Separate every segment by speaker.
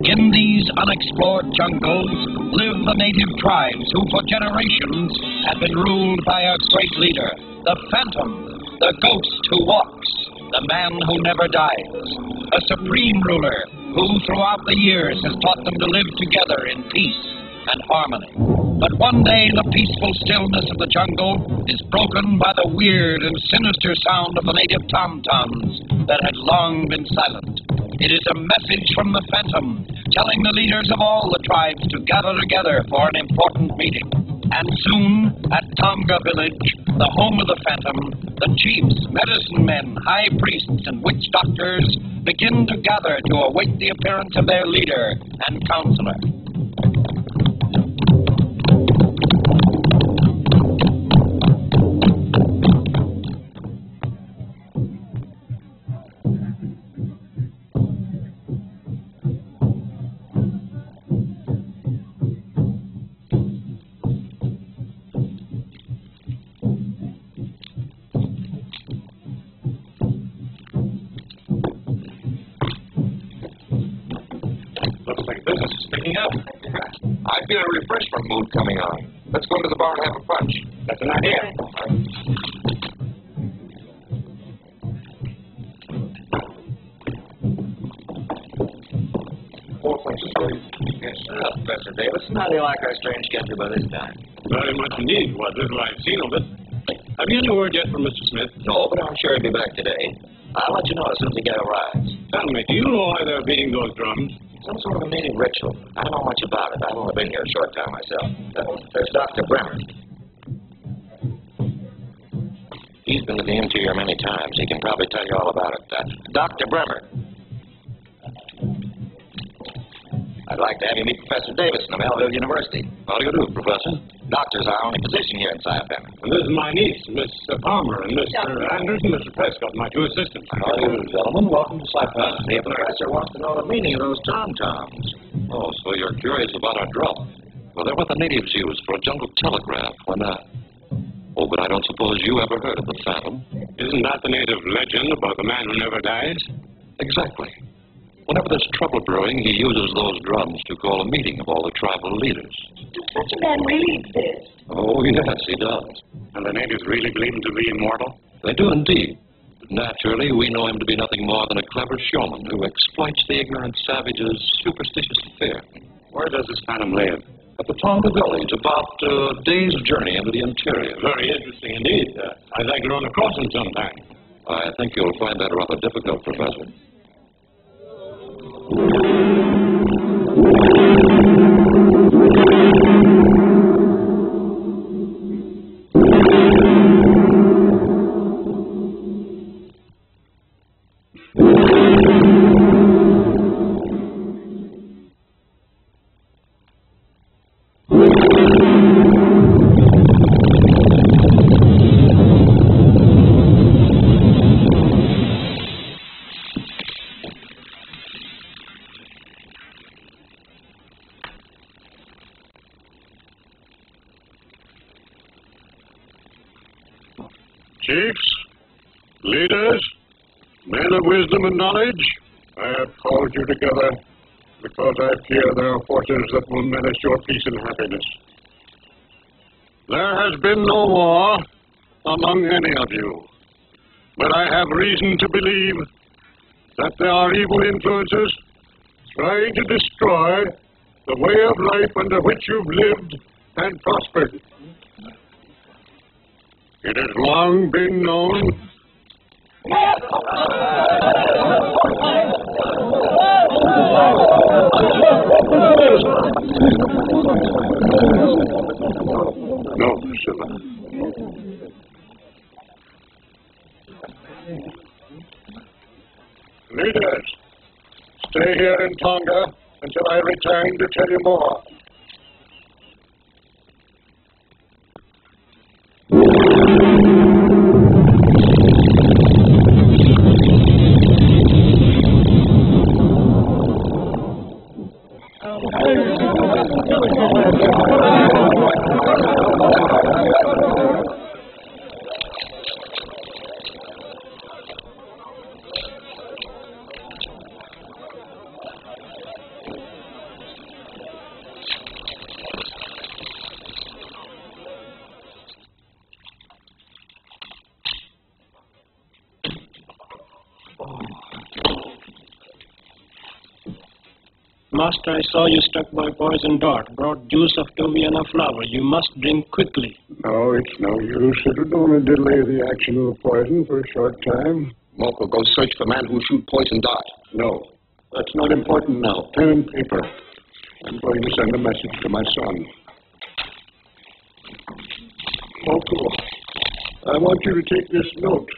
Speaker 1: In these unexplored jungles live the native tribes who for generations have been ruled by a great leader, the Phantom, the ghost who walks, the man who never dies, a supreme ruler who throughout the years has taught them to live together in peace and harmony. But one day the peaceful stillness of the jungle is broken by the weird and sinister sound of the native tom-toms that had long been silent. It is a message from the Phantom telling the leaders of all the tribes to gather together for an important meeting. And soon, at Tonga village, the home of the Phantom, the chiefs, medicine men, high priests, and witch doctors begin to gather to await the appearance of their leader and counselor.
Speaker 2: Looks like business is picking up. I feel a refreshment mood coming on. Let's go to the bar and have a punch. That's an idea. Four punches for you.
Speaker 3: Yes, sir, Professor Davis. How do you like our strange country by this time?
Speaker 4: Very much indeed, what little I've seen of it. Have you any word yet from Mr. Smith?
Speaker 3: No, but I'm sure he'll be back today. I'll let you know as soon as he arrives.
Speaker 4: Tell me, do you know why they're beating those drums?
Speaker 3: Some sort of a meeting ritual. I don't know much about it. I've only been here a short time myself. There's Dr. Bremer. He's been to the interior many times. He can probably tell you all about it. Dr. Bremer. I'd like to have you meet Professor Davis from Melville University.
Speaker 4: How do you do, Professor?
Speaker 3: Doctor's our only position here in Saipan.
Speaker 4: And this is my niece, Miss Palmer, and Mr. Andrews and Mr. Prescott, my two assistants.
Speaker 3: How do you do, gentlemen? Welcome to Saipan. The professor wants to know the meaning of those tom-toms.
Speaker 5: Oh, so you're curious about our drum? Well, they're what the natives use for a jungle telegraph when, Oh, but I don't suppose you ever heard of the Phantom?
Speaker 4: Isn't that the native legend about the man who never dies?
Speaker 5: Exactly. Whenever there's trouble brewing, he uses those drums to call a meeting of all the tribal leaders.
Speaker 6: Does such a man really exist?
Speaker 5: Oh, yes, he does.
Speaker 4: And the natives really believe him to be immortal?
Speaker 5: They do indeed. But naturally, we know him to be nothing more than a clever showman who exploits the ignorant savage's superstitious fear.
Speaker 4: Where does this Phantom live?
Speaker 5: At the Tonga village, about a day's journey into the interior.
Speaker 4: Very interesting indeed. I'd like to run across him sometime.
Speaker 5: I think you'll find that rather difficult, Professor.
Speaker 4: Chiefs, leaders, men of wisdom and knowledge, I have called you together because I fear there are forces that will menace your peace and happiness. There has been no war among any of you, but I have reason to believe that there are evil influences trying to destroy the way of life under which you've lived and prospered. It has long been known. No, Priscilla. Leaders, stay here in Tonga until I return to tell you more.
Speaker 7: Master, I saw you struck by poison dart. Brought juice of Toviana flower. You must drink quickly.
Speaker 4: No, it's no use. It'll only delay the action of the poison for a short time.
Speaker 2: Monk will go search for man who shoot poison dart.
Speaker 4: No, that's not important now. Pen and paper. I'm going to send a message to my son. Moko, I want you to take this note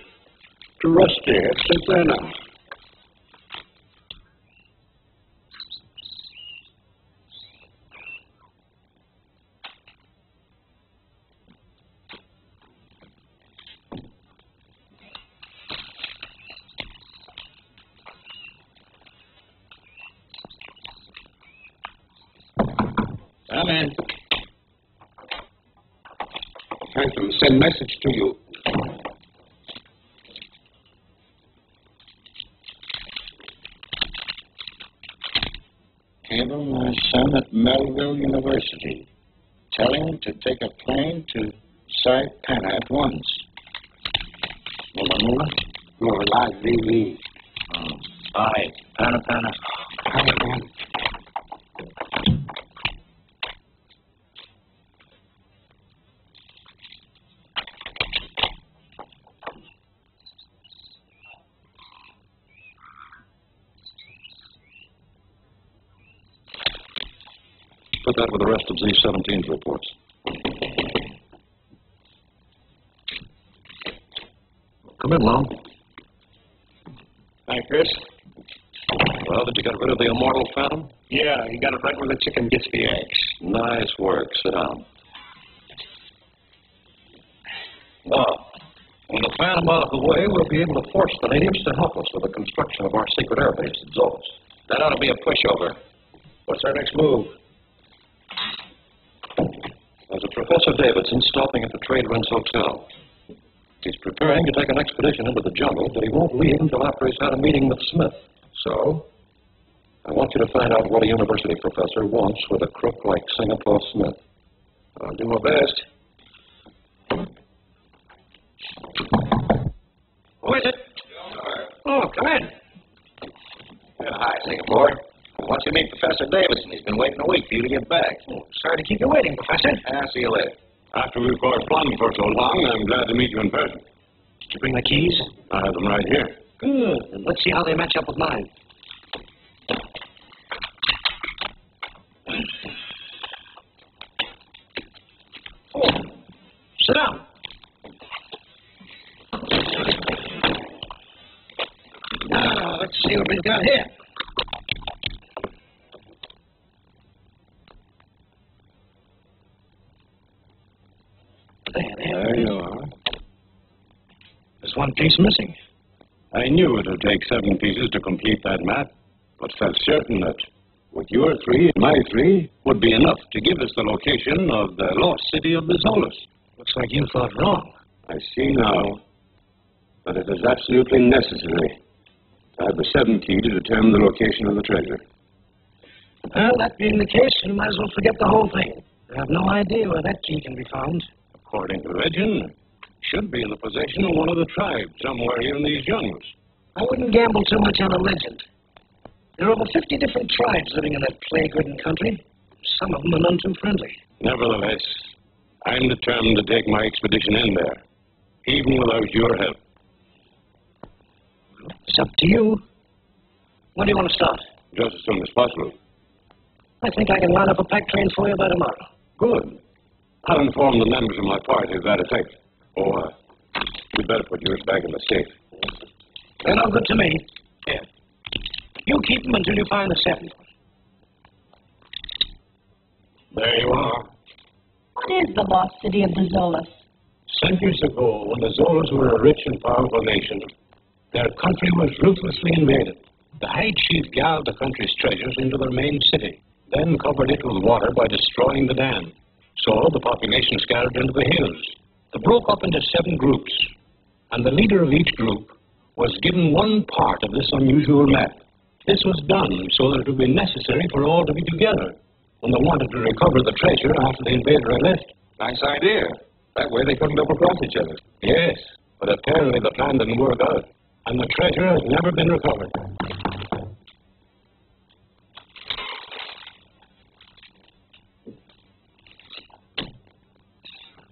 Speaker 4: to Rusty at Savannah.
Speaker 2: Come in. Phantom, send message to you.
Speaker 3: Cable my son at Melville University. Tell him to take a plane to Saipan at once. Mula?
Speaker 2: Mula, Vivi.
Speaker 3: Bye. Pana.
Speaker 5: Put that with the rest of Z-17's reports. Come in, Lon.
Speaker 7: Hi, Chris.
Speaker 5: Well, did you get rid of the immortal Phantom?
Speaker 7: Yeah, you got it right when the chicken gets the eggs.
Speaker 5: Nice work. Sit down. Well, with the Phantom out of the way, we'll be able to force the natives to help us with the construction of our secret air base at Zoas.
Speaker 3: That ought to be a pushover.
Speaker 7: What's our next move?
Speaker 5: There's a Professor Davidson stopping at the Trade Winds Hotel. He's preparing to take an expedition into the jungle, but he won't leave until after he's had a meeting with Smith. So, I want you to find out what a university professor wants with a crook like Singapore Smith.
Speaker 7: I'll do my best. Who is it? Oh, come in.
Speaker 3: Hi, Singapore. Once you meet Professor Davidson, he's been waiting a week for you to get back.
Speaker 7: Sorry to keep you waiting, Professor.
Speaker 3: I'll see you later.
Speaker 4: After we've corresponded for so long, I'm glad to meet you in person.
Speaker 7: Did you bring the keys?
Speaker 4: I have them right here.
Speaker 7: Good. Let's see how they match up with mine. Oh, sit down. Now, let's see what we've got here.
Speaker 4: There you are.
Speaker 7: There's one piece missing.
Speaker 4: I knew it would take 7 pieces to complete that map, but felt certain that with your 3 and my 3 would be enough to give us the location of the lost city of the Zolas.
Speaker 7: Looks like you thought wrong.
Speaker 4: I see now that it is absolutely necessary to have the 7th key to determine the location of the treasure.
Speaker 7: Well, that being the case, you might as well forget the whole thing. I have no idea where that key can be found.
Speaker 4: According to legend, should be in the possession of one of the tribes somewhere here in these jungles.
Speaker 7: I wouldn't gamble too much on a legend. There are over 50 different tribes living in that plague-ridden country. Some of them are none too friendly.
Speaker 4: Nevertheless, I'm determined to take my expedition in there even without your help.
Speaker 7: It's up to you. When do you want to start?
Speaker 4: Just as soon as possible.
Speaker 7: I think I can line up a pack train for you by tomorrow.
Speaker 4: Good. I'll inform the members of my party of that effect. Oh, you'd better put yours back in the safe.
Speaker 7: They're no good to me. Here. You keep them until you find the seventh one.
Speaker 4: There you are.
Speaker 6: What is the lost city of the Zolas?
Speaker 4: Centuries ago, when the Zolas were a rich and powerful nation, their country was ruthlessly invaded. The high chief gathered the country's treasures into their main city, then covered it with water by destroying the dam. So the population scattered into the hills. They broke up into 7 groups, and the leader of each group was given one part of this unusual map. This was done so that it would be necessary for all to be together when they wanted to recover the treasure after the invader had left.
Speaker 2: Nice idea. That way they couldn't double cross each other.
Speaker 4: Yes, but apparently the plan didn't work out, and the treasure has never been recovered.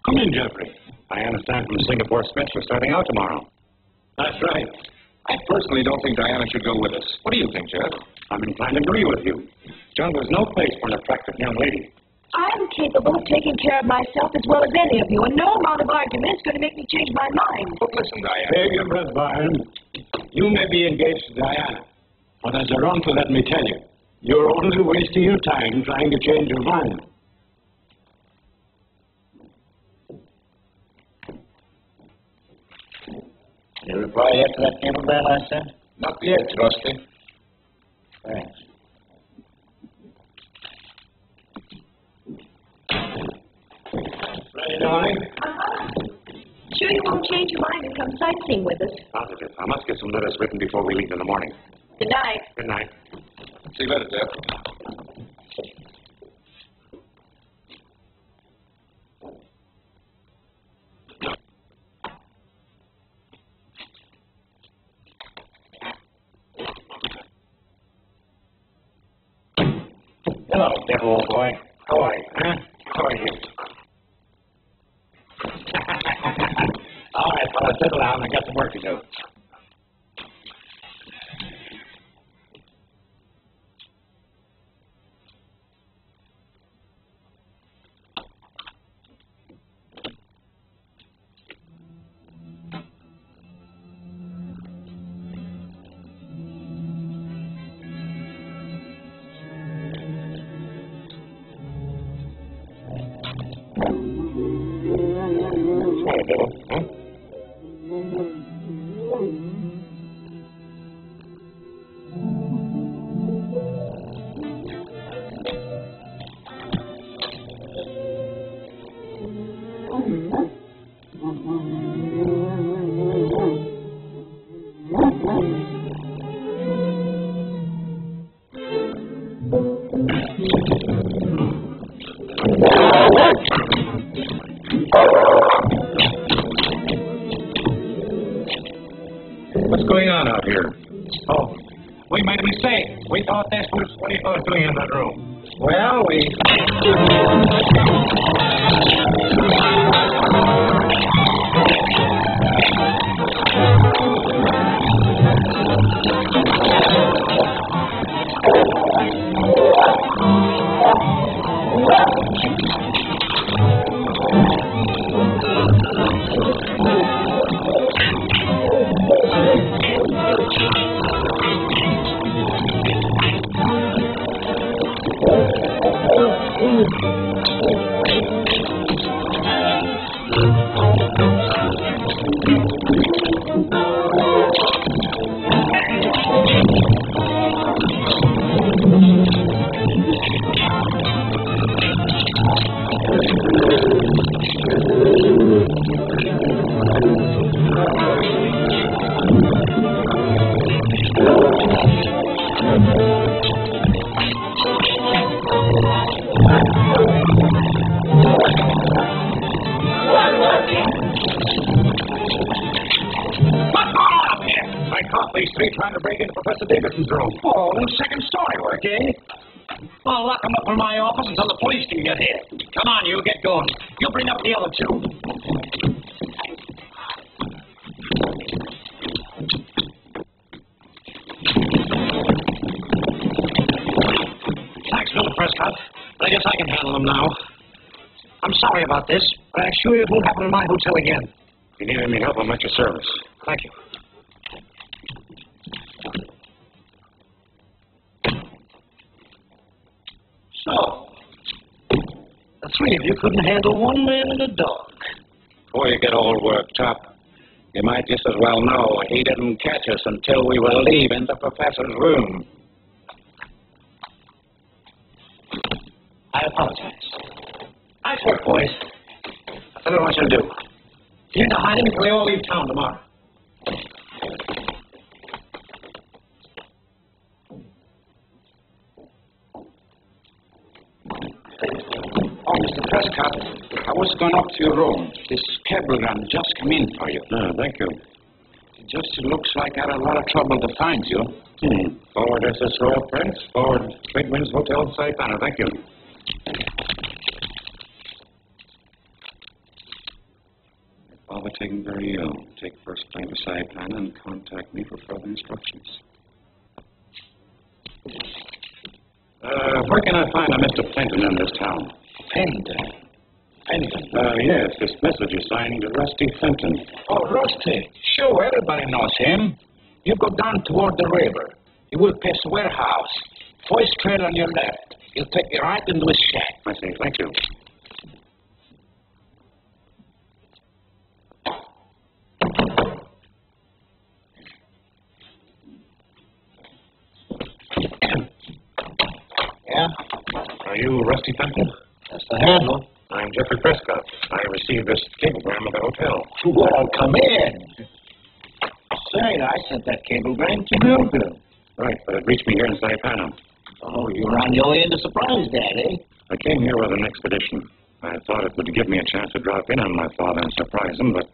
Speaker 4: Come in, Jeffrey. I understand from the Singapore Smiths we're starting out tomorrow. That's right.
Speaker 2: I personally don't think Diana should go with us. What do you think, Jeff?
Speaker 4: I'm inclined to agree with you. Jungle's no place for an attractive young lady.
Speaker 6: I'm capable of taking care of myself as well as any of you, and no amount of argument is going to make me change my mind.
Speaker 2: But listen, Diana.
Speaker 4: Save your breath, Byron. You may be engaged to Diana, but as her uncle, let me tell you, you're only wasting your time trying to change your mind.
Speaker 3: You reply yet to that cablegram I sent?
Speaker 2: Not yet, Rusty.
Speaker 3: Thanks.
Speaker 4: Ready, darling?
Speaker 6: Sure you won't change your mind and come sightseeing with us?
Speaker 4: Positive. I must get some letters written before we leave in the morning.
Speaker 6: Good night.
Speaker 4: Good night.
Speaker 2: See you later, Jeff.
Speaker 4: Hello, Jeff, old boy. How are you? Huh? How are you? All right, fella, settle down. I got some work to do.
Speaker 2: What's going on out here?
Speaker 4: Oh, we made a mistake. We thought this was what you was doing in that room.
Speaker 2: Well,
Speaker 4: I caught these three trying to break into Professor Davidson's room.
Speaker 7: Oh, second story work, eh? I'll lock them up in my office until the police can get here. Come on, you, get going. You bring up the other two. Prescott, but I guess I can handle them now. I'm sorry about this, but I assure you it won't happen in my hotel again.
Speaker 2: If you need any help, I'm at your service.
Speaker 7: Thank you. So, the three of you couldn't handle one man and a dog.
Speaker 3: Before you get all worked up, you might just as well know he didn't catch us until we were leaving the professor's room.
Speaker 7: I apologize. Nice work, boys. That's what I want you to do. You need to hide him until we all leave town tomorrow.
Speaker 3: Oh, Mr. Prescott, I was going up to your room. This cablegram just came in for you.
Speaker 5: Thank you.
Speaker 3: It just looks like I had a lot of trouble to find you.
Speaker 5: Forward SS Royal Prince, forward Great Winds Hotel, Saipan. Thank you. Father taken very ill. Take first plane to Saipan and contact me for further instructions. Where can I find a Mr. Fenton in this town?
Speaker 7: Fenton?
Speaker 5: Yes, this message is signed Rusty Fenton.
Speaker 3: Oh, Rusty. Sure, everybody knows him. You go down toward the river. You will pass a warehouse. First trail on your left. You'll take you right into his shack.
Speaker 5: I see. Thank you.
Speaker 3: Yeah?
Speaker 5: Are you Rusty Fenton?
Speaker 3: That's the handle.
Speaker 5: I'm Jeffrey Prescott. I received this cablegram at the hotel.
Speaker 3: Well, come in. Say, I sent that cablegram to Milton.
Speaker 5: Right, but it reached me here in Saipan.
Speaker 3: Oh, you were on your way into surprise, Dad, eh?
Speaker 5: I came here with an expedition. I thought it would give me a chance to drop in on my father and surprise him, but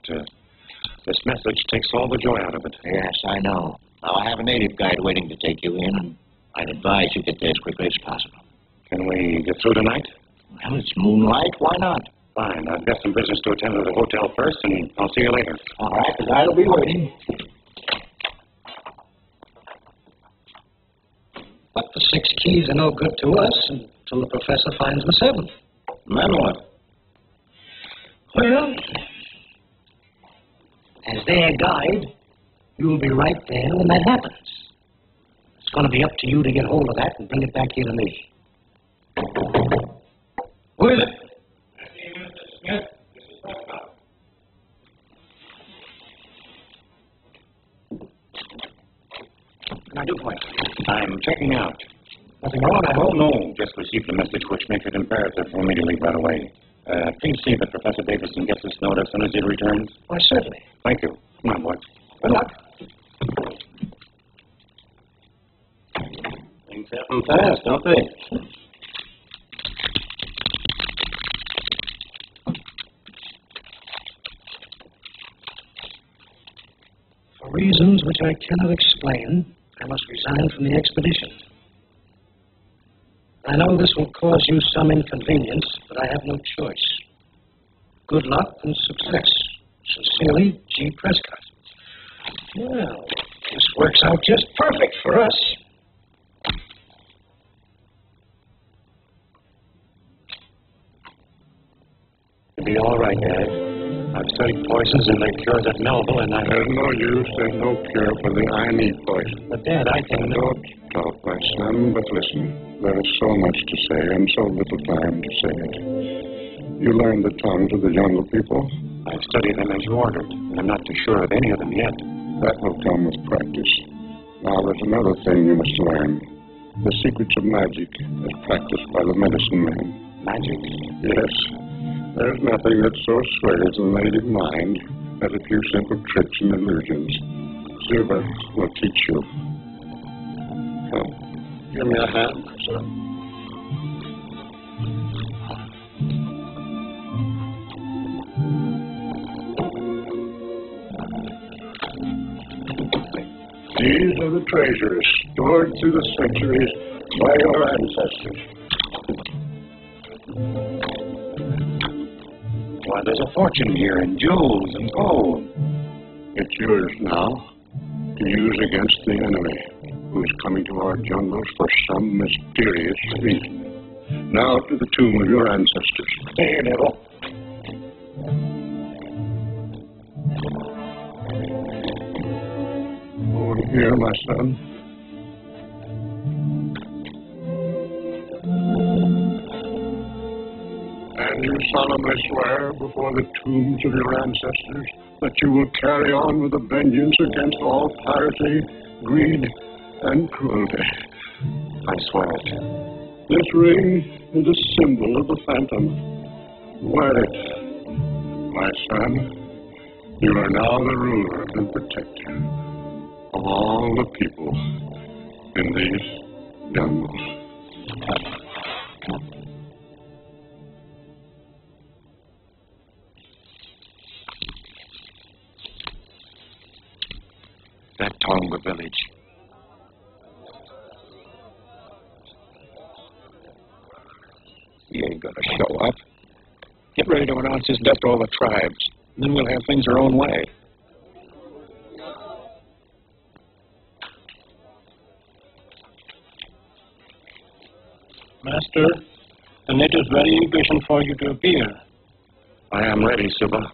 Speaker 5: this message takes all the joy out of it.
Speaker 3: Yes, I know. Now, I have a native guide waiting to take you in, and I'd advise you get there as quickly as possible.
Speaker 5: Can we get through tonight?
Speaker 3: Well, it's moonlight. Why not?
Speaker 5: Fine. I've got some business to attend to the hotel first, and I'll see you later.
Speaker 3: All right, the guide will be waiting.
Speaker 7: But the 6 keys are no good to us until the professor finds the 7th.
Speaker 3: And then what?
Speaker 7: Well, as their guide, you'll be right there when that happens. It's going to be up to you to get hold of that and bring it back here to me. Who is it?
Speaker 5: Mr. Smith. This is Prescott.
Speaker 7: What can I do for you?
Speaker 5: I'm checking out.
Speaker 7: Nothing wrong, I hope.
Speaker 5: No, just received a message which makes it imperative for me to leave right away. Please see that Professor Davidson gets this note as soon as he returns.
Speaker 7: Why, certainly.
Speaker 5: Thank you. Come on, boys.
Speaker 7: Good luck.
Speaker 5: Things happen fast, don't they?
Speaker 7: For reasons which I cannot explain, I must resign from the expedition. I know this will cause you some inconvenience, but I have no choice. Good luck and success. Sincerely, G. Prescott. Well, this works out just perfect for us.
Speaker 5: You'll be all right, Dad. I've studied poisons and they cures at Melville, and
Speaker 4: There's no use. There's no cure for the I need poison.
Speaker 5: But, Dad, I can...
Speaker 4: Don't talk, my son, but listen. There is so much to say and so little time to say it. You learned the tongues of the jungle people?
Speaker 5: I've studied them as you ordered, and I'm not too sure of any of them yet.
Speaker 4: That will come with practice. Now, there's another thing you must learn. The secrets of magic as practiced by the medicine men.
Speaker 5: Magic?
Speaker 4: Yes. There's nothing that so sways the native mind as a few simple tricks and illusions. Silver will teach you. Come, give me a hand, son. These are the treasures stored through the centuries by your ancestors.
Speaker 5: Why, there's a fortune here in jewels and gold.
Speaker 4: It's yours now to use against the enemy who is coming to our jungles for some mysterious reason. Now to the tomb of your ancestors.
Speaker 3: Stay here, Neville.
Speaker 4: Over here, my son. And you solemnly swear before the tombs of your ancestors that you will carry on with a vengeance against all piracy, greed, and cruelty.
Speaker 2: I swear it.
Speaker 4: This ring is a symbol of the Phantom. Wear it, my son. You are now the ruler and protector of all the people in these jungles.
Speaker 2: That Tonga village. He ain't gonna show up. Get ready to announce his death to all the tribes. Then we'll have things our own way.
Speaker 7: Master, the natives very impatient for you to appear.
Speaker 2: I am ready, Suba.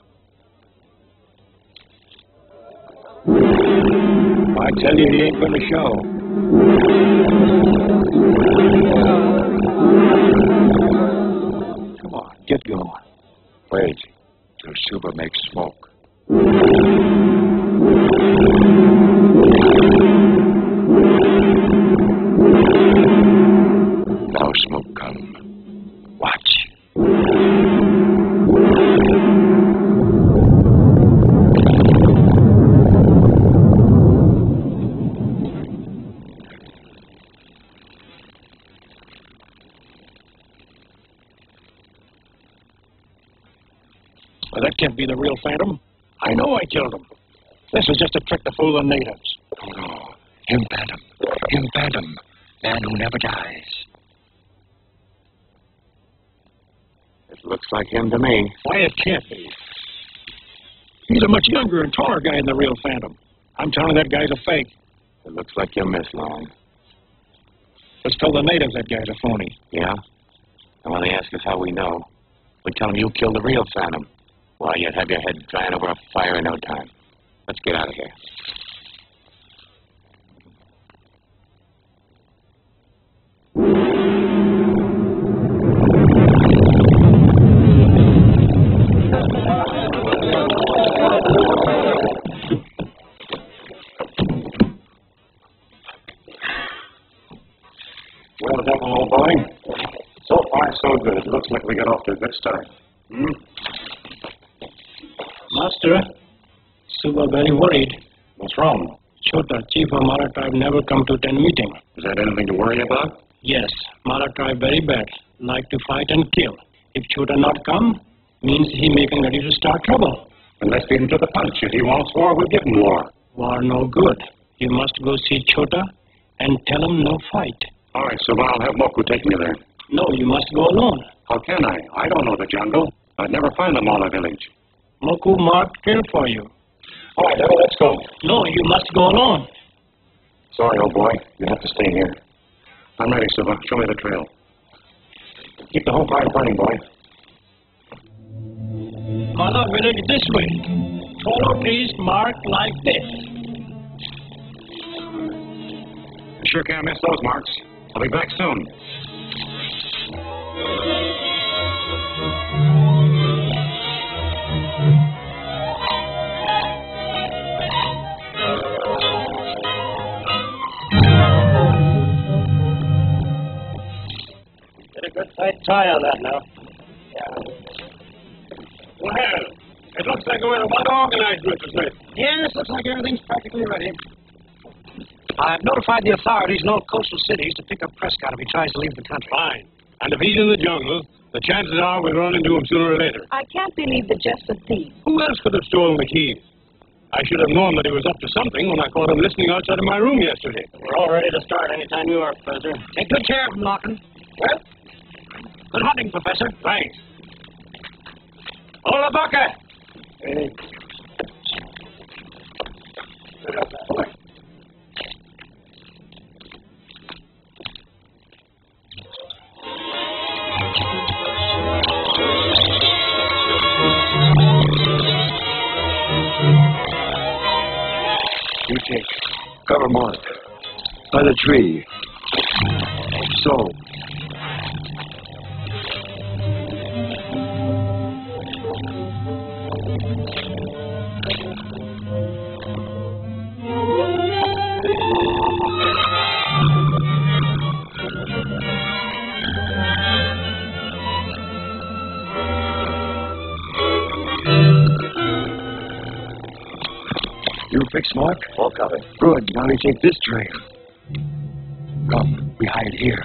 Speaker 7: I tell you, he ain't going to show.
Speaker 2: Come on, get going. Wait till Suba makes smoke. Now smoke come. Watch.
Speaker 7: Well, that can't be the real Phantom. I know I killed him. This is just a trick to fool the natives.
Speaker 2: Oh, no. Him Phantom. Him Phantom. Man who never dies. It looks like him to me.
Speaker 7: Why, it can't be. He's a much younger and taller guy than the real Phantom. I'm telling that guy's a fake.
Speaker 2: It looks like you missed long.
Speaker 7: Let's tell the natives that guy's a phony.
Speaker 2: Yeah? And when they ask us how we know, we tell them you killed the real Phantom. Why, you'd have your head drying over a fire in no time. Let's get out of here.
Speaker 3: Well, Devil, old boy. So far, so good. It looks like we got off to a good start.
Speaker 7: Master, Suba very worried.
Speaker 3: What's wrong?
Speaker 7: Chota, chief of Mara tribe, never come to attend meeting.
Speaker 3: Is that anything to worry about?
Speaker 7: Yes, Mara tribe very bad. Like to fight and kill. If Chota not come, means he making ready to start trouble.
Speaker 3: And let's beat him to the punch. If he wants war, we'll give him war.
Speaker 7: War no good. You must go see Chota and tell him no fight.
Speaker 3: All right, so I'll have Moku take me there.
Speaker 7: No, you must go alone.
Speaker 3: How can I? I don't know the jungle. I'd never find the Mala village.
Speaker 7: Moku marked kill for you.
Speaker 3: All right, Devil, let's go.
Speaker 7: No, you must go alone.
Speaker 3: Sorry, old boy. You have to stay here. I'm ready, Suba. Show me the trail. Keep the whole fire burning, boy.
Speaker 7: Mala village this way. Follow trees marked like this.
Speaker 3: You sure can't miss those marks. I'll be back soon.
Speaker 7: Get a good tight tie on that now.
Speaker 3: Well, it looks like we're about organized, Mr. Smith.
Speaker 7: Yes, looks like everything's practically ready. I've notified the authorities in all coastal cities to pick up Prescott if he tries to leave the country.
Speaker 3: Fine. And if he's in the jungle, the chances are we'll run into him sooner or later.
Speaker 6: I can't believe that just a thief.
Speaker 3: Who else could have stolen the key? I should have known that he was up to something when I caught him listening outside of my room yesterday.
Speaker 7: We're all ready to start anytime you are, Professor. Take good care of him, Larkin.
Speaker 3: Well,
Speaker 7: Good hunting, Professor.
Speaker 3: thanks. Hola, Bucka!
Speaker 7: Hey.
Speaker 5: You take cover mark by the tree. So. You fix mark?
Speaker 7: All covered.
Speaker 5: Good. Now we take this trail. Come, we hide here.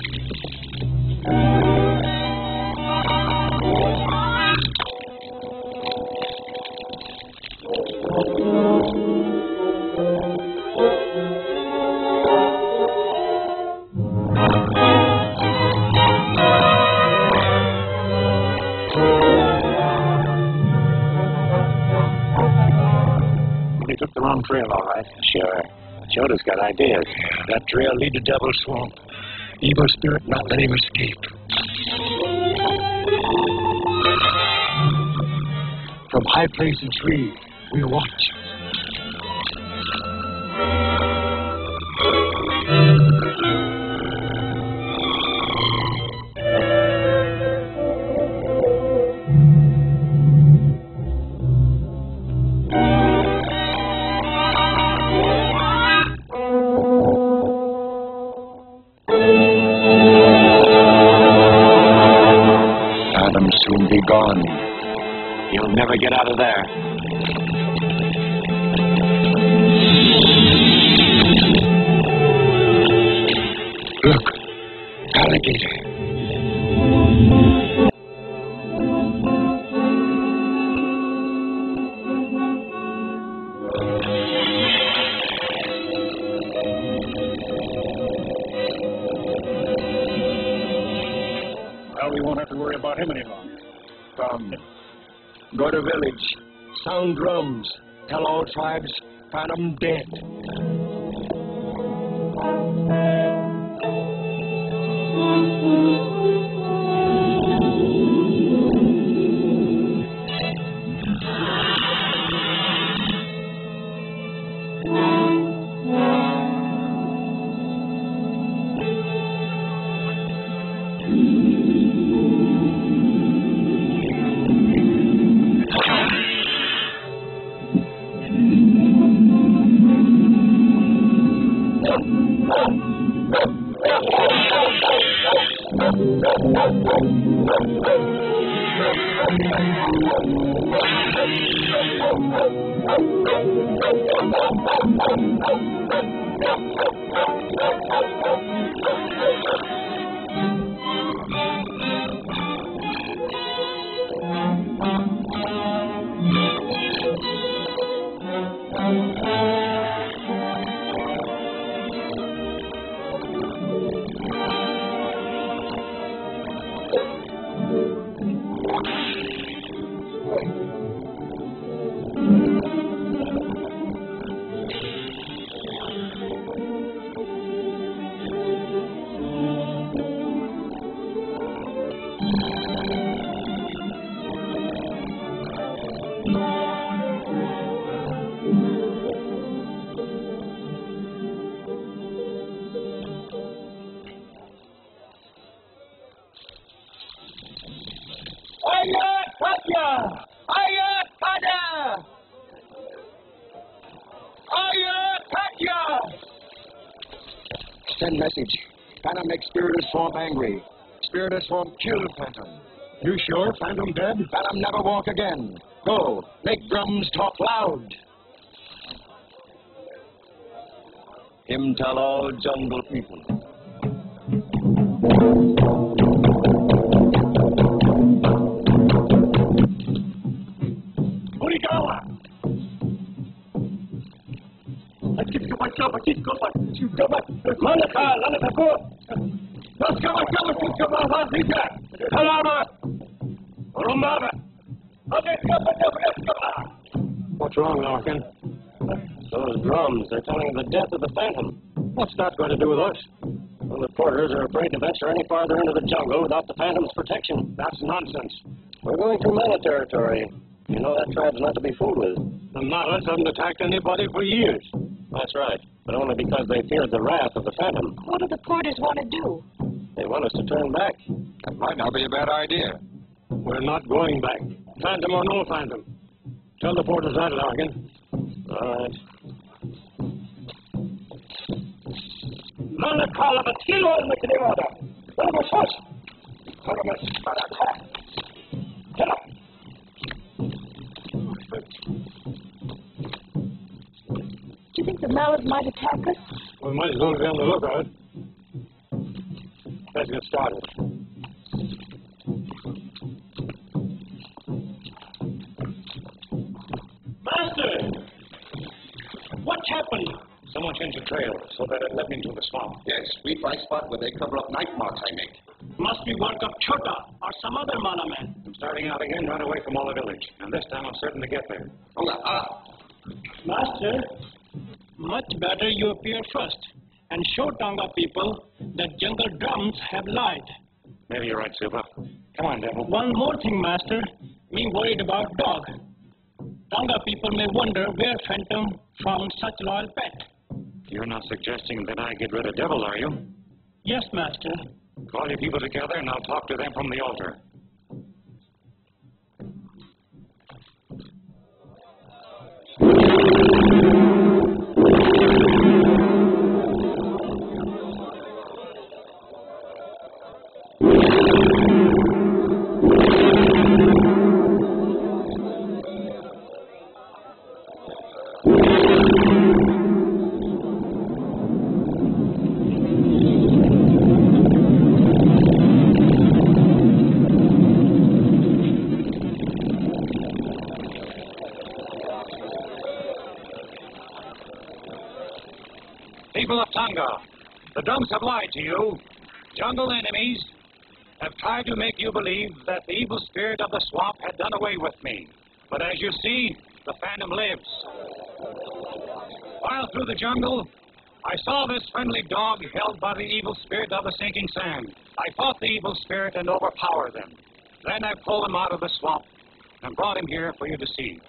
Speaker 7: They took the wrong trail, all right. Sure. Joda's got ideas.
Speaker 5: That trail lead to Devil's Swamp. Evil spirit not let him escape. From high place and tree, we watch. Adam soon be gone.
Speaker 2: You'll never get out of there.
Speaker 5: Look, alligator.
Speaker 7: Well, we won't have to worry about him any longer.
Speaker 5: Come. Go to village. Sound drums. Tell all tribes, Phantom dead. Send message. Phantom make Spiritus Swamp angry. Spiritus Swamp kill Phantom.
Speaker 7: You sure Phantom dead?
Speaker 5: Phantom never walk again. Go. Make drums talk loud. Him tell all jungle people.
Speaker 7: What's wrong, Larkin? Those drums, they're telling the death of the Phantom. What's that going to do with us? Well, the porters are afraid to venture any farther into the jungle without the Phantom's protection. That's nonsense. We're going through Mana territory. You know that tribe's not to be fooled with.
Speaker 5: The Maras haven't attacked anybody for years. That's right, but only because they feared the wrath of the Phantom.
Speaker 6: What do the porters want to do?
Speaker 5: They want us to turn back.
Speaker 3: That might not be a bad idea.
Speaker 5: We're not going back. Phantom or no Phantom. Tell the porters that, Larkin. All right.
Speaker 7: Non cala batilo al metrimoda. Vamos first. Vamos para acá. Get up.
Speaker 6: Do you think the Maras might attack us?
Speaker 5: We might as well be on the lookout. Let's get started. Master! What's happened? Someone changed the trail so that it led me into the swamp.
Speaker 3: Yes, we find spot where they cover up night marks I make.
Speaker 7: Must be work of Chota or some other Mara man.
Speaker 5: I'm starting out again right away from all the village, and this time I'm certain to get there.
Speaker 7: Master, much better you appear first and show Tonga people that jungle drums have lied.
Speaker 5: Maybe you're right, Silva. Come on, Devil.
Speaker 7: One more thing, Master. Me worried about dog. Tonga people may wonder where Phantom found such loyal pet.
Speaker 5: You're not suggesting that I get rid of Devil, are you?
Speaker 7: Yes, Master.
Speaker 5: Call your people together and I'll talk to them from the altar.
Speaker 1: People of Tonga, the drums have lied to you. Jungle enemies have tried to make you believe that the evil spirit of the swamp had done away with me. But as you see, the Phantom lives. While through the jungle, I saw this friendly dog held by the evil spirit of the sinking sand. I fought the evil spirit and overpowered them. Then I pulled him out of the swamp and brought him here for you to see.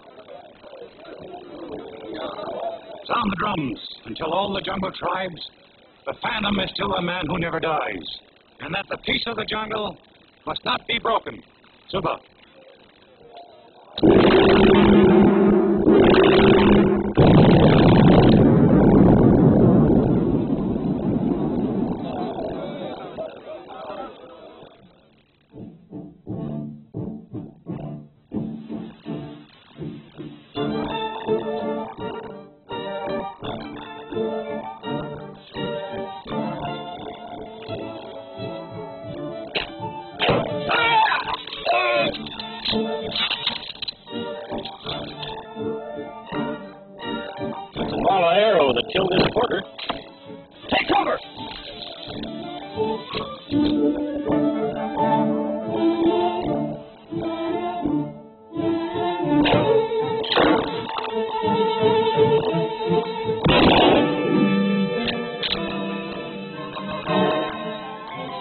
Speaker 1: Sound the drums until all the jungle tribes, the Phantom is still a man who never dies, and that the peace of the jungle must not be broken. Suba.
Speaker 5: It's a Mala arrow that killed this porter.
Speaker 7: Take cover!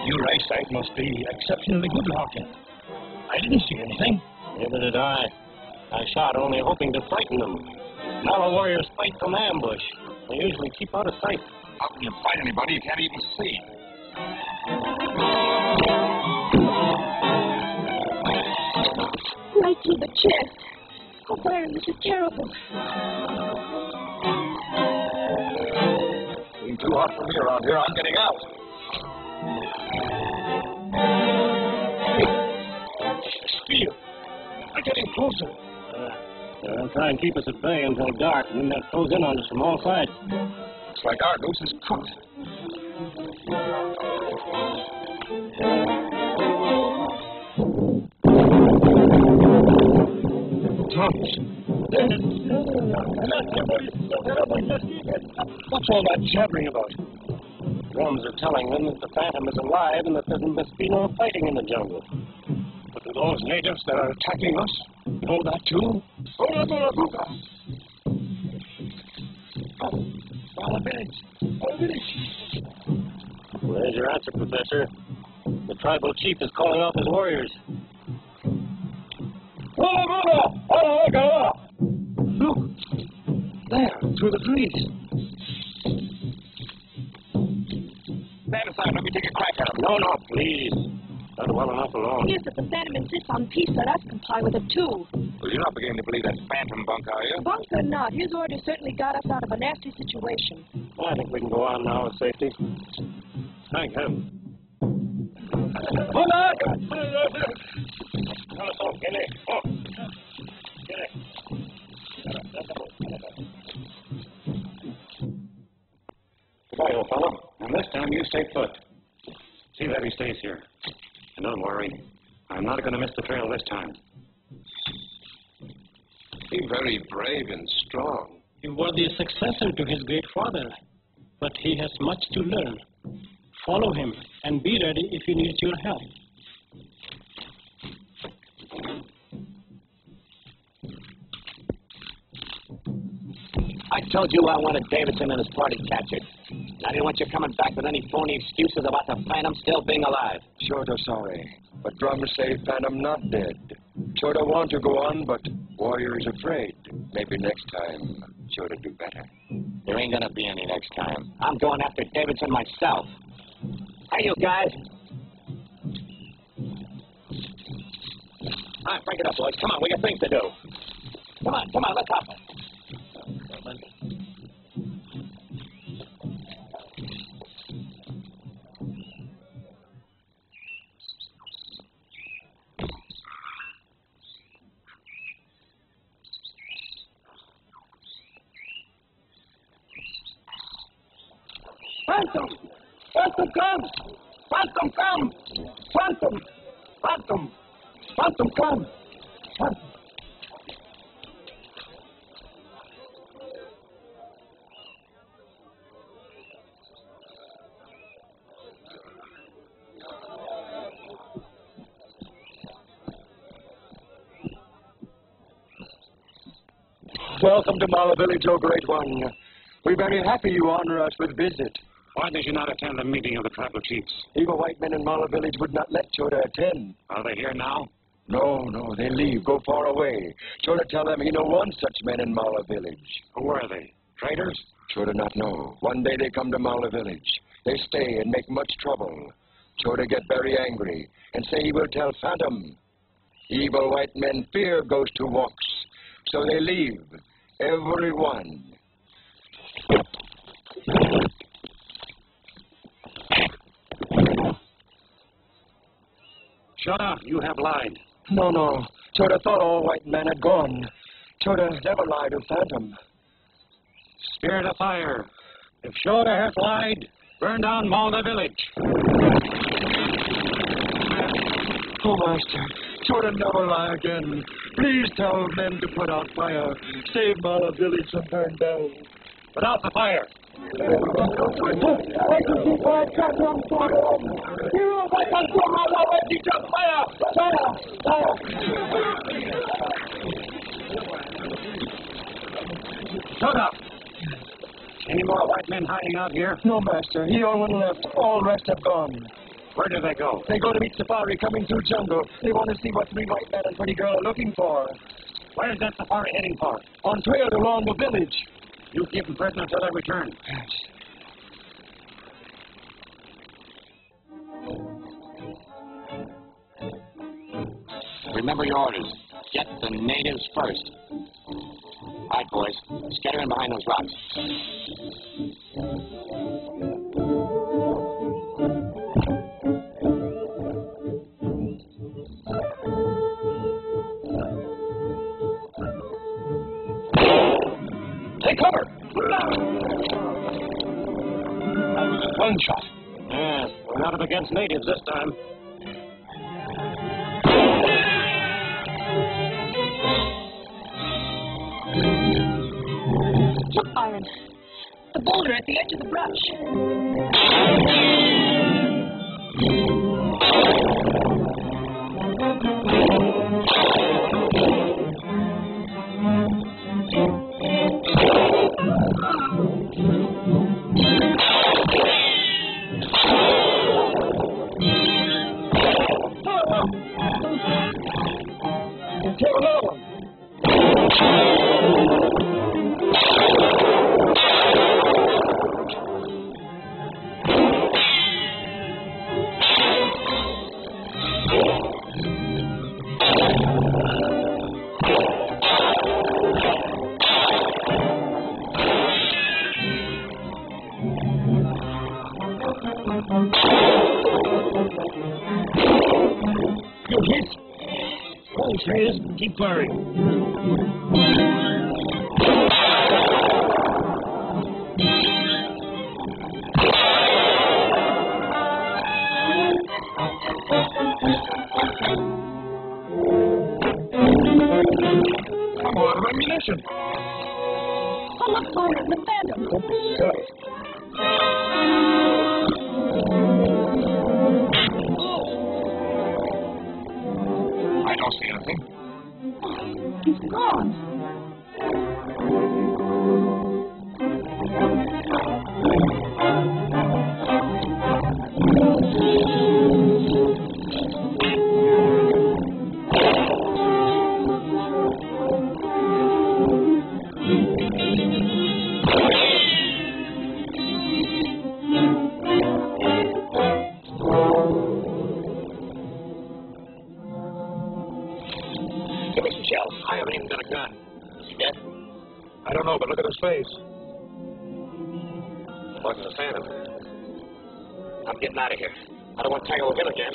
Speaker 5: Your eyesight must be exceptionally good, Larkin. I didn't see anything. Neither did I. I shot only hoping to frighten them. Mala warriors fight from ambush. They usually keep out of sight.
Speaker 3: How can you fight anybody you can't even see?
Speaker 6: Right through the chest. Oh, Byron, this is terrible.
Speaker 3: It's too hot for me around here. I'm getting out.
Speaker 7: Feel. They're getting closer.
Speaker 5: They'll try and keep us at bay until dark, and then they'll close in on us from all sides.
Speaker 3: Looks like our goose is cooked.
Speaker 7: Drums. What's all that jabbering about?
Speaker 5: Drums are telling them that the Phantom is alive and that there must be no fighting in the jungle.
Speaker 7: But do those natives that are attacking us know that too? Our village.
Speaker 5: Where's your answer, Professor? The tribal chief is calling off his warriors.
Speaker 7: Look. There, through the trees.
Speaker 2: Stand aside. Let me take a crack at him. No, please. Not well enough alone.
Speaker 6: Yes, if the Phantom insists on peace, let us comply with it, too.
Speaker 2: Well, you're not beginning to believe that phantom bunk, are you?
Speaker 6: Bunk or not, his orders certainly got us out of a nasty situation.
Speaker 5: Well, I think we can go on now with safety. Thank heaven.
Speaker 7: Hold on!
Speaker 5: Get it. Oh. Get it. Goodbye, old fellow. And this time you stay put. See that he stays here. And don't worry. I'm not going to miss the trail this time.
Speaker 8: He's very brave and strong.
Speaker 9: He was the successor to his great father, but he has much to learn. Follow him and be ready if he needs your help.
Speaker 2: I told you I wanted Davidson and his party captured. I didn't want you coming back with any phony excuses about the Phantom still being alive.
Speaker 8: Sure to sorry, but drums say Phantom not dead. Sure to want to go on, but warrior is afraid. Maybe next time, sure to do better.
Speaker 2: There ain't gonna be any next time. I'm going after Davidson myself. Hey, you guys. All right, break it up, boys. Come on, we got things to do. Come on, let's hop. Phantom! Phantom, come! Phantom, come! Phantom! Phantom! Phantom, come! Phantom.
Speaker 8: Welcome to Mala Village, O Great One. We're very happy you honor us with visit.
Speaker 5: Why did you not attend the meeting of the tribal chiefs?
Speaker 8: Evil white men in Mala Village would not let Chota attend.
Speaker 5: Are they here now?
Speaker 8: No, they leave, go far away. Chota tell them he know one such man in Mala Village.
Speaker 5: Who are they? Traitors?
Speaker 8: Chota not know. One day they come to Mala Village. They stay and make much trouble. Chota get very angry and say he will tell Phantom. Evil white men fear ghost who walks, so they leave, every one.
Speaker 5: Chota, you have lied.
Speaker 8: No. Chota thought all white men had gone. Chota never lied to Phantom.
Speaker 5: Spirit of fire. If Chota hath lied, burn down Malda village.
Speaker 8: Oh, Master, Chota never lie again. Please tell men to put out fire. Save Mala village from burn down.
Speaker 5: Put out the fire. Shut up! Any more white men hiding out here?
Speaker 8: No, Master. He only one left. All rest have gone.
Speaker 5: Where do they go?
Speaker 8: They go to meet Safari coming through jungle. They want to see what three white men and pretty girl are looking for.
Speaker 5: Where's that Safari heading for?
Speaker 8: On trail to Longbow village.
Speaker 5: You keep them prisoner until they return.
Speaker 2: Remember your orders. Get the natives first. All right, boys. Scatter in behind those rocks.
Speaker 8: Take cover! One shot.
Speaker 5: Yeah, we're not up against natives this time.
Speaker 6: Look, Byron. The boulder at the edge of the brush.
Speaker 8: Take another one.
Speaker 3: sure is. Keep firing.
Speaker 6: I'm out of ammunition. Oh, look, Father, the Phantom.
Speaker 3: Don't be silly.
Speaker 8: I don't see anything.
Speaker 6: He's gone.
Speaker 3: Give me some shells. I haven't even got a gun. Is he dead? I don't know, but look at his face. Wasn't a phantom. I'm getting out of here. I don't want to tangle with him again.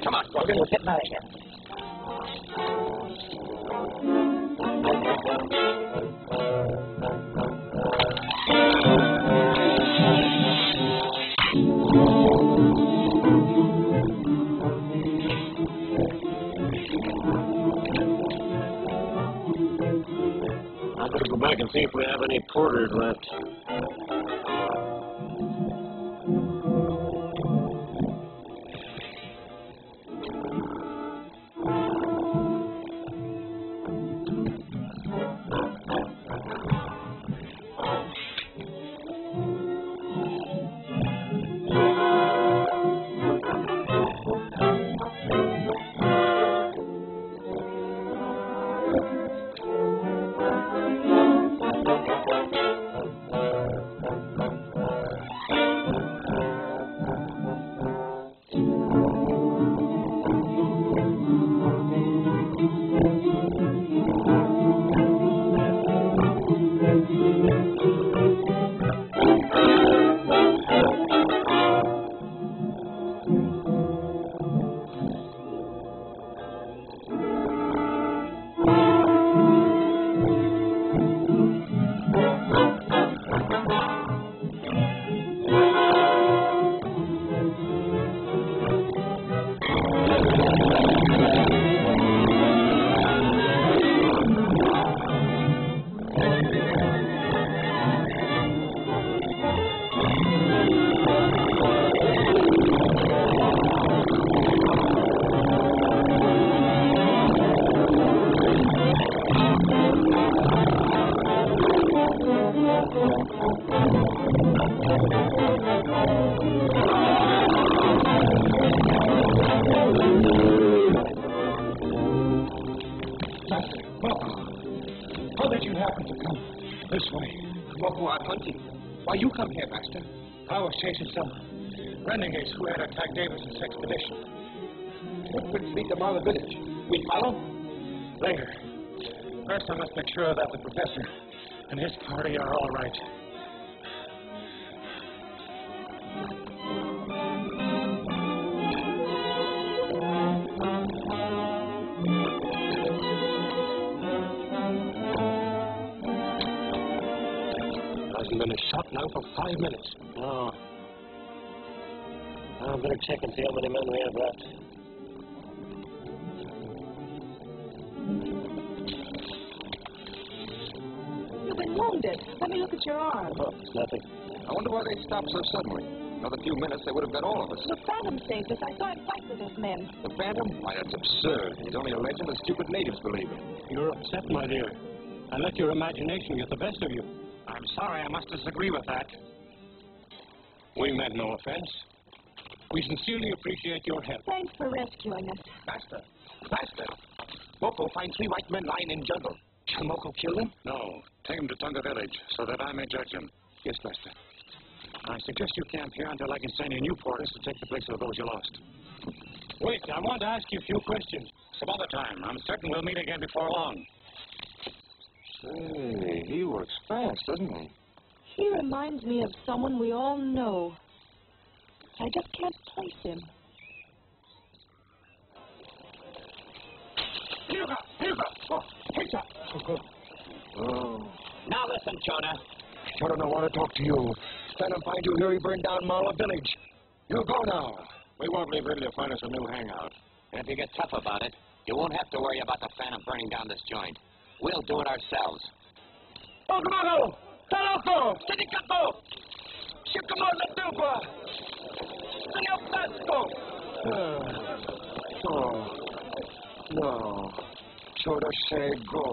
Speaker 3: Come on, Grogan, we're getting out of here.
Speaker 2: I'm going to go back and see if we have any porters left.
Speaker 3: How did you happen to come this way? Loco, I'm hunting. Why you come here, Master? I was chasing some renegades who had attacked Davidson's expedition. What could lead them out of the village? We follow? Later. First, I must make sure that the professor and his party are all right. Hasn't been a shot now for 5 minutes.
Speaker 9: No. I better check and see how many men we have left.
Speaker 6: You've been wounded. Let me look at your arm.
Speaker 9: Oh, it's nothing.
Speaker 8: I wonder why they stopped so suddenly. Another few minutes, they would have got all of us.
Speaker 6: The Phantom saved us. I saw him fight with his men.
Speaker 8: The Phantom? Why, that's absurd. He's only a legend. The stupid natives believe it.
Speaker 9: You're upset, my dear. I let your imagination get the best of you.
Speaker 3: I'm sorry, I must disagree with that. We meant no offense. We sincerely appreciate your help.
Speaker 6: Thanks for rescuing us.
Speaker 3: Master! Master! Moko, find 3 white men lying in jungle. Shall Moko kill them? No. Take them to Tonga village so that I may judge them. Yes, Master. I suggest you camp here until I can send you new porters to take the place of those you lost. Wait, I want to ask you a few questions. Some other time. I'm certain we'll meet again before long.
Speaker 8: Say, he works fast, doesn't he?
Speaker 6: He reminds me of someone we all know. I just can't place him.
Speaker 2: Now listen, Choda.
Speaker 8: Choda don't want to talk to you. Phantom find you here, he burned down Marlow Village. You go now.
Speaker 3: We won't leave him to find us a new hangout.
Speaker 2: And if you get tough about it, you won't have to worry about the Phantom burning down this joint. We'll do it ourselves.
Speaker 8: Oh, Mago! Taloco! Sinicapo! Shikamo la dupa! Senor Pasco! No. Choda say go.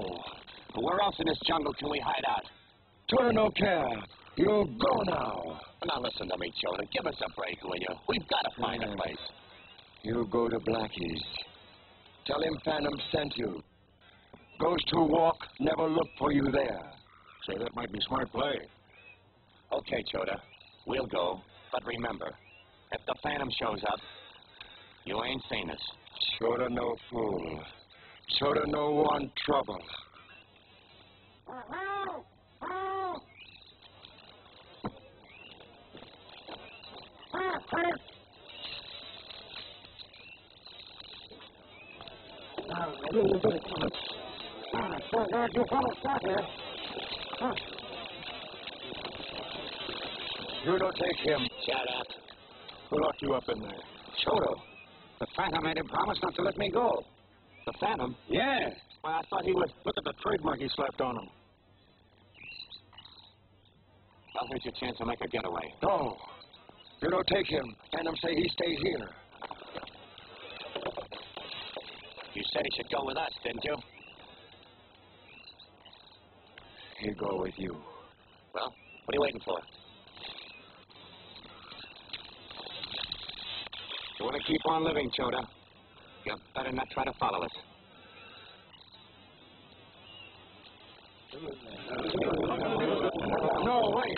Speaker 2: Where else in this jungle can we hide out?
Speaker 8: Choda no care. You go now.
Speaker 2: Now listen to me, Choda. Give us a break, will you? We've got to find a place.
Speaker 8: You go to Blackie's. Tell him Phantom sent you. Goes to walk, never look for you there.
Speaker 3: Say, that might be smart play.
Speaker 2: Okay, Choda. We'll go. But remember, if the Phantom shows up, you ain't seen us.
Speaker 8: Choda no fool. Choda no want trouble. You don't take him.
Speaker 2: Shut up.
Speaker 3: Who locked you up in there?
Speaker 8: Choda.
Speaker 3: The Phantom made him promise not to let me go.
Speaker 2: The Phantom?
Speaker 3: Yeah. Well, I thought he would. Look at the trademark he slapped on him.
Speaker 2: Well, here's your chance to make a getaway.
Speaker 8: No. You don't take him. Phantom say he stay here.
Speaker 2: You said he should go with us, didn't you?
Speaker 8: He go with you.
Speaker 2: Well, what are you waiting for?
Speaker 3: You want to keep on living, Choda?
Speaker 2: You better not try to follow us.
Speaker 8: No, wait.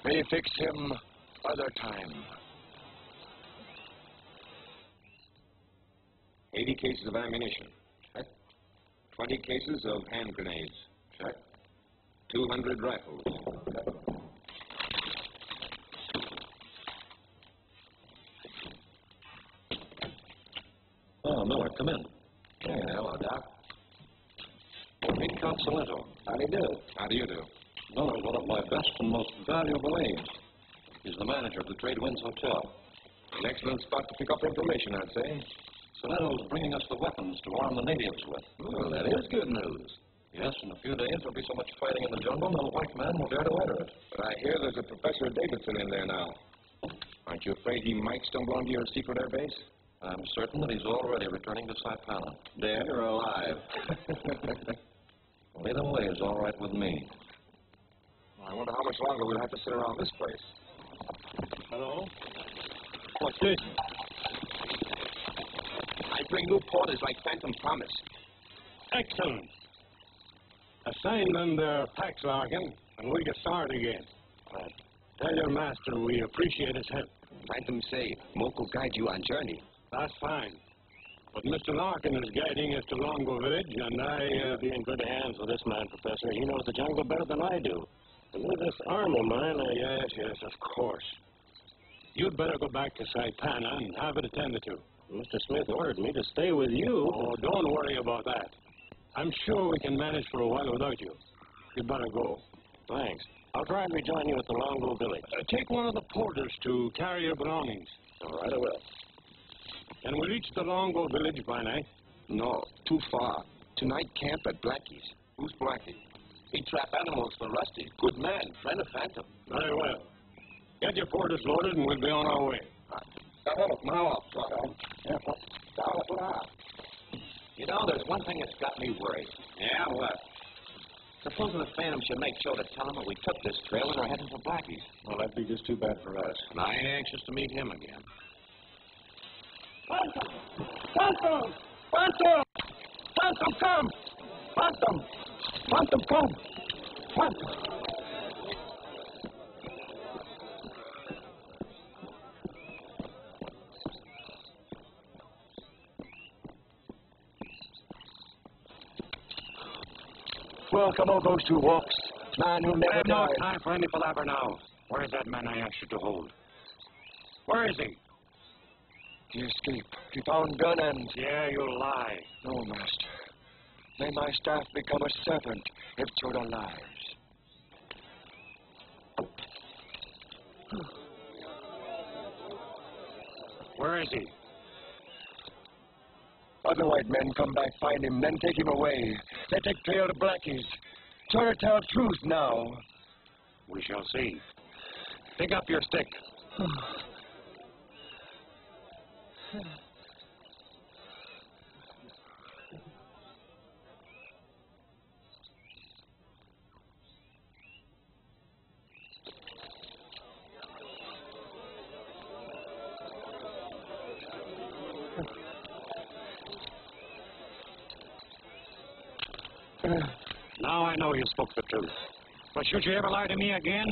Speaker 8: May fix him other time.
Speaker 3: 80 cases of ammunition. Check. 20 cases of hand grenades. Check. 200 rifles.
Speaker 5: Oh, Miller, come in.
Speaker 8: Hey, hello, Doc.
Speaker 5: Meet Count Salento.
Speaker 8: How do you do?
Speaker 3: How do you do?
Speaker 5: Miller's one of my best and most valuable aides. He's the manager of the Trade Winds Hotel.
Speaker 3: An excellent spot to pick up information, I'd say.
Speaker 5: Salento's bringing us the weapons to arm the natives with.
Speaker 3: Well, that is good news.
Speaker 5: Yes, in a few days there'll be so much fighting in the jungle, no white man will dare to enter it.
Speaker 3: But I hear there's a Professor Davidson in there now. Aren't you afraid he might stumble onto your secret air base?
Speaker 5: I'm certain that he's already returning to Saipana.
Speaker 3: Dead or alive?
Speaker 5: Well, either way is all right with me.
Speaker 3: I wonder how much longer we'll have to sit around this place.
Speaker 9: Hello? What's this?
Speaker 2: I bring new porters like Phantom promised.
Speaker 9: Excellent. Assign them their packs, Larkin, and we get started again. Tell your master we appreciate his help.
Speaker 2: Phantom say, Moko guide you on journey.
Speaker 9: That's fine. But Mr. Larkin is guiding us to Longo Village, and I be in good hands with this man, Professor. He knows the jungle better than I do. And with this arm of mine, yes, of course. You'd better go back to Saipana and have it attended to. Mr. Smith ordered me to stay with you. Oh, don't worry about that. I'm sure we can manage for a while without you. You'd better go. Thanks. I'll try and rejoin you at the Longo Village. Take one of the porters to carry your belongings. All right, I will. Can we reach the Longo Village by night?
Speaker 2: No, too far. Tonight camp at Blackie's.
Speaker 3: Who's Blackie?
Speaker 2: He trap animals for Rusty. Good man, friend of Phantom.
Speaker 9: Very well. Get your porters loaded and we'll be on our way.
Speaker 2: You know, there's one thing that's got me worried.
Speaker 3: Yeah, what?
Speaker 2: Supposing the Phantom should make sure to tell him that we took this trail and are heading for Blackie's.
Speaker 3: Well, that'd be just too bad for us.
Speaker 2: And I ain't anxious to meet him again.
Speaker 8: Phantom! Phantom! Phantom! Phantom, come! Phantom! Phantom, come! Phantom! Welcome all those two walks. Man who never
Speaker 3: I have no
Speaker 8: died.
Speaker 3: time for any palaver now. Where is that man I asked you to hold? Where is he?
Speaker 8: He escaped. He found gun ends.
Speaker 3: Yeah, you lie.
Speaker 8: No, master. May my staff become a serpent if Choda lies.
Speaker 3: Where is he?
Speaker 8: Other white men come back, find him, then take him away. They take trail to Blackie's. Choda tell truth now.
Speaker 3: We shall see. Pick up your stick. Now I know you spoke the truth. But should you ever lie to me again,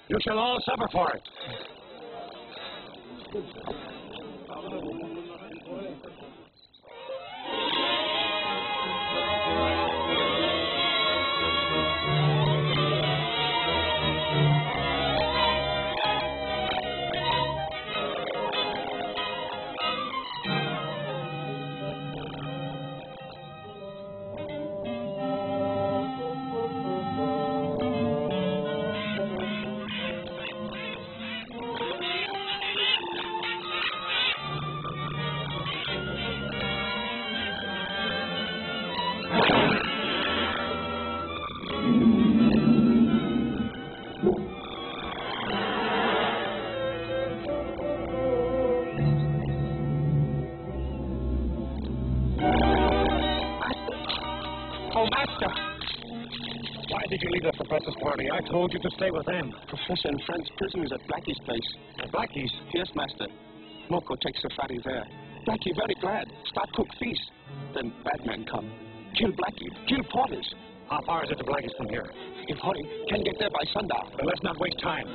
Speaker 3: you shall all suffer for it. Oh, Master! Why did you leave the professor's party? I told you to stay with them.
Speaker 9: Professor and friends prisoners at Blackie's place.
Speaker 3: At Blackie's?
Speaker 9: Yes, Master. Moko takes a fatty there. Blackie very glad. Start cook feast. Then bad men come. Kill Blackie. Kill Porters.
Speaker 3: How far is it to Blackie's from here?
Speaker 9: If hurry, can get there by sundown.
Speaker 3: Then let's not waste time.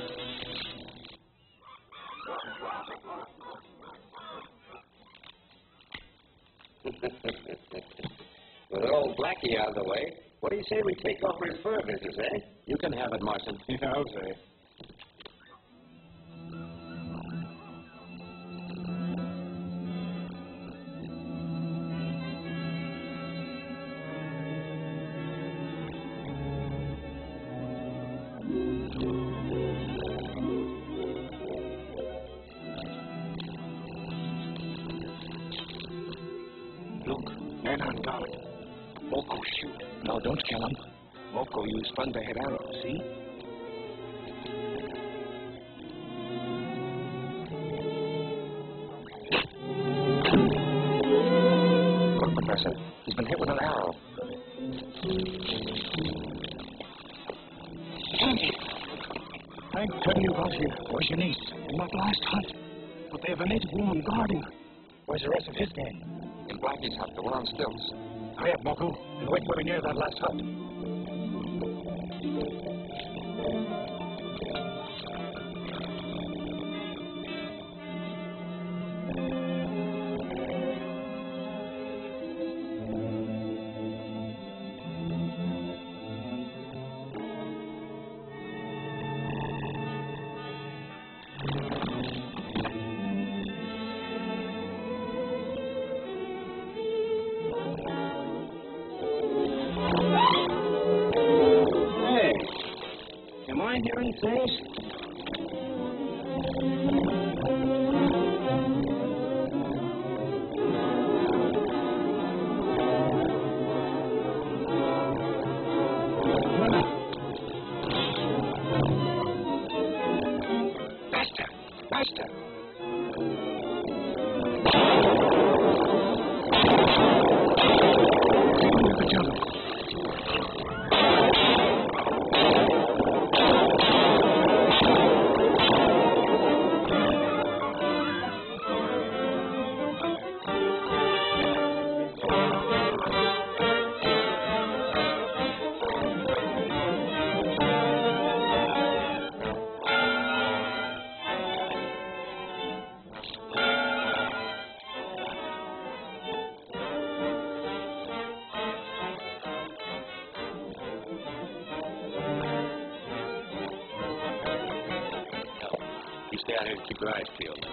Speaker 2: With old Blackie out of the way, what do you say we take off our fur business, eh?
Speaker 9: You can have it, Martin.
Speaker 3: Yeah, okay.
Speaker 9: Look, men on guard. Moko shoot. No, don't kill him. Moko use thunderhead arrow, see? Look, Professor. He's been hit with an arrow.
Speaker 3: I tell you about here.
Speaker 9: Where's your niece?
Speaker 3: In that last hut. But they have a native woman guarding her. Where's the rest of his gang?
Speaker 9: In Blackie's hut, the one on stilts.
Speaker 3: Hurry up, Moko, and wait till we're near that last hut.
Speaker 9: Am I hearing things?
Speaker 3: Master! The jungle.
Speaker 2: stay out here and keep your eyes peeled.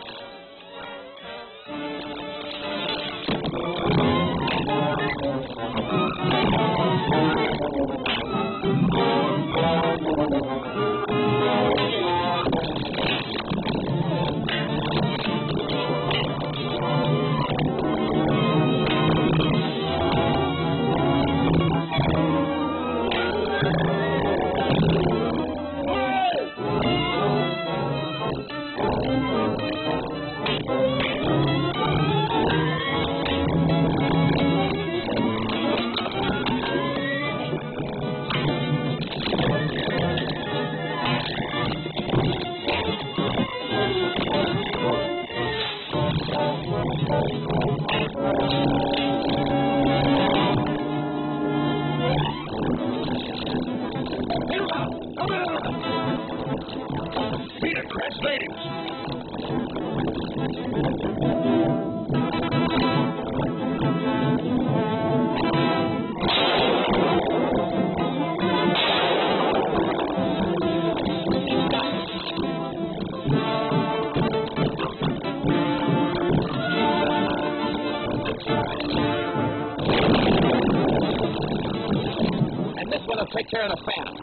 Speaker 1: And this one'll take care of the Phantom.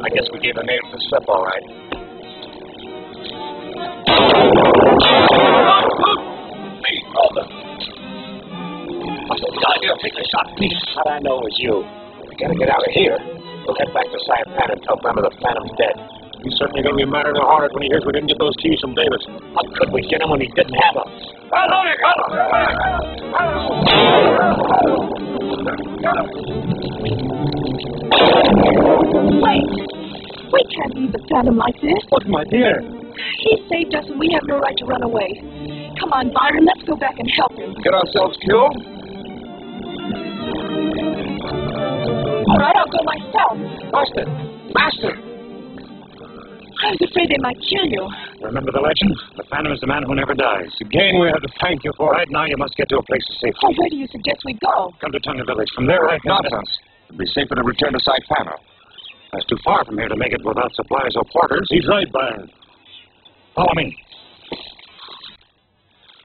Speaker 3: I guess we gave the native the slip, all right. Take the shot, please. How'd I know it was you? We gotta get out of here. We'll head back to Saipan and tell Grandma the Phantom's dead.
Speaker 9: He's certainly going to be mad at our heart when he hears we didn't get those keys from Davis.
Speaker 3: How could we get him when he didn't have them?
Speaker 6: Wait! We can't leave the Phantom like this.
Speaker 9: But, my dear.
Speaker 6: He saved us and we have no right to run away. Come on, Byron, let's go back and help him.
Speaker 8: Get ourselves killed?
Speaker 6: All right, I'll go myself.
Speaker 8: Master! Master!
Speaker 6: I was afraid they might kill you.
Speaker 3: Remember the legend? The Phantom is the man who never dies. Again, we have to thank you for it. Now you must get to a place of safety.
Speaker 6: Oh, where do you suggest we go?
Speaker 3: Come to Tonga Village. From there, right?
Speaker 8: Nonsense. It'd be safer to return to Saipan.
Speaker 3: That's too far from here to make it without supplies or porters.
Speaker 9: He's right, Byron.
Speaker 3: Follow me.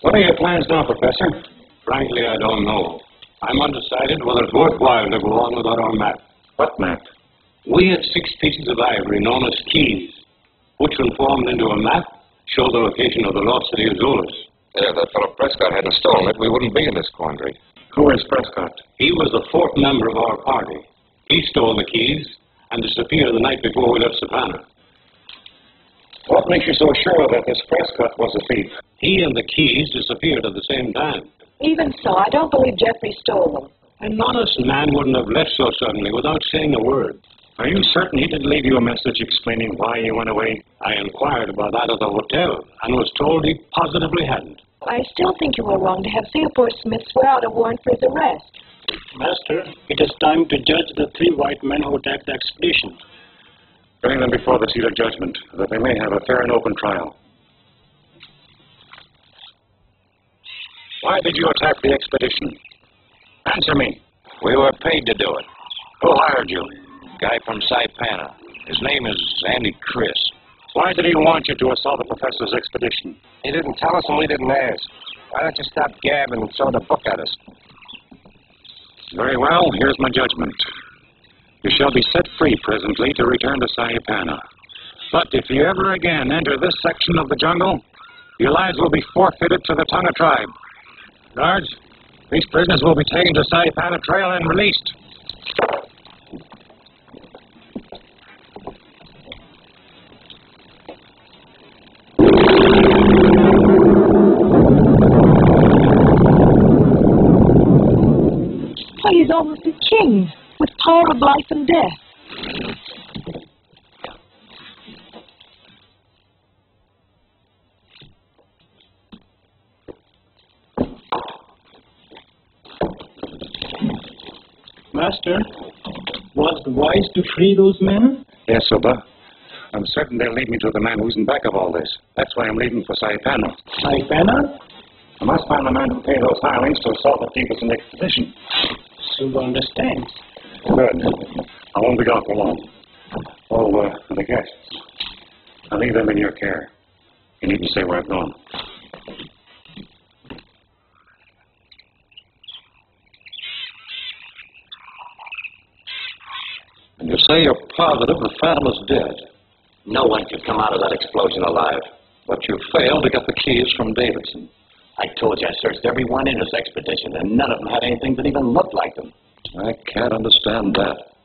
Speaker 4: What are your plans now, Professor? Frankly, I don't know. I'm undecided whether it's worthwhile to go on without our map.
Speaker 3: What map?
Speaker 4: We had 6 pieces of ivory known as keys, which when formed into a map, show the location of the lost city of Zulus.
Speaker 8: Yeah, if that fellow Prescott hadn't stolen it, we wouldn't be in this quandary.
Speaker 3: Who is Prescott?
Speaker 4: He was the 4th member of our party. He stole the keys and disappeared the night before we left Savannah.
Speaker 3: What makes you so sure that this Prescott was a thief?
Speaker 4: He and the keys disappeared at the same time.
Speaker 6: Even so, I don't believe Jeffrey stole them.
Speaker 4: An honest man wouldn't have left so suddenly without saying a word.
Speaker 3: Are you certain he didn't leave you a message explaining why he went away?
Speaker 4: I inquired about that at the hotel and was told he positively hadn't.
Speaker 6: I still think you were wrong to have Singapore Smith swear out a warrant for his arrest.
Speaker 7: Master, it is time to judge the 3 white men who attacked the expedition.
Speaker 3: Bring them before the seat of judgment, that they may have a fair and open trial. Why did you attack the expedition? Answer me.
Speaker 8: We were paid to do it.
Speaker 3: Who hired you?
Speaker 8: Guy from Saipan. His name is Andy Chris.
Speaker 3: Why did he want you to assault the professor's expedition?
Speaker 8: He didn't tell us and we didn't ask. Why don't you stop gabbing and throw the book at us?
Speaker 3: Very well, here's my judgment. You shall be set free presently to return to Saipan. But if you ever again enter this section of the jungle, your lives will be forfeited to the Tonga tribe. Guards, these prisoners will be taken to Saipan Trail and released.
Speaker 6: Why, he's almost a king, with power of life and death.
Speaker 7: Master, was it wise to free those men?
Speaker 3: Yes, Suba. I'm certain they'll lead me to the man who's in back of all this. That's why I'm leaving for Saipana.
Speaker 7: Saipana?
Speaker 3: I must find the man who paid those hirelings to assault the Stevenson expedition.
Speaker 7: Suba understands.
Speaker 3: Good. I won't be gone for long. Oh, the guests. I'll leave them in your care. You needn't say where I've gone.
Speaker 5: And you say you're positive the Phantom is dead.
Speaker 2: No one could come out of that explosion alive.
Speaker 5: But you failed to get the keys from Davidson.
Speaker 2: I told you I searched everyone in his expedition, and none of them had anything that even looked like them.
Speaker 5: I can't understand that.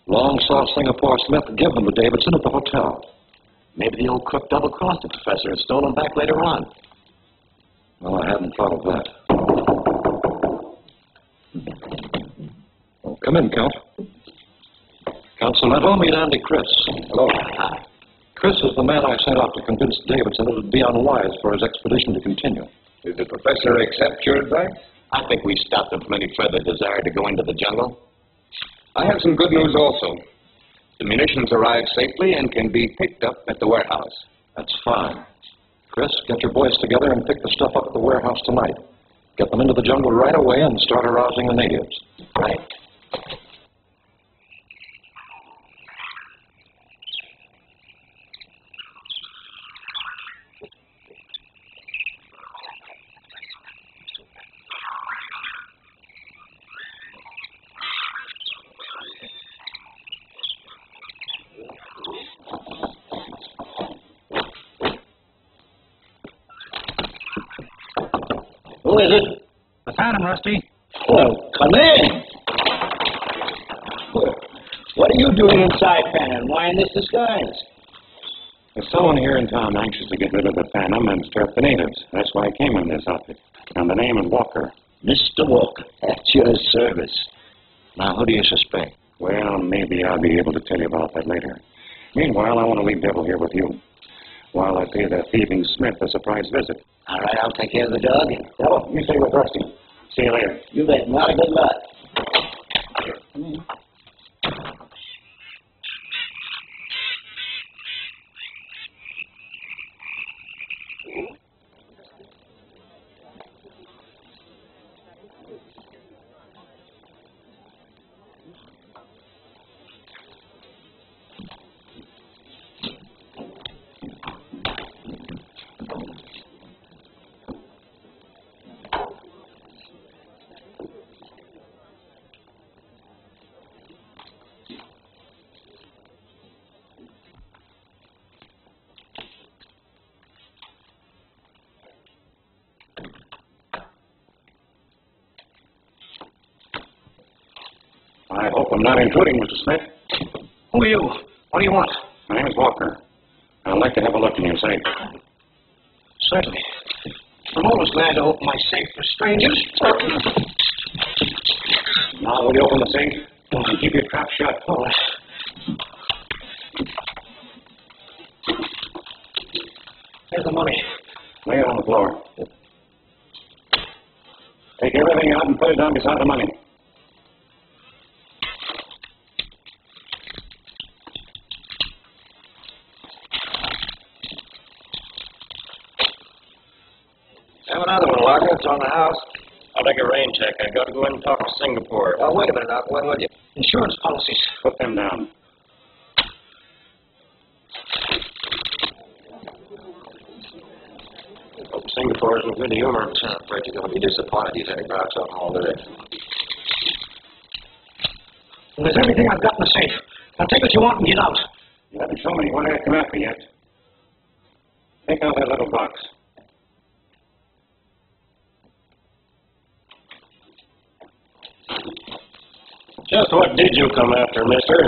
Speaker 5: Long saw Singapore Smith give them to Davidson at the hotel.
Speaker 2: Maybe the old crook double-crossed the professor and stole them back later on.
Speaker 5: Well, I hadn't thought of that. Oh, come in, Count. Consuelo, meet Andy Chris.
Speaker 8: Hello.
Speaker 5: Chris is the man I sent out to convince Davidson it would be unwise for his expedition to continue.
Speaker 8: Did the professor accept your advice?
Speaker 2: I think we stopped them from any further desire to go into the jungle.
Speaker 8: I have some good news also. The munitions arrived safely and can be picked up at the warehouse.
Speaker 5: That's fine. Chris, get your boys together and pick the stuff up at the warehouse tonight. Get them into the jungle right away and start arousing the natives.
Speaker 2: Right.
Speaker 7: Who is it?
Speaker 3: The Phantom, Rusty.
Speaker 7: Well, come in. What are you doing inside, Phantom? Why in this disguise?
Speaker 3: There's someone here in town anxious to get rid of the Phantom and strip the natives. That's why I came in this outfit. And the name is Walker.
Speaker 7: Mr. Walker, at your service.
Speaker 5: Now, who do you suspect?
Speaker 3: Well, maybe I'll be able to tell you about that later. Meanwhile, I want to leave Devil here with you, while I pay that thieving Smith a surprise visit.
Speaker 7: All right, I'll take care of the dog.
Speaker 3: Devil, you stay with Rusty. See you later.
Speaker 7: You bet. Not a good luck.
Speaker 3: I hope I'm not intruding, Mr. Smith.
Speaker 7: Who are you? What do you want?
Speaker 3: My name is Walker. I'd like to have a look in your safe.
Speaker 7: Certainly. I'm always glad to open my safe for strangers.
Speaker 3: Now, will you open the safe? And keep your trap shut.
Speaker 7: All right. Here's the money.
Speaker 3: Lay it on the floor. Take everything out and put it down beside the money.
Speaker 8: Have another one, Walker. It's on the house.
Speaker 9: I'll take a rain check. I've got to go in and talk to Singapore.
Speaker 8: Oh, wait a minute, Doc. When will you?
Speaker 7: Insurance policies.
Speaker 3: Put them down.
Speaker 9: Hope Singapore is in good humor.
Speaker 8: I'm afraid you're going to be disappointed. He's had about something all day.
Speaker 7: Well, there's everything I've got in the safe. Now take what you want and get out.
Speaker 3: You haven't shown me what I come after yet. Take out that little box.
Speaker 9: Just what did you come after, mister?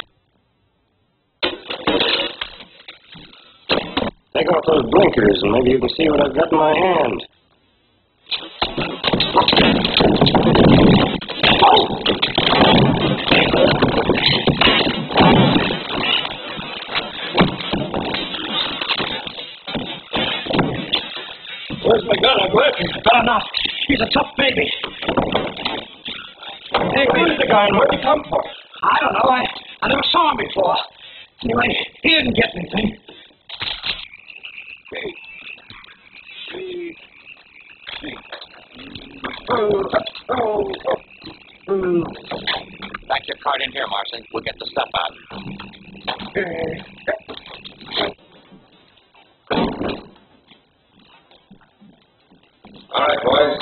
Speaker 9: Take off those blinkers and maybe you can see what I've got in my hand.
Speaker 7: Where's my gun? I'm working. Better not. He's a tough baby.
Speaker 3: Hey, who's the guy and where'd he come from?
Speaker 7: I don't know. I never saw him before. Anyway, he didn't get anything.
Speaker 2: Back your cart in here, Marcy. We'll get the stuff out.
Speaker 8: All right, boys.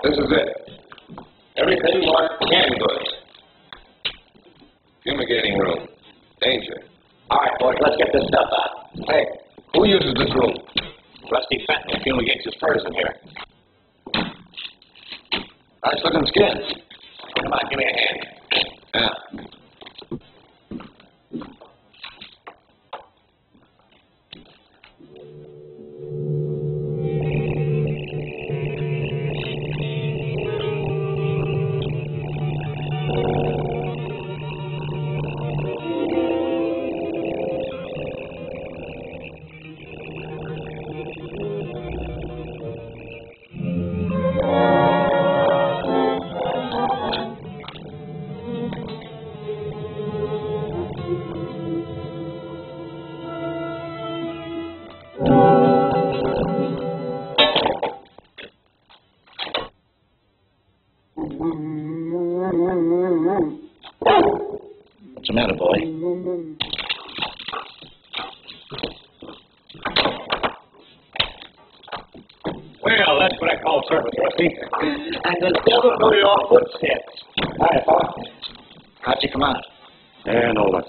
Speaker 8: This is it. Everything marked canned goods. Fumigating room. Danger.
Speaker 2: All right, boys, let's get this stuff out.
Speaker 8: Hey, who uses this room?
Speaker 2: Rusty Fenton fumigates his furs in here.
Speaker 8: Nice looking skin.
Speaker 2: Come on, give me a hand.
Speaker 8: Yeah.
Speaker 2: What's the matter, boy?
Speaker 3: Well, that's what I call service, Rusty.
Speaker 7: And the devil know your footsteps.
Speaker 3: Hi, Pa.
Speaker 2: How'd you come out?
Speaker 3: Yeah, no luck.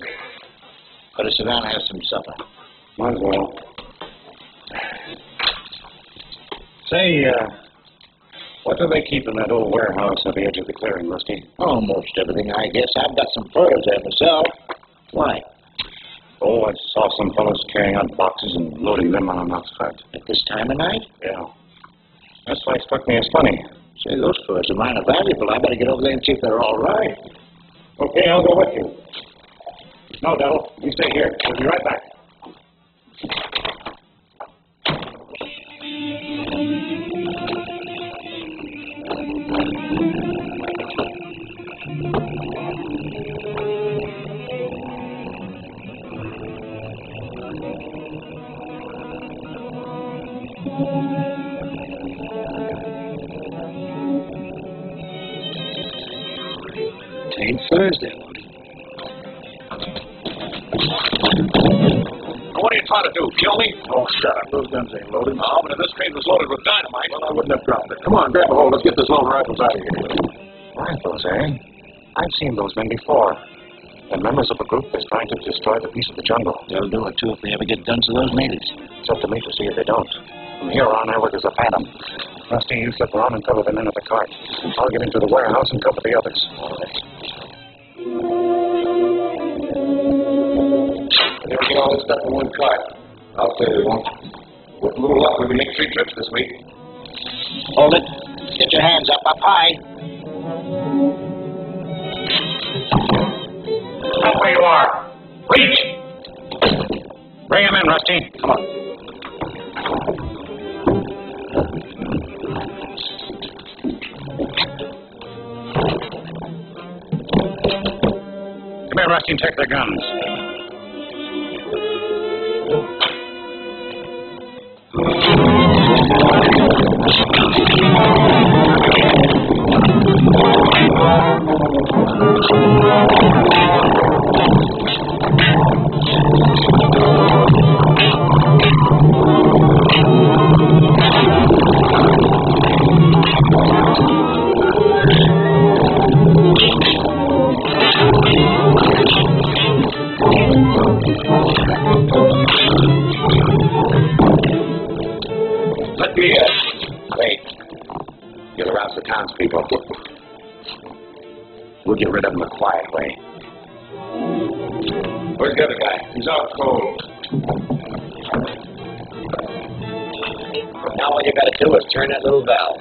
Speaker 2: Better sit down and have some supper.
Speaker 3: Might as well. Say, what do they keep in that old warehouse at the edge of the clearing, Rusty?
Speaker 2: Almost everything, I guess. I've got some furs there myself. Why?
Speaker 3: Oh, I saw some fellows carrying out boxes and loading them on an ox cart.
Speaker 2: At this time of night?
Speaker 3: Yeah. That's why it struck me as funny.
Speaker 2: Say, those furs of mine are valuable. I better get over there and see if they're all right.
Speaker 3: Okay, I'll go with you. No, Devil, you stay here. We'll be right back.
Speaker 2: 'Tain't Thursday.
Speaker 3: What are you trying to do, kill me? Oh, shut up. Those guns ain't loaded. No, but if this train was loaded with dynamite, well, I wouldn't have dropped it. Come on, grab a hold. Let's get this load of rifles out of here.
Speaker 5: Rifles, eh? I've seen those men before. And members of a group that's trying to destroy the peace of the jungle.
Speaker 2: They'll do it, too, if they ever get done to those natives.
Speaker 5: It's up to me to see if they don't. From here on, I work as a phantom. Rusty, you slip around and cover the men at the cart. I'll get into the warehouse and cover the others.
Speaker 8: If we get all this stuff in one cart, I'll say we won't. With a little luck, we can make 3 trips this week.
Speaker 2: Hold it. Get your hands up high.
Speaker 3: Stop where you are. Reach! Bring him in, Rusty. Come on. Come here, Rusty, and take their guns.
Speaker 2: Let me, wait. You'll arouse the townspeople. We'll get rid of them the quiet way.
Speaker 8: Where's the other guy? He's out cold.
Speaker 2: Now all you gotta do is turn that little valve.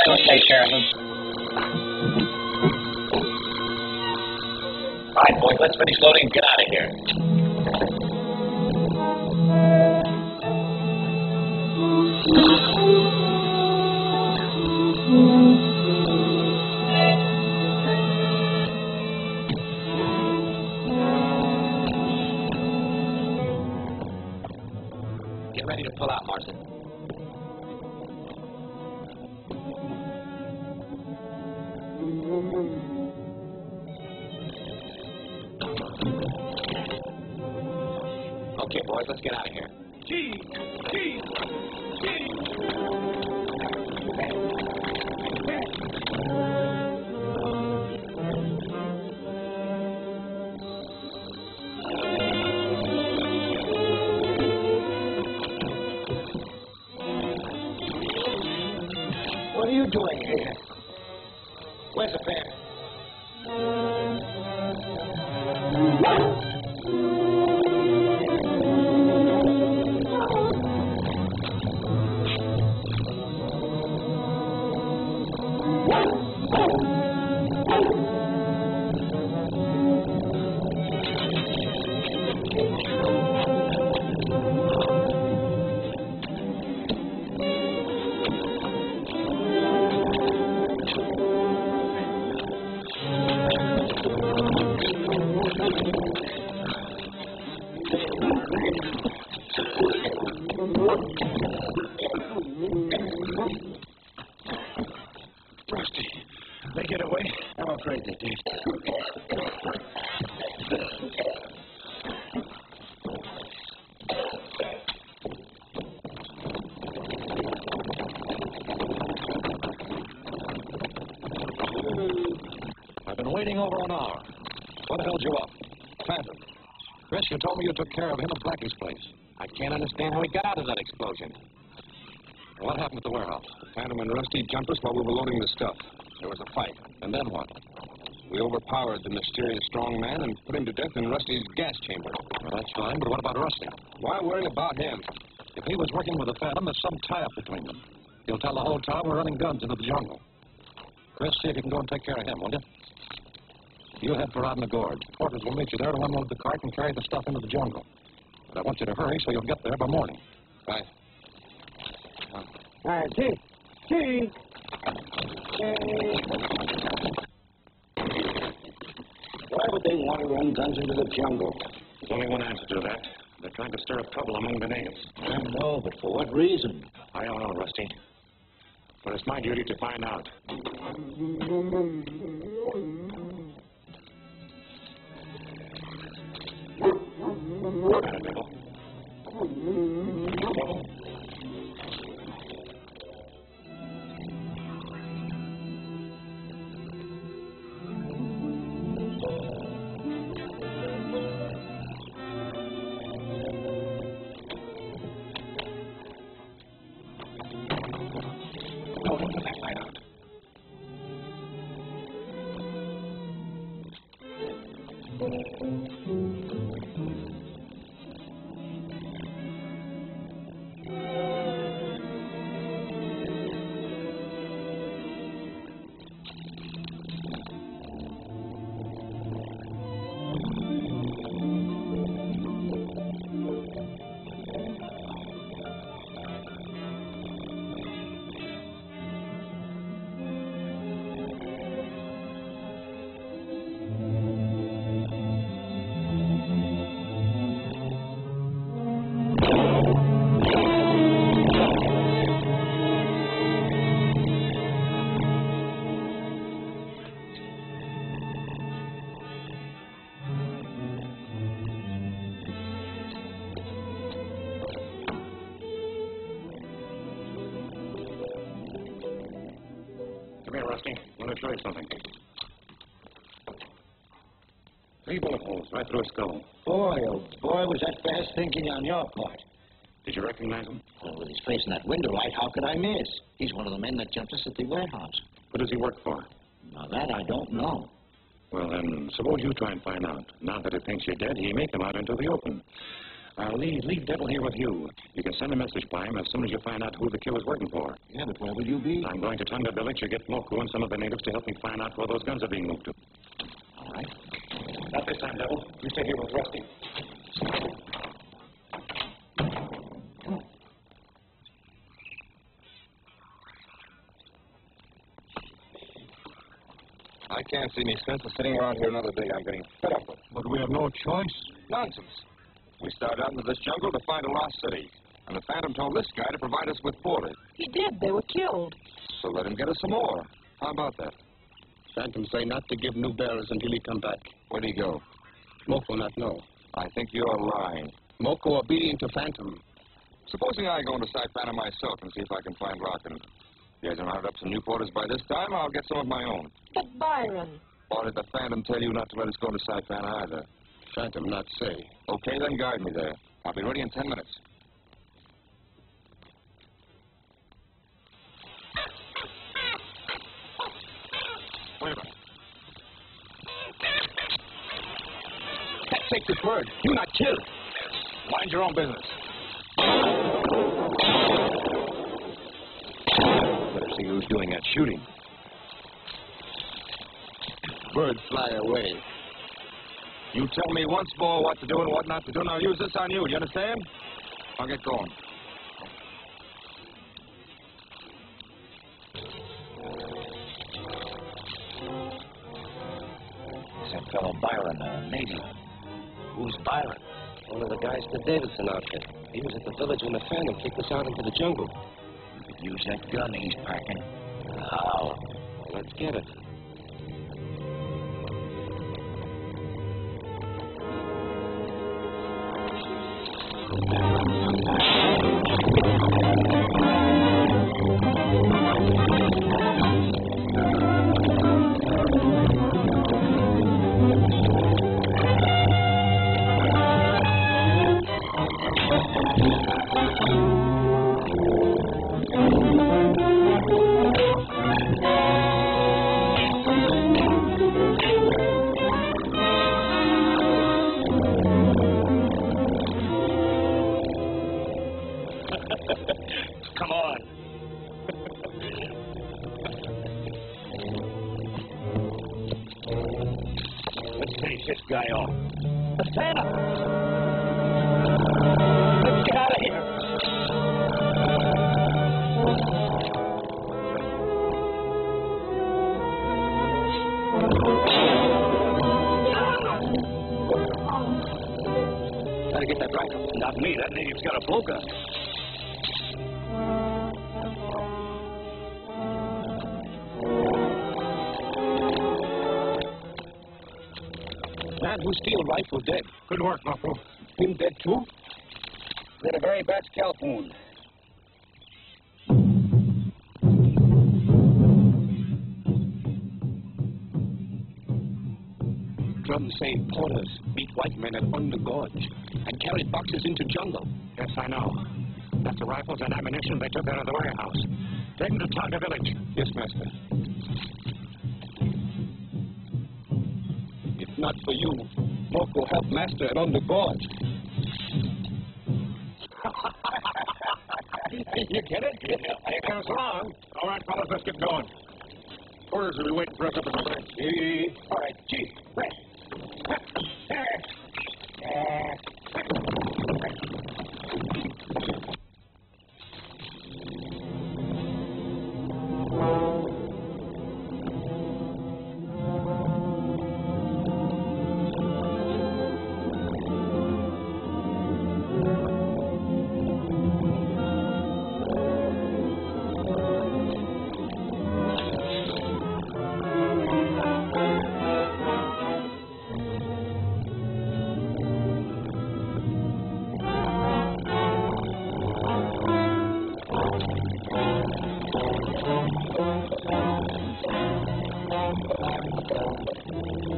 Speaker 1: That'll take care of him. All right, boys, let's finish loading and get out of here. Get ready to pull out, Marston. Okay, boys, let's get out of here. What are you doing here? Where's the fare?
Speaker 3: Rusty, they get away? I'm afraid they did.
Speaker 5: I've been waiting over an hour. What held you up? Phantom. Chris, you told me you took care of him at Blackie's place.
Speaker 2: I can't understand how he got out of that explosion.
Speaker 5: What happened at the warehouse?
Speaker 3: Phantom and Rusty jumped us while we were loading the stuff. There was a fight.
Speaker 5: And then what?
Speaker 3: We overpowered the mysterious strong man and put him to death in Rusty's gas chamber.
Speaker 5: Well, that's fine, but what about Rusty?
Speaker 3: Why worry about him?
Speaker 5: If he was working with the Phantom, there's some tie-up between them. He'll tell the whole town we're running guns into the jungle. Chris, see if you can go and take care of him, will you? You head for out in the gorge. Porters will meet you there to unload the cart and carry the stuff into the jungle. But I want you to hurry so you'll get there by morning.
Speaker 3: Right.
Speaker 7: Chief.
Speaker 9: Why would they want to run guns into the jungle? There's only one answer to that. They're trying to stir up trouble among the natives.
Speaker 7: I know, but for what reason?
Speaker 9: I don't know, Rusty. But it's my duty to find out. Come here, Rusty. I want to show you something. 3 bullet holes right through his skull.
Speaker 7: Boy, oh boy, was that fast thinking on your part.
Speaker 9: Did you recognize him?
Speaker 7: Well, with his face in that window light, how could I miss? He's one of the men that jumped us at the warehouse.
Speaker 9: Who does he work for?
Speaker 7: Now, that I don't know.
Speaker 9: Well, then, suppose you try and find out. Now that he thinks you're dead, he may come out into the open.
Speaker 3: Leave Devil here with you. You can send a message by him as soon as you find out who the killer's working for.
Speaker 5: Yeah, but where will you be?
Speaker 3: I'm going to Tonga Village to get Moko and some of the natives to help me find out where those guns are being moved to.
Speaker 5: All right.
Speaker 3: Not this time, Devil. You stay here with Rusty.
Speaker 8: I can't see any sense of sitting around here another day. I'm getting fed up with it.
Speaker 5: But we have no choice.
Speaker 8: Nonsense. We started out into this jungle to find a lost city. And the Phantom told this guy to provide us with 40.
Speaker 6: He did. They were killed.
Speaker 8: So let him get us some more. How about that?
Speaker 5: Phantom say not to give new bearers until he come back.
Speaker 8: Where'd he go?
Speaker 5: Moko not know.
Speaker 8: I think you're lying.
Speaker 5: Moko obedient to Phantom.
Speaker 8: Supposing I go into Saipan myself and see if I can find Rockin'. If he hasn't rounded up some new quarters by this time, I'll get some of my own.
Speaker 6: But Byron.
Speaker 8: Or did the Phantom tell you not to let us go into Saipan either?
Speaker 5: Phantom not say.
Speaker 8: Okay, then guide me there. I'll be ready in 10 minutes.
Speaker 3: Wait a minute.
Speaker 8: Take this word. You not killed.
Speaker 3: Mind your own business.
Speaker 8: Better see who's doing that shooting.
Speaker 5: Bird fly away.
Speaker 8: You tell me once more what to do and what not to do, and I'll use this on you. Do you understand? I'll get going.
Speaker 10: It's that fellow Byron, a native. Who's Byron?
Speaker 7: One of the guys in the Davidson outfit. He was at the village when the Phantom kicked us out into the jungle.
Speaker 10: You could use that gun he's packing. How?
Speaker 7: Let's get it.
Speaker 3: Come on. Let's finish this guy off.
Speaker 6: The Phantom. Let's get out of here.
Speaker 7: Gotta get that rifle.
Speaker 3: Not me. That native's got a blowgun.
Speaker 7: Man who steal rifle dead.
Speaker 3: Good work, Moko.
Speaker 7: Him dead too?
Speaker 10: Got a very bad scalp wound.
Speaker 7: Drum say porters meet white men at Under Gorge and carried boxes into jungle.
Speaker 3: Yes, I know. That's the rifles and ammunition they took out of the warehouse. Take them to Tonga Village.
Speaker 7: Yes, master. If not for you, Moko helped master at Under Gorge.
Speaker 3: You get it? Here comes along. All right, fellas, let's get going. Orders will be waiting for us up in the back.
Speaker 7: All right, Chief. Right.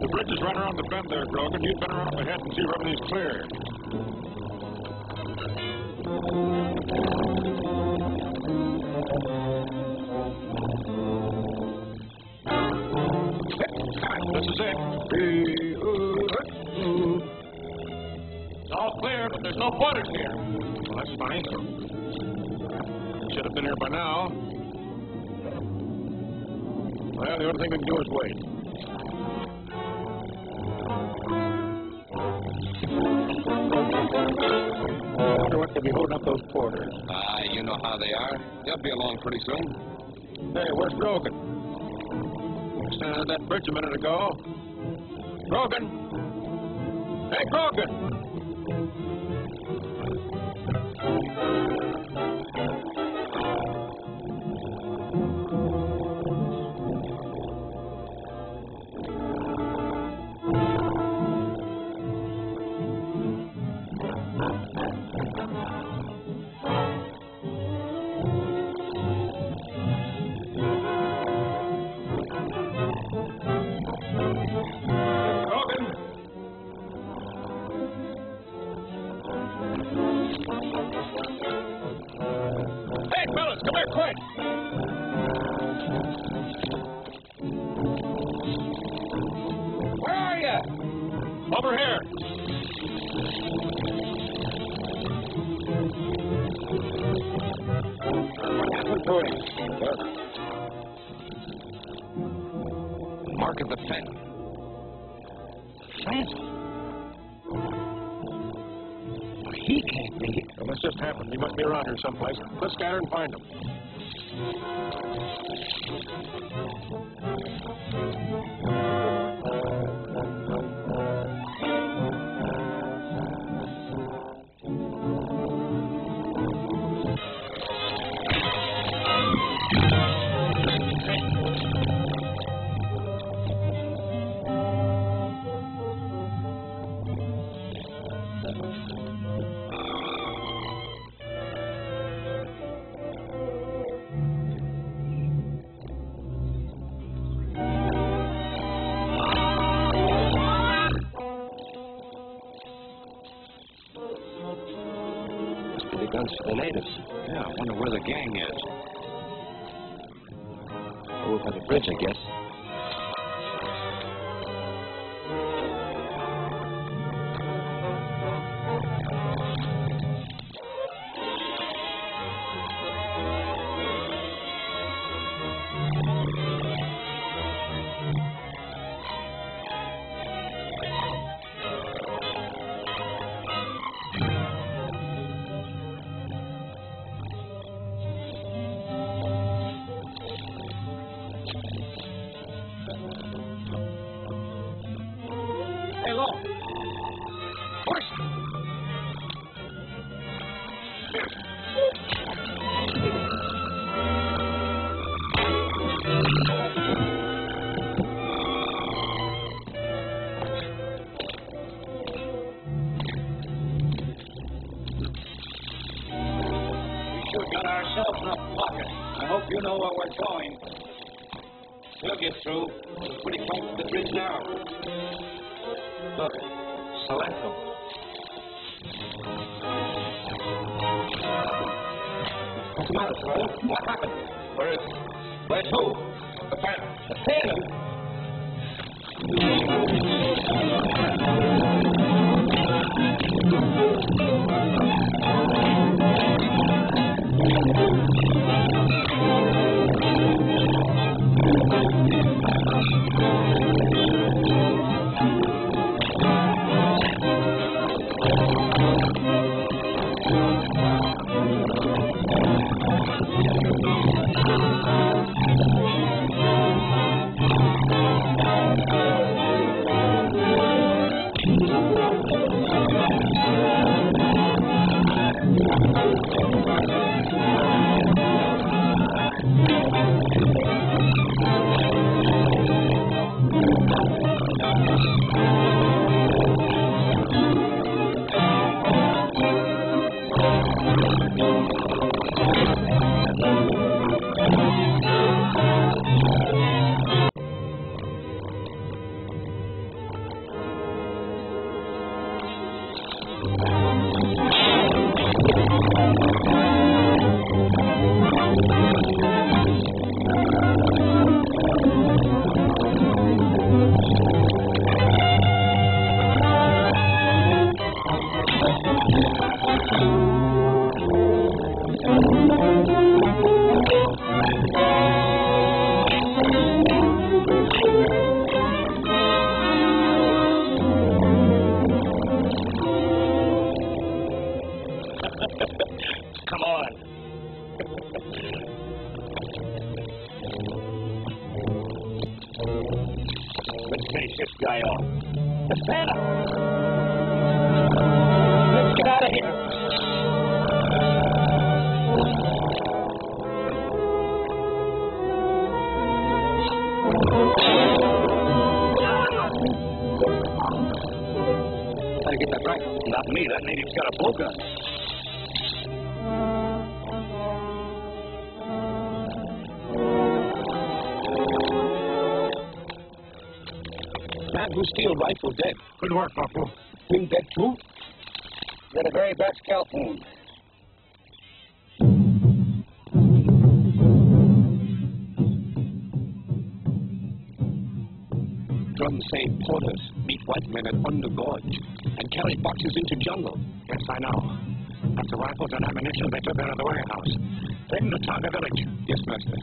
Speaker 3: The bridge is right around the bend there, Grogan. You'd better run up ahead and see if everything's clear. This is it. It's all clear.
Speaker 9: there's no pointers here. Well, that's fine. Should have been here by now. Well, the only thing we can do is wait. I wonder what they'll be holding up those porters.
Speaker 3: You know how they are. They'll be along pretty soon.
Speaker 9: Hey, where's Grogan? Standing at that bridge a minute ago. Grogan! Hey, Grogan! Over here. What happened to him?
Speaker 3: Mark of the Phantom.
Speaker 7: Phantom? He can't be.
Speaker 9: Well, this just happened. He must be around here someplace. Let's scatter and find him.
Speaker 5: Guns for the natives.
Speaker 3: Yeah, I wonder where the gang is.
Speaker 5: Over by the bridge, I guess.
Speaker 10: Got ourselves in a pocket. I hope you know where we're going. We'll get through. We're pretty close to the bridge now. Look, Salento. What's the matter, Salento? What happened? Where's who? The Phantom. The Phantom? guy off. The Phantom. Let's get out of here. Gotta get that right. Not me. That native's got a blowgun. Man who steal rifle dead.
Speaker 3: Good work, Buffalo.
Speaker 10: Him dead too? Got a very bad scalp wound. Drum say porters meet white men at Under Gorge and carry boxes into jungle.
Speaker 3: Yes, I know. After rifles and ammunition, they took out of the warehouse. Take them to Tonga Village.
Speaker 10: Yes, master.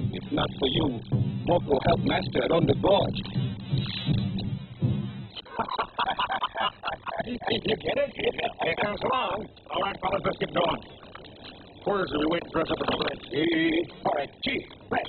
Speaker 10: If not for you, Moko helped master at Under Gorge.
Speaker 3: You get it? Here comes along. All right, fellas, let's get going. Quarters will be waiting for us up at the village.
Speaker 10: All right, Chief. Right.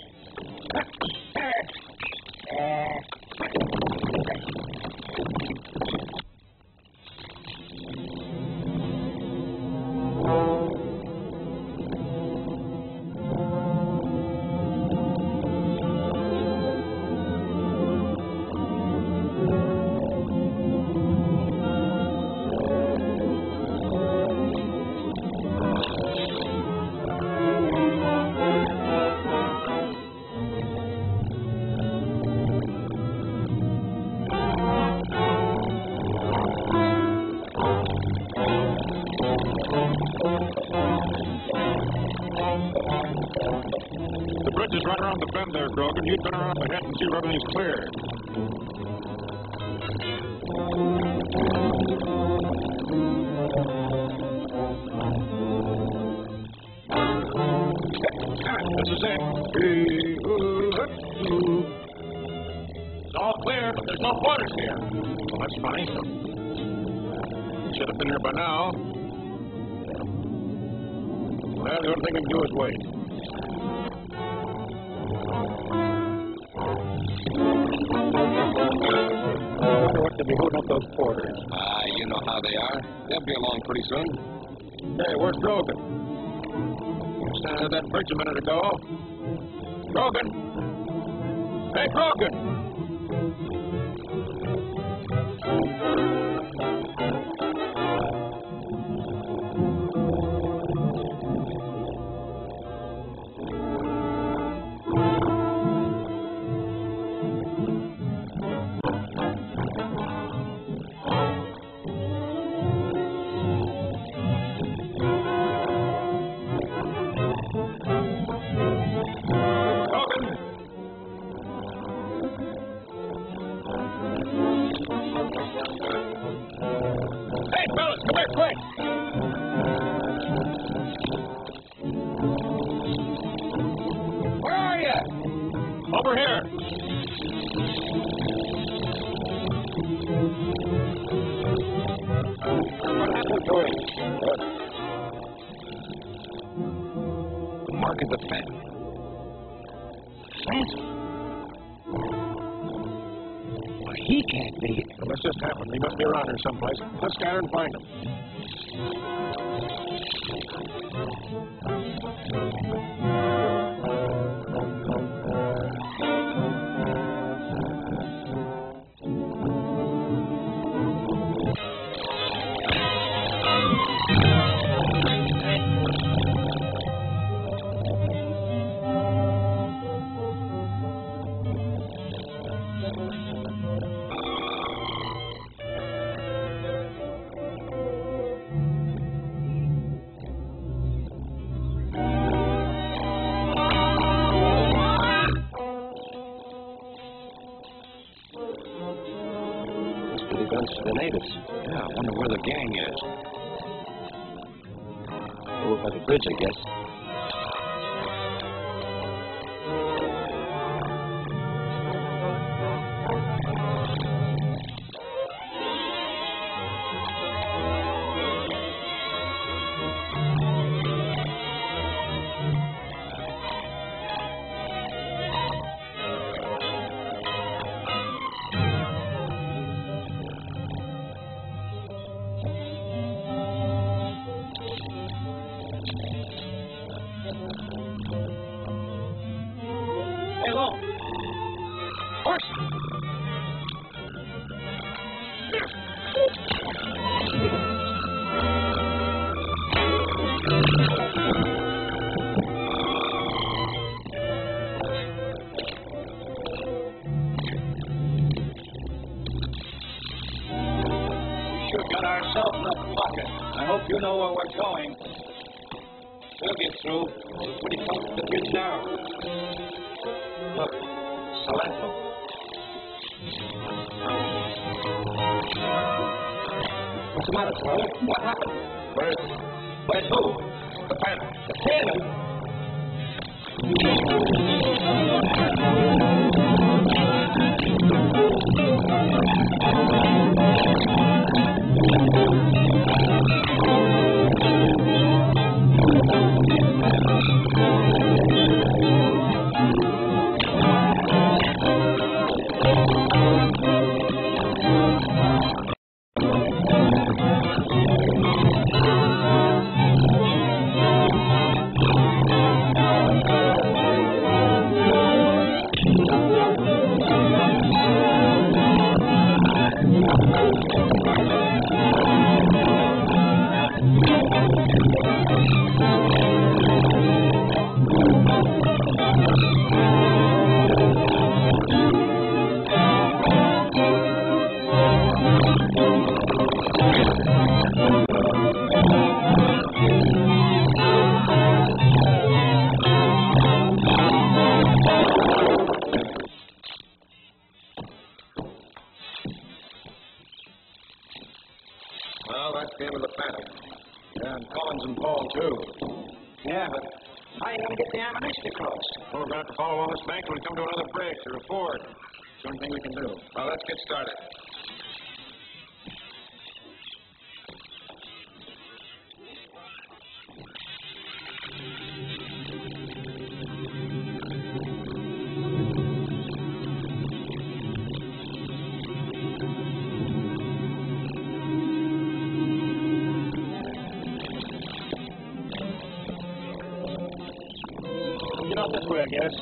Speaker 3: The bridge is right around the bend there, Grogan. You'd better run up ahead and see if everything's clear. This is it. It's all clear, but there's no quarters here. Well, that's funny. Should have been here by now. Well, the only thing we can do is wait. I wonder what to be holding up those porters.
Speaker 10: You know how they are. They'll be along pretty soon.
Speaker 3: Hey, where's Grogan? He was standing at that bridge a minute ago. Grogan! Hey, Grogan! Over here. What happened to him?
Speaker 10: The mark of the Phantom. Phantom? Well, he can't be.
Speaker 3: Well, this just happened. He must be around here someplace. Let's scatter and find him.
Speaker 10: Guns to the natives. Yeah, I wonder where the gang is. Over by the bridge, I guess. ourselves in the pocket. I hope you know where we're going. We'll get through. We're pretty close to the bridge now. Look, Salento. What's the matter, Charlie? What happened? Where's who? The Phantom. The Phantom?
Speaker 3: Well, that's the end of the Phantom. Yeah, and Collins and Paul, too.
Speaker 10: Yeah, but how are you going to get the ammunition across?
Speaker 3: Well, we're going to have to follow on this bank till we come to another bridge or a ford. It's the only thing we can do. Well, let's get started.
Speaker 10: Get out this way, I guess.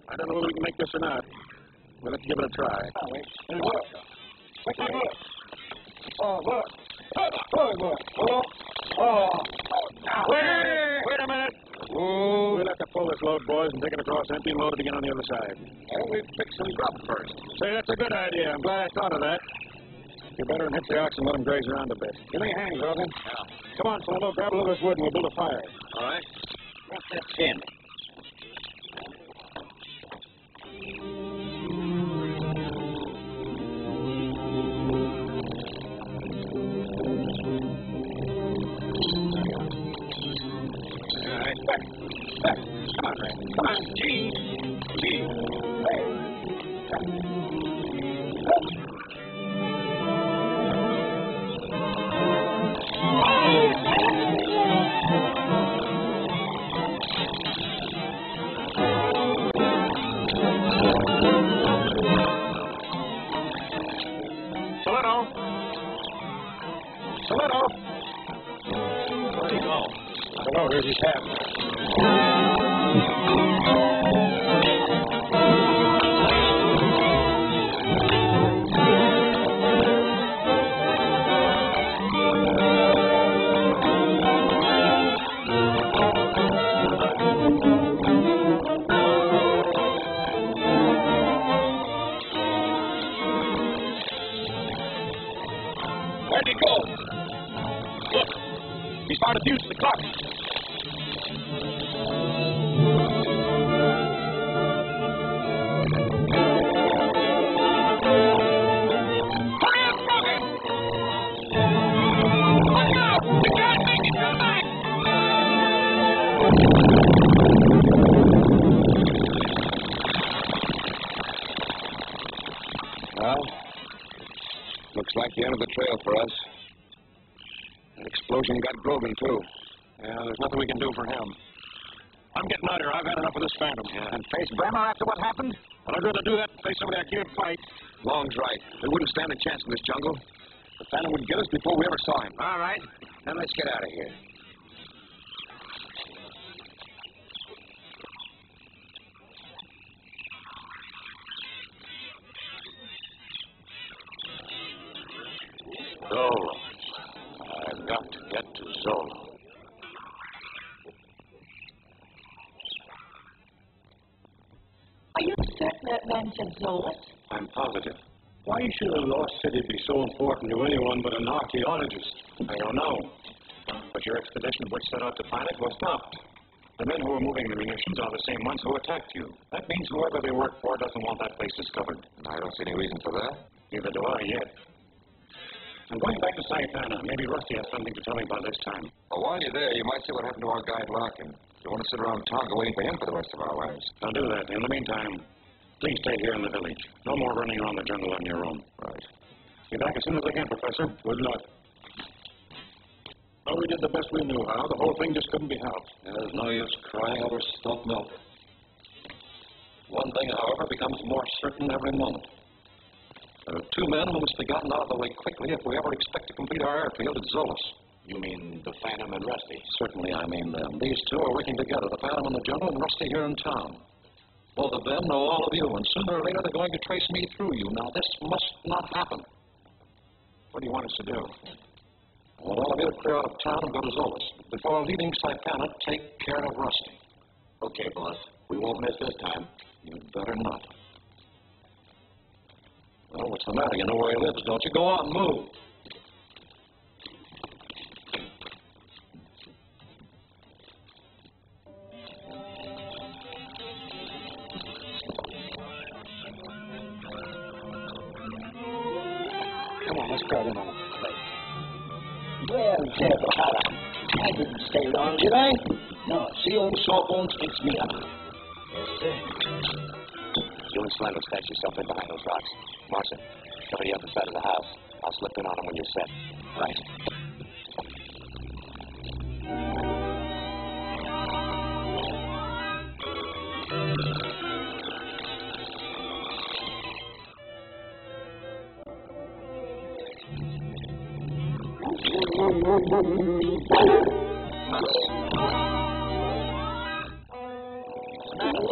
Speaker 3: I don't know whether we can make this or not. Well, let's give it a try.
Speaker 10: Hey, look. Quickly, look. Oh, look. Oh, look. Oh.
Speaker 3: Wait a minute. Oh, we'll have to pull this load, boys, and take it across empty and load it again on the other side.
Speaker 10: Well, we fix some grub first.
Speaker 3: Say, that's a good idea. I'm glad I thought of that. You better hit the ox and let them graze around a bit.
Speaker 10: Give me a hand, Grogan.
Speaker 3: Come on, Flambeau, grab a little of this wood and we'll build a fire.
Speaker 10: All right. What's that tin? All right, back. Come on, Ray. Come on, G.
Speaker 9: Hello, here's his hat.
Speaker 10: Where'd he go? Look, he's found a fuse to the clock. Hurry up, Froggy! Look out! We can't make it come back!
Speaker 8: Well, looks like the end of the trail for us. That explosion got Grogan, too.
Speaker 9: Yeah, there's nothing we can do for him. I'm getting out of here. I've had enough of this phantom.
Speaker 10: And face Bremer after what happened?
Speaker 9: But I'd rather do that than face somebody I can't fight.
Speaker 8: Long's right. We wouldn't stand a chance in this jungle.
Speaker 9: The phantom would get us before we ever saw him.
Speaker 10: All right. Then let's get out of here.
Speaker 9: Zola. I've got to get to Zola.
Speaker 6: Are you certain that man said Zolas?
Speaker 9: I'm positive. Why should a lost city be so important to anyone but an archaeologist? I don't know. But your expedition which set out to find it was stopped. The men who were moving the munitions are the same ones who attacked you. That means whoever they work for doesn't want that place discovered.
Speaker 8: I don't see any reason for that.
Speaker 9: Neither do I yet. I'm going back to Santana. Maybe Rusty has something to tell me by this time.
Speaker 8: Well, while you're there, you might see what happened to our guide Larkin. You want to sit around Tonga waiting for him for the rest of our lives.
Speaker 9: I'll do that. In the meantime, please stay here in the village. No more running around the jungle on your own.
Speaker 8: Right.
Speaker 9: Be back as soon as I can, Professor. Good luck. Well, we did the best we knew how. The whole thing just couldn't be helped.
Speaker 5: There's no use crying over spilt milk. One thing, however, becomes more certain every moment. There are two men who must be gotten out of the way quickly if we ever expect to complete our airfield at Zolas.
Speaker 9: You mean the Phantom and Rusty?
Speaker 5: Certainly, I mean them. These two are working together, the Phantom in the jungle and Rusty here in town. Both of them know all of you, and sooner or later they're going to trace me through you. Now, this must not happen.
Speaker 9: What do you want us to do?
Speaker 5: I want all of you to clear out of town and go to Zolas. Before leaving Santana, take care of Rusty.
Speaker 9: Okay, boss. We won't miss this time.
Speaker 5: You'd better not. Well, what's the matter? You know where he lives, don't you? Go on, move.
Speaker 9: Come on, let's grab him on.
Speaker 10: Well, Zeb, I didn't stay long, did I? No, see, old Sawbones fixed me up.
Speaker 2: You and Slim will stash yourself in behind those rocks. Marson, cover the other side of the house. I'll slip in on them when you're set.
Speaker 10: Right.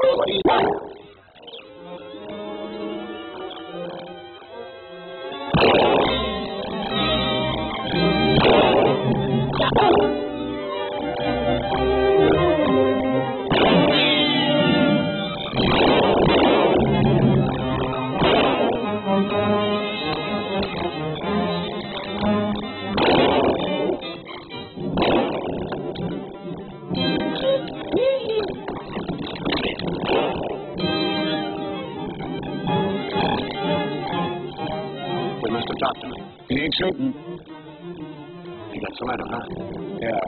Speaker 10: What are you doing?
Speaker 9: We must have talked to him.
Speaker 3: He ain't shooting.
Speaker 9: He got Solano, huh?
Speaker 3: Yeah.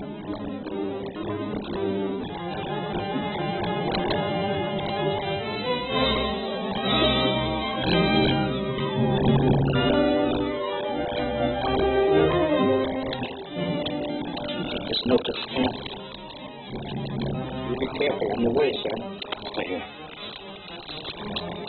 Speaker 10: Just notice, huh? You be careful on the way, sir. Stay here. Come on,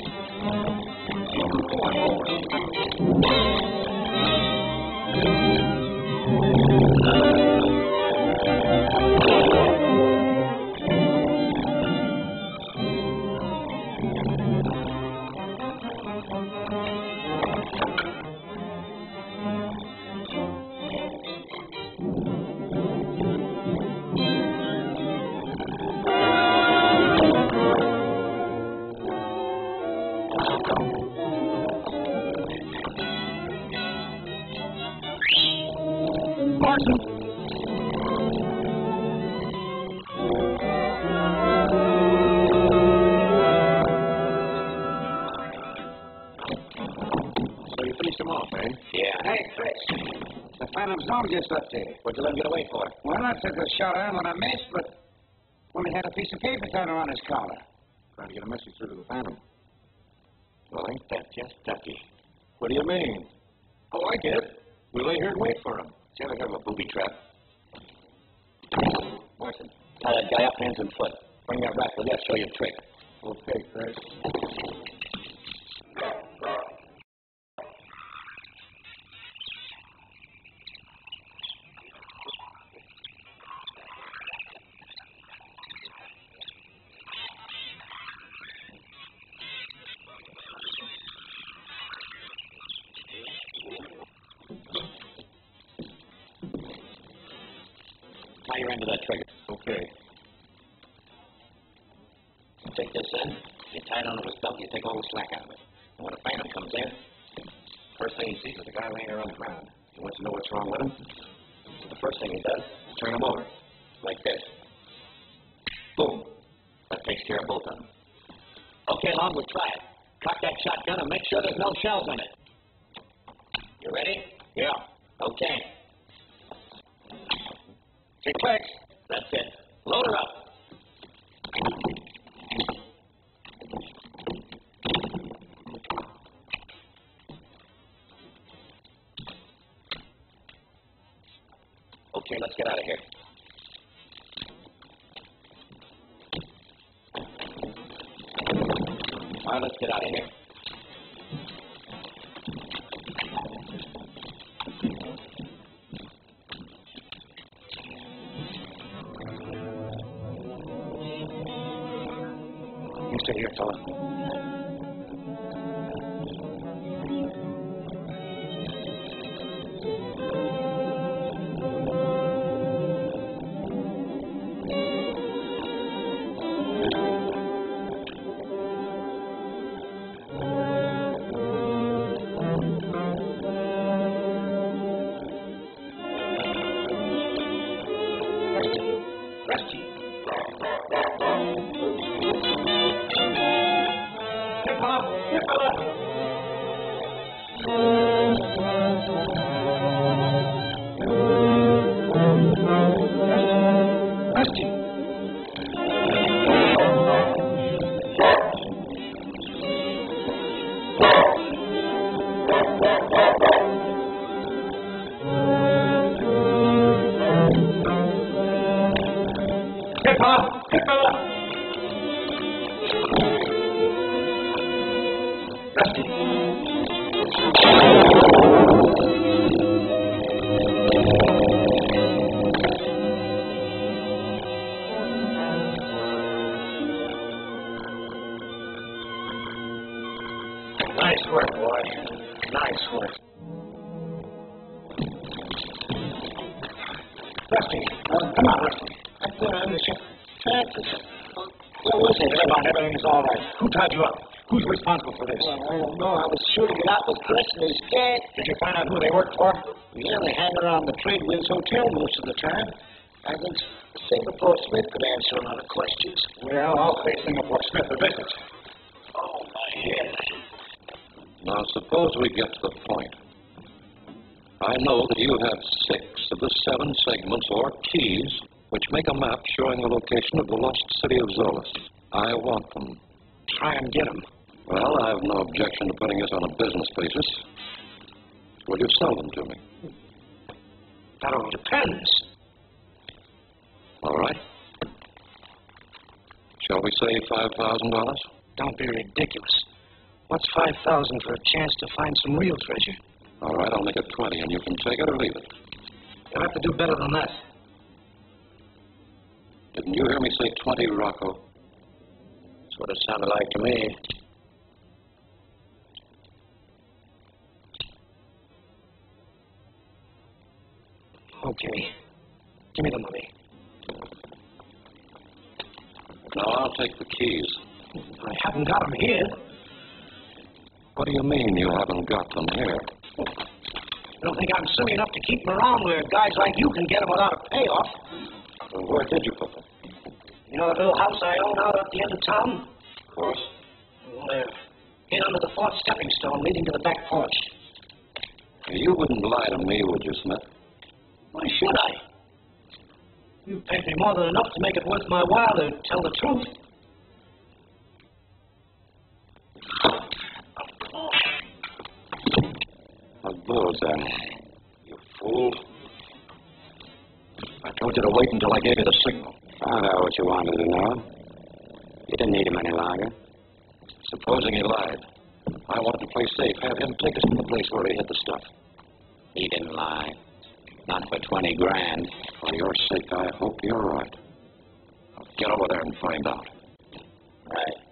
Speaker 10: along just up there.
Speaker 2: What'd you let him get away for?
Speaker 10: Well, I took a shot at him when I missed, but only had a piece of paper tied around his collar.
Speaker 3: Trying to get a message through to the Phantom.
Speaker 2: Well, ain't that just ducky?
Speaker 3: What do you mean?
Speaker 2: Oh, I get it.
Speaker 3: We lay here and wait for him.
Speaker 2: Did you ever hear of a booby trap? Morrison, tie that guy up hands and foot. Bring that rat with you. I'll show you a trick.
Speaker 3: Okay, Chris.
Speaker 2: Tie your end of that trigger.
Speaker 3: Okay.
Speaker 2: You take this end, you tie it onto his belt, you take all the slack out of it. And when a Phantom comes in, first thing he sees is a guy laying there on the ground. He wants to know what's wrong with him. So the first thing he does is turn him over, like this. Boom. That takes care of both of them. Okay, Long, we'll try it. Cock that shotgun and make sure there's no shells in it. You ready?
Speaker 3: Yeah.
Speaker 2: Okay.
Speaker 3: She clicks.
Speaker 2: That's it. Load her up. Okay, let's get out of here. All right, let's get out of here.
Speaker 3: You stay here, fella.
Speaker 7: Nice work, boy. Nice work. Rusty, come on, Rusty. I don't understand. Where was it? Everything's all right. Who tied you up? Who's responsible for this?
Speaker 11: Well, I don't know. I was shooting it out with Chris and his dad.
Speaker 7: Did you find out who they worked for?
Speaker 11: Yeah, they hang around the Trade Winds Hotel most of the time. I think Singapore Smith could answer a lot of questions.
Speaker 7: Well, I'll pay Singapore Smith a visit.
Speaker 11: Oh, my head.
Speaker 5: Now, suppose we get to the point. I know that you have 6 of the 7 segments or keys which make a map showing the location of the lost city of Zolas. I want them.
Speaker 7: Try and get them.
Speaker 5: Well, I have no objection to putting this on a business basis. Will you sell them to me?
Speaker 7: That all depends.
Speaker 5: All right. Shall we say $5,000?
Speaker 7: Don't be ridiculous. What's $5,000 for a chance to find some real treasure?
Speaker 5: All right, I'll make it 20, and you can take it or leave it.
Speaker 7: You'll have to do better than that.
Speaker 5: Didn't you hear me say 20, Rocco?
Speaker 7: That's what it sounded like to me. Okay. Give me the money.
Speaker 5: Now, I'll take the keys.
Speaker 7: I haven't got them here.
Speaker 5: What do you mean you haven't got them here?
Speaker 7: I don't think I'm silly enough to keep them around where guys like you can get them without a payoff.
Speaker 5: Well, where did you put them?
Speaker 7: You know that little house I own out at the end of town?
Speaker 5: Of course.
Speaker 7: Well, in under the 4th stepping stone leading to the back porch.
Speaker 5: You wouldn't lie to me, would you, Smith?
Speaker 7: Why should I? You paid me more than enough to make it worth my while to tell the truth.
Speaker 2: A bullseye. You fool. I told you to wait until I gave you the signal.
Speaker 9: Found out what you wanted to know. You didn't need him any longer.
Speaker 2: Supposing he lied. I wanted to play safe, have him take us to the place where he hid the stuff.
Speaker 9: He didn't lie. Not for 20 grand.
Speaker 2: For your sake, I hope you're right. Now get over there and find out.
Speaker 9: Right.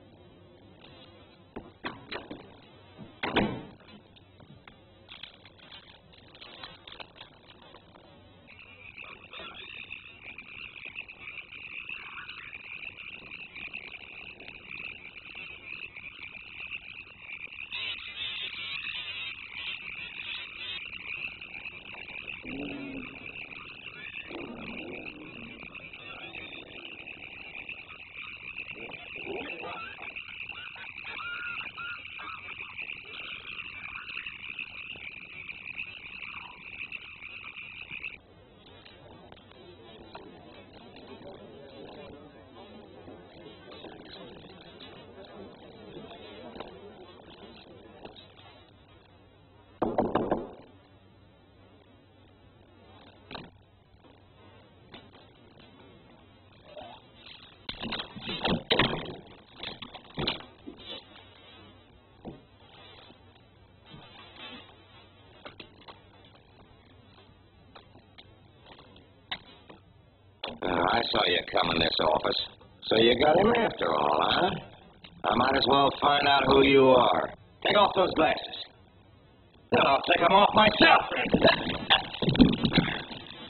Speaker 2: I saw you come in this office. So you got him after all, huh? I might as well find out who you are.
Speaker 10: Take off those glasses. Then I'll take them off myself.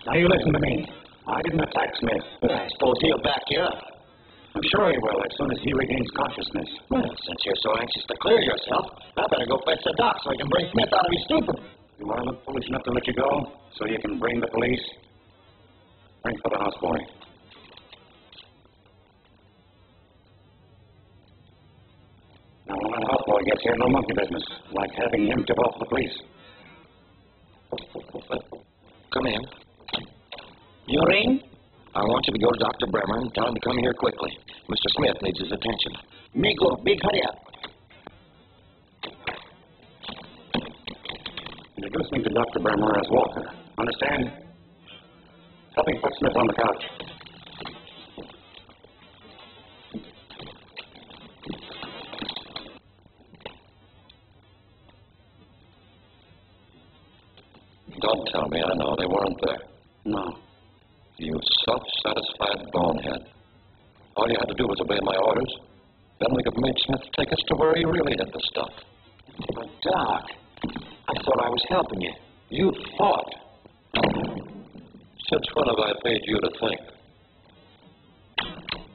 Speaker 10: Now you listen to me. I didn't attack Smith, but I suppose he'll back you up. I'm sure he will as soon as he regains consciousness.
Speaker 2: Well, since you're so anxious to clear yourself, I better go fetch the doc so I can bring Smith out of his stupor.
Speaker 10: You want to look foolish enough to let you go so you can bring the police? Ring for the houseboy. Now, when that houseboy gets here, no monkey business, like having him tip off the police.
Speaker 2: Come in.
Speaker 10: You ring?
Speaker 2: I want you to go to Dr. Bremer and tell him to come here quickly. Mr. Smith needs his attention.
Speaker 10: Me go. Big hurry up. Introduce me to Dr. Bremer as Walker. Understand? Help me put Smith on the couch.
Speaker 2: Don't tell me I know they weren't there.
Speaker 10: No.
Speaker 2: You self-satisfied bonehead. All you had to do was obey my orders. Then we could make Smith take us to where he really hid the stuff.
Speaker 10: But, Doc, I thought I was helping you.
Speaker 2: You thought. Since when have I paid you to think?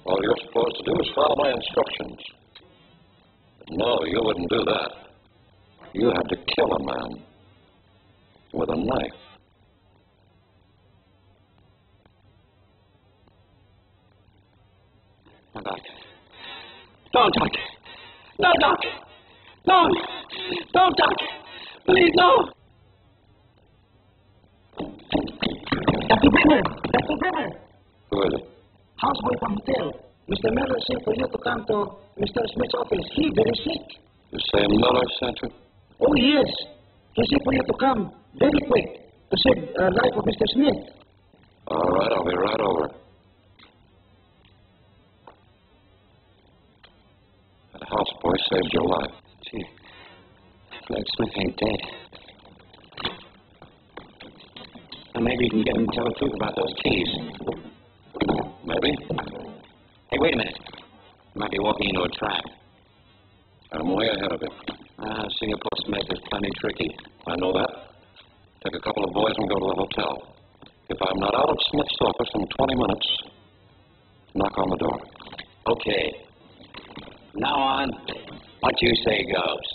Speaker 2: All you're supposed to do is follow my instructions. No, you wouldn't do that. You had to kill a man with a knife.
Speaker 10: No, Doc. Don't, Doc. No, Doc. Don't. Don't, Doc. Please, no. Dr. Bremer. Dr. Bremer.
Speaker 2: Who is it?
Speaker 10: Houseboy from hotel. Mr. Miller said for you to come to Mr. Smith's office. He very sick.
Speaker 2: You say Miller sent you?
Speaker 10: Oh, yes. He said for you to come very quick to save life of Mr. Smith.
Speaker 2: All right, I'll be right over. That houseboy saved your life.
Speaker 10: Gee, glad Smith ain't dead. Now maybe you can get him to tell the truth about those keys.
Speaker 2: Maybe.
Speaker 10: Hey, wait a minute. You might be walking into a trap.
Speaker 2: I'm way ahead of him.
Speaker 10: Singapore Smith is plenty tricky.
Speaker 2: I know that. Take a couple of boys and go to the hotel. If I'm not out of Smith's office in 20 minutes, knock on the door.
Speaker 10: Okay. Now on, what you say goes.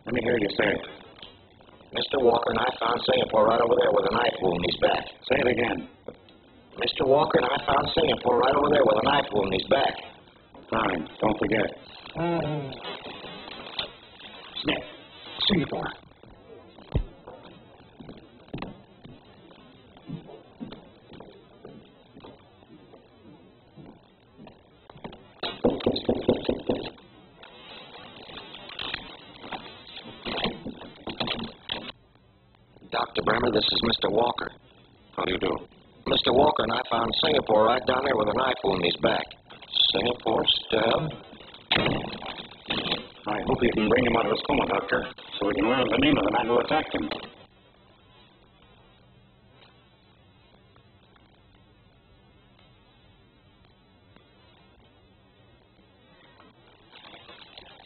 Speaker 10: Let me hear you say it.
Speaker 2: Mr. Walker and I found Singapore right over there with a knife wound in his back.
Speaker 10: Say it again.
Speaker 2: Mr. Walker and I found Singapore right over there with a knife wound in his back.
Speaker 10: Fine. Don't forget.
Speaker 11: Smith, Singapore.
Speaker 2: Dr. Bremer, this is Mr. Walker.
Speaker 5: How do you do?
Speaker 2: Mr. Walker and I found Singapore right down there with a knife wound in his back.
Speaker 5: Singapore stabbed?
Speaker 9: I hope you can bring him out of his coma, Doctor, so we can learn the name of the man who attacked him.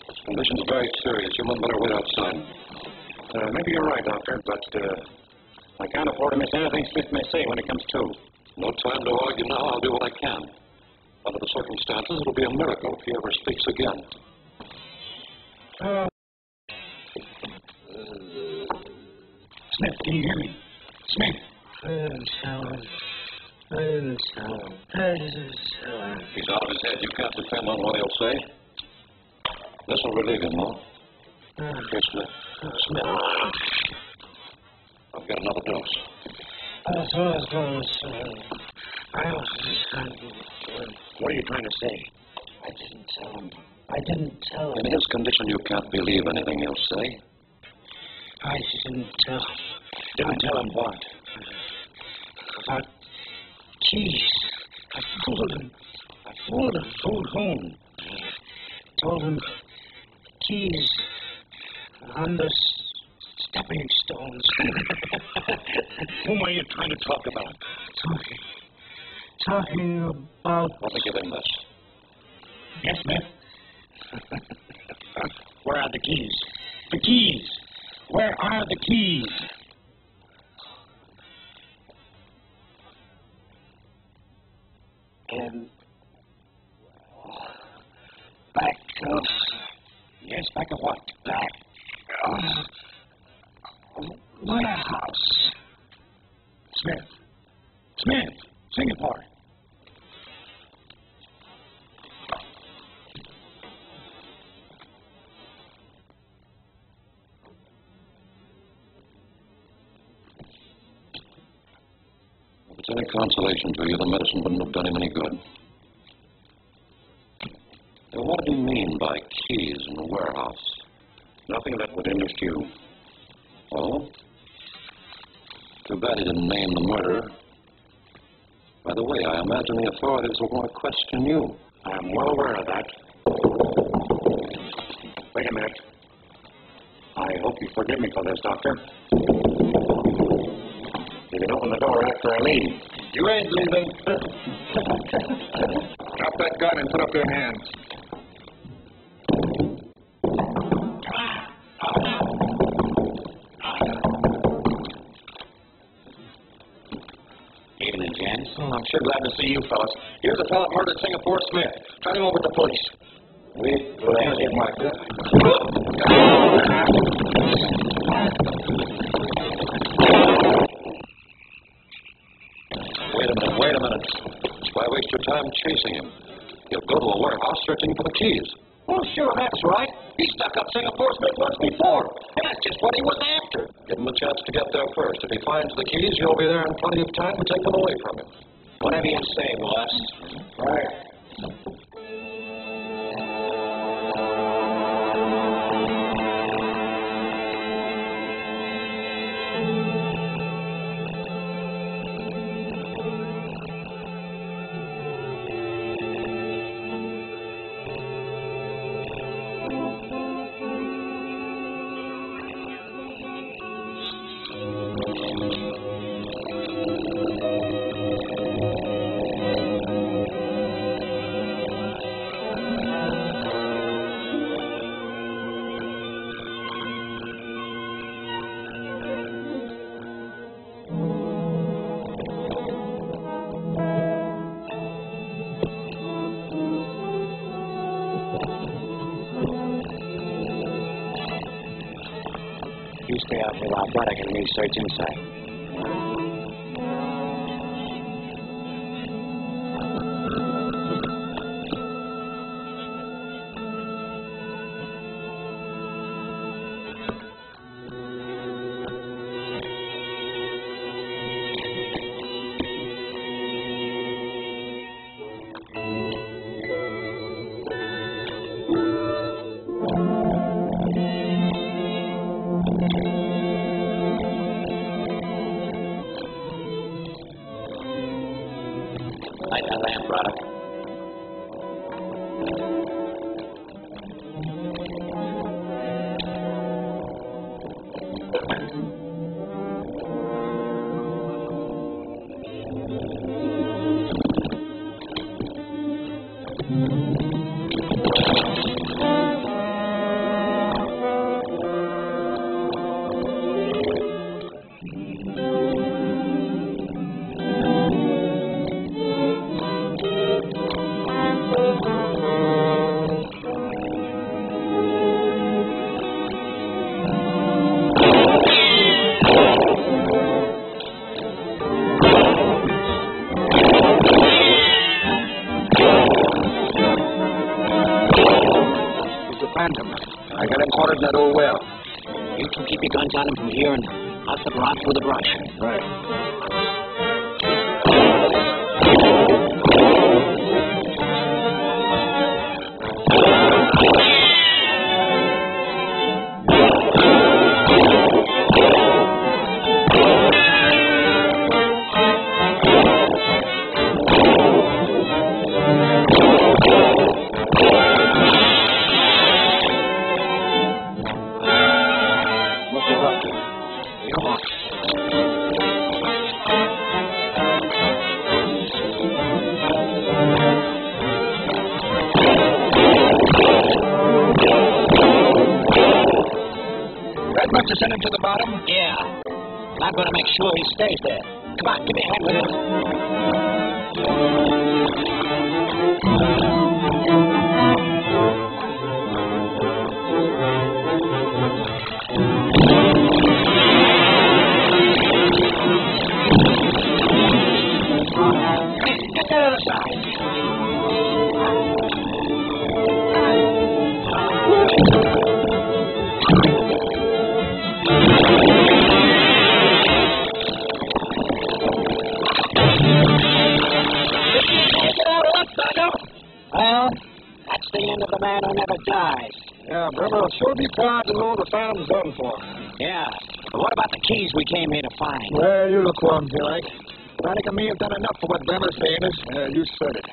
Speaker 5: His condition is very serious. You might better wait outside.
Speaker 9: Maybe you're right, Doctor, but I can't afford to miss anything Smith may say when it comes to.
Speaker 5: No time to argue now. I'll do what I can. Under the circumstances, it'll be a miracle if he ever speaks again.
Speaker 11: Smith, can you hear me? Smith.
Speaker 5: He's out of his head. You can't depend on what he'll say. This will relieve him, though. Here, Smith.
Speaker 11: Smith.
Speaker 5: I'll get another dose.
Speaker 11: What are you trying to say? I didn't tell him.
Speaker 5: In his condition, you can't believe anything he'll say.
Speaker 11: I didn't tell. Didn't tell him what? About keys. I fooled him. Fooled home. Told him keys on the stepping stones. Whom are you trying to talk about? Talking about...
Speaker 5: Let me give him this.
Speaker 11: Yes, Smith. Where are the keys? The keys! Where are the keys? Back of... Yes, back of what? Back of... warehouse. Smith, Singapore.
Speaker 5: If it's any consolation to you, the medicine wouldn't have done him any good. Now, what did he mean by keys in the warehouse?
Speaker 9: Nothing that would interest you.
Speaker 5: Oh? Too bad he didn't name the murderer. By the way, I imagine the authorities will want to question you.
Speaker 9: I'm well aware of that. Wait a minute. I hope you forgive me for this, Doctor. You can open the door after I leave.
Speaker 8: You ain't leaving. Drop that gun and put up your hands.
Speaker 10: Evening, Jan.
Speaker 8: Oh, I'm sure glad to see you fellas. Here's a fellow murdered Singapore Smith. Turn him over to the police.
Speaker 10: We're glad to Mark.
Speaker 5: Wait a minute. Why waste your time chasing him? He'll go to a warehouse searching for the keys.
Speaker 8: Well, sure, that's right. He stuck up Singapore Smith once before. And that's just what he was after.
Speaker 5: Give him a chance to get there first. If he finds the keys, you'll be there in plenty of time to take them away from him.
Speaker 10: Whatever you say, boss.
Speaker 8: Right.
Speaker 10: You stay out here while Braddock and me search inside.
Speaker 2: lamp, Braddock.
Speaker 8: I got him cornered in that old well.
Speaker 2: You two keep your guns on him from here, and I'll slip around through the brush.
Speaker 8: Right.
Speaker 2: Must have sent him to the bottom? Yeah. I'm going to make sure he stays there. Come on, give me a hand with it. Get that other side. Well, that's the end of the man who never dies.
Speaker 8: Yeah, brother, I'll sure be proud to know the Phantom's done for.
Speaker 2: Yeah. But what about the keys we came here to find?
Speaker 8: Well, you look for 'em, if you like. Braddock and me have done enough for what them are saying is. Yeah, you said it.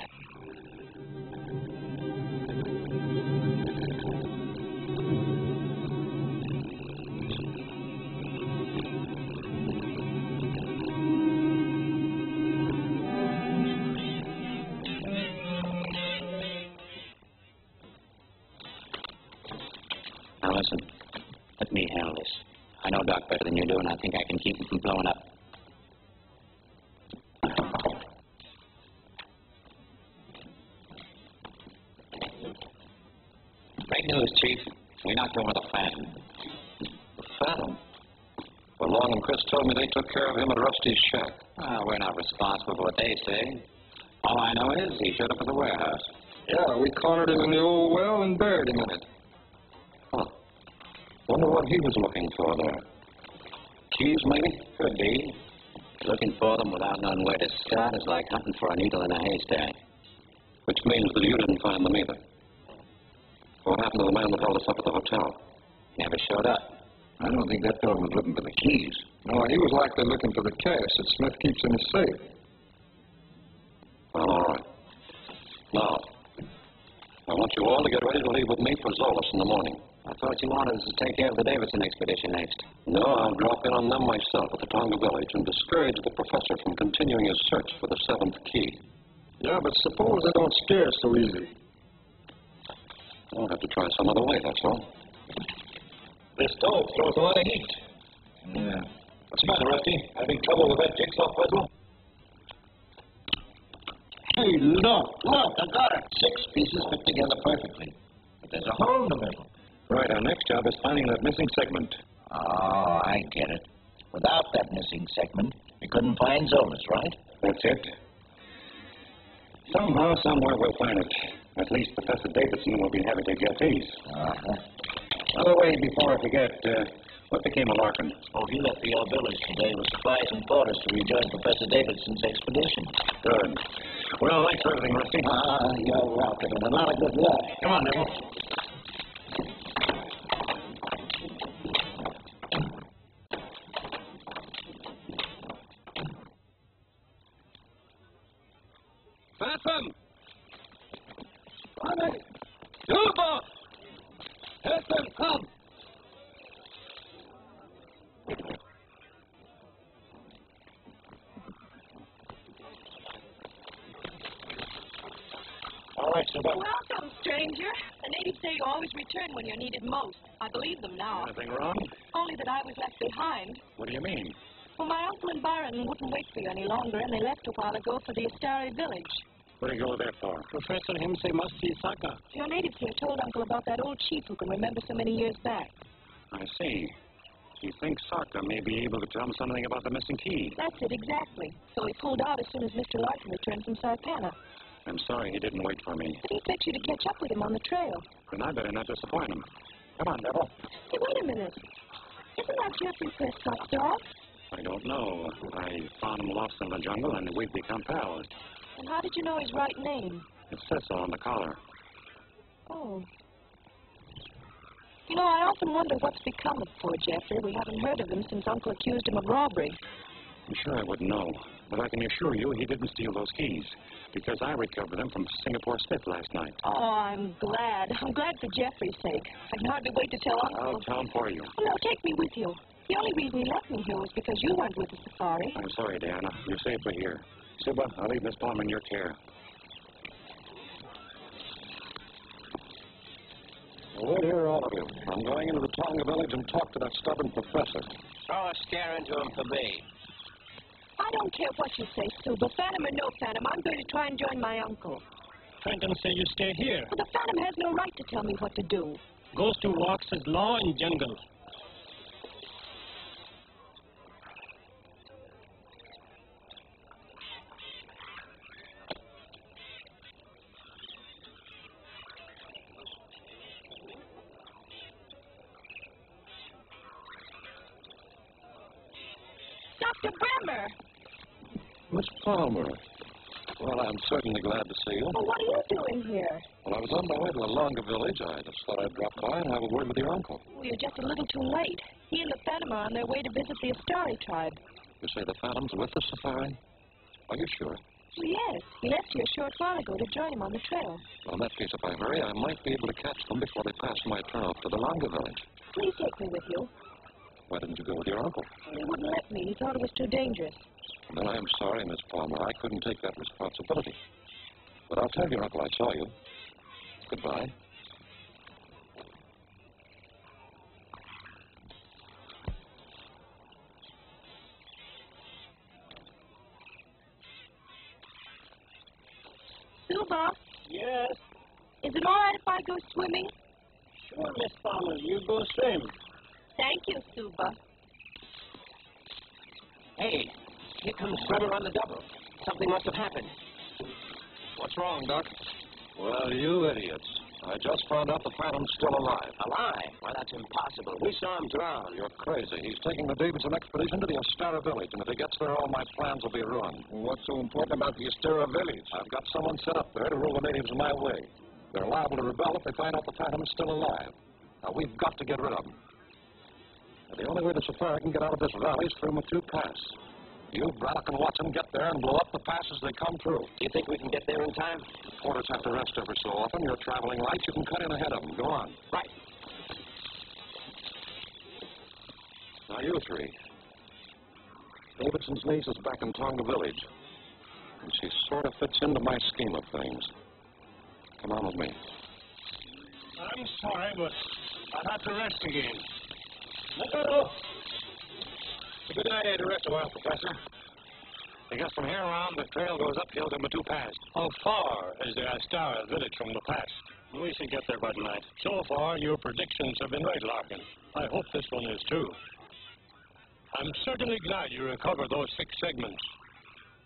Speaker 2: Now listen, let me handle this. I know Doc better than you do, and I think I can keep him from blowing up. Great news, Chief. We knocked over the Phantom.
Speaker 5: The Phantom? Well, Long and Chris told me they took care of him at Rusty's shack.
Speaker 2: We're not responsible for what they say. All I know is he showed up at the warehouse.
Speaker 8: Yeah, we cornered him in the old well and buried him in it.
Speaker 5: Huh. Wonder what he was looking for there. Keys, maybe?
Speaker 2: Could be. Looking for them without knowing where to start is like hunting for a needle in a haystack.
Speaker 5: Which means that you didn't find them either. What happened to the man that held us up at the hotel?
Speaker 2: He never showed up.
Speaker 8: I don't think that fellow was looking for the keys. No, he was likely looking for the cash that Smith keeps in his safe.
Speaker 5: Well, all right. Now, I want you all to get ready to leave with me for Zolas in the morning.
Speaker 2: I thought you wanted us to take care of the Davidson expedition next.
Speaker 5: No, I'll drop in on them myself at the Tonga village and discourage the professor from continuing his search for the seventh key.
Speaker 8: Yeah, but suppose they don't scare us so easy.
Speaker 5: I'll have to try some other way, that's all.
Speaker 10: This stove throws a lot of heat.
Speaker 8: Yeah.
Speaker 10: What's the matter, Rusty? Having trouble with that jigsaw puzzle?
Speaker 11: Hey, look, I got it.
Speaker 2: 6 pieces fit together perfectly. But there's a hole in the middle.
Speaker 9: Right, our next job is finding that missing segment.
Speaker 2: Oh, I get it. Without that missing segment, we couldn't find Zolas, right?
Speaker 9: That's it. Somehow, somewhere, we'll find it. At least Professor Davidson will be happy to get these.
Speaker 2: Uh-huh.
Speaker 9: By the way, before I forget, what became of Larkin?
Speaker 2: Oh, he left the old village today with supplies and quarters to rejoin Professor Davidson's expedition.
Speaker 9: Good. Well, thanks for everything, Rusty.
Speaker 2: You're welcome, and a lot of good luck.
Speaker 9: Come on, Neville.
Speaker 10: Fast,
Speaker 6: Welcome, stranger. The natives say you always return when you're needed most. I believe them now.
Speaker 5: Anything wrong?
Speaker 6: Only that I was left behind.
Speaker 5: What do you mean?
Speaker 6: Well, my uncle and Byron wouldn't wait for you any longer, and they left a while ago for the Astari village.
Speaker 5: What do you go there for?
Speaker 9: Professor him say must see Saka.
Speaker 6: Your natives here told Uncle about that old chief who can remember so many years back.
Speaker 5: I see. He thinks Sarka may be able to tell him something about the missing key.
Speaker 6: That's it, exactly. So he pulled out as soon as Mr. Larkin returned from Sarpana.
Speaker 5: I'm sorry he didn't wait for me.
Speaker 6: But he expects you to catch up with him on the trail.
Speaker 5: Then I better not disappoint him. Come on, Devil.
Speaker 6: Hey, wait a minute. Isn't that Jeffrey Prescott's dog?
Speaker 5: I don't know. I found him lost in the jungle, and we've become pals.
Speaker 6: And how did you know his right name?
Speaker 5: It says so on the collar.
Speaker 6: Oh. You know, I often wonder what's become of poor Jeffrey. We haven't heard of him since Uncle accused him of robbery.
Speaker 5: I'm sure I wouldn't know. But I can assure you he didn't steal those keys, because I recovered them from Singapore Smith last night.
Speaker 6: Oh, I'm glad. I'm glad for Jeffrey's sake. I can hardly wait to tell Uncle.
Speaker 5: I'll tell him for you.
Speaker 6: Oh, no, take me with you. The only reason he left me here was because you weren't with the safari.
Speaker 5: I'm sorry, Diana. You're safely here. Suba, I'll leave Miss Palm in your care.
Speaker 4: Wait here, all of you. I'm going into the Tonga village and talk to that stubborn professor.
Speaker 10: Throw a scare into him for me.
Speaker 6: I don't care what you say, Suba. Phantom or no Phantom, I'm going to try and join my uncle.
Speaker 9: Phantom say you stay here.
Speaker 6: But the Phantom has no right to tell me what to do.
Speaker 9: Goes to walks as law in jungle.
Speaker 6: Dr. Bremer!
Speaker 4: Miss Palmer. Well, I'm certainly glad to see you.
Speaker 6: Well, what are you doing here?
Speaker 4: Well, I was on my way to the Longa village. I just thought I'd drop by and have a word with your uncle.
Speaker 6: Well, you're just a little too late. He and the Phantom are on their way to visit the Astari tribe.
Speaker 4: You say the Phantom's with the safari? Are you sure?
Speaker 6: Well, yes. He left here a short while ago to join him on the trail.
Speaker 4: Well, in that case, if I hurry, I might be able to catch them before they pass my turnoff to the Longa village.
Speaker 6: Please take me with you.
Speaker 4: Why didn't you go with your uncle?
Speaker 6: Well, he wouldn't let me. He thought it was too dangerous.
Speaker 4: Then I'm sorry, Miss Palmer. I couldn't take that responsibility. But I'll tell your uncle I saw you. Goodbye.
Speaker 6: Suba,
Speaker 9: Yes.
Speaker 6: is it all right if I go swimming?
Speaker 9: Sure, Miss Palmer. You go swim.
Speaker 6: Thank you, Suba.
Speaker 10: Hey, here comes Swimmer on the double. Something must have happened.
Speaker 5: What's wrong, Doc? Well, you idiots. I just found out the Phantom's still alive.
Speaker 10: Alive? Why, that's impossible. We saw him drown.
Speaker 5: You're crazy. He's taking the Davidson expedition to the Astara village, and if he gets there, all my plans will be ruined. What's so important about the Astara village? I've got someone set up there to rule the natives my way. They're liable to rebel if they find out the Phantom's still alive. Now, we've got to get rid of him. Now, the only way the safari can get out of this valley is through Matu Pass. You, Braddock, and Watson get there and blow up the pass as they come through.
Speaker 10: Do you think we can get there in time?
Speaker 5: Porters have to rest every so often. You're traveling light. You can cut in ahead of them. Go on.
Speaker 10: Right.
Speaker 5: Now, you three. Davidson's niece is back in Tonga village, and she sort of fits into my scheme of things. Come on with me.
Speaker 9: I'm sorry, but I'll have to rest again. No.
Speaker 5: It's a good idea to rest a while, Professor. Because from here on, the trail goes uphill to Matu Pass.
Speaker 9: How far is the Astara village from the pass? We should get there by tonight. So far, your predictions have been right, Larkin. I hope this one is too. I'm certainly glad you recovered those 6 segments.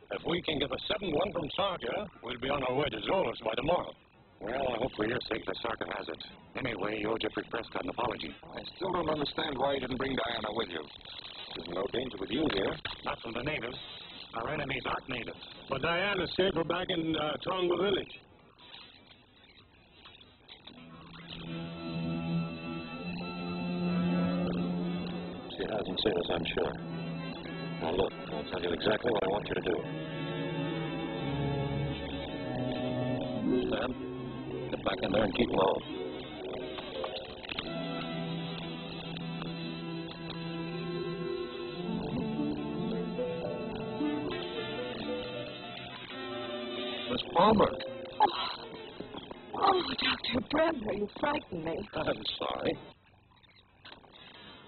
Speaker 9: If we can get a 7-1 from Sarka, we'll be on our way to Zolos by tomorrow.
Speaker 5: Well, I hope for your sake that Sarka has it. Anyway, you owe Jeffrey Prescott an apology.
Speaker 8: I still don't understand why you didn't bring Diana with you. There's no danger with you here.
Speaker 5: Not from the natives. Our enemies aren't natives.
Speaker 9: But Diana's safer back in Tonga village.
Speaker 5: She hasn't seen us, I'm sure. Now look, I'll tell you exactly what I want you to do. Sam, get back in there and keep low. Miss Palmer.
Speaker 6: Oh, Dr. Bremner, you frightened me.
Speaker 5: I'm sorry.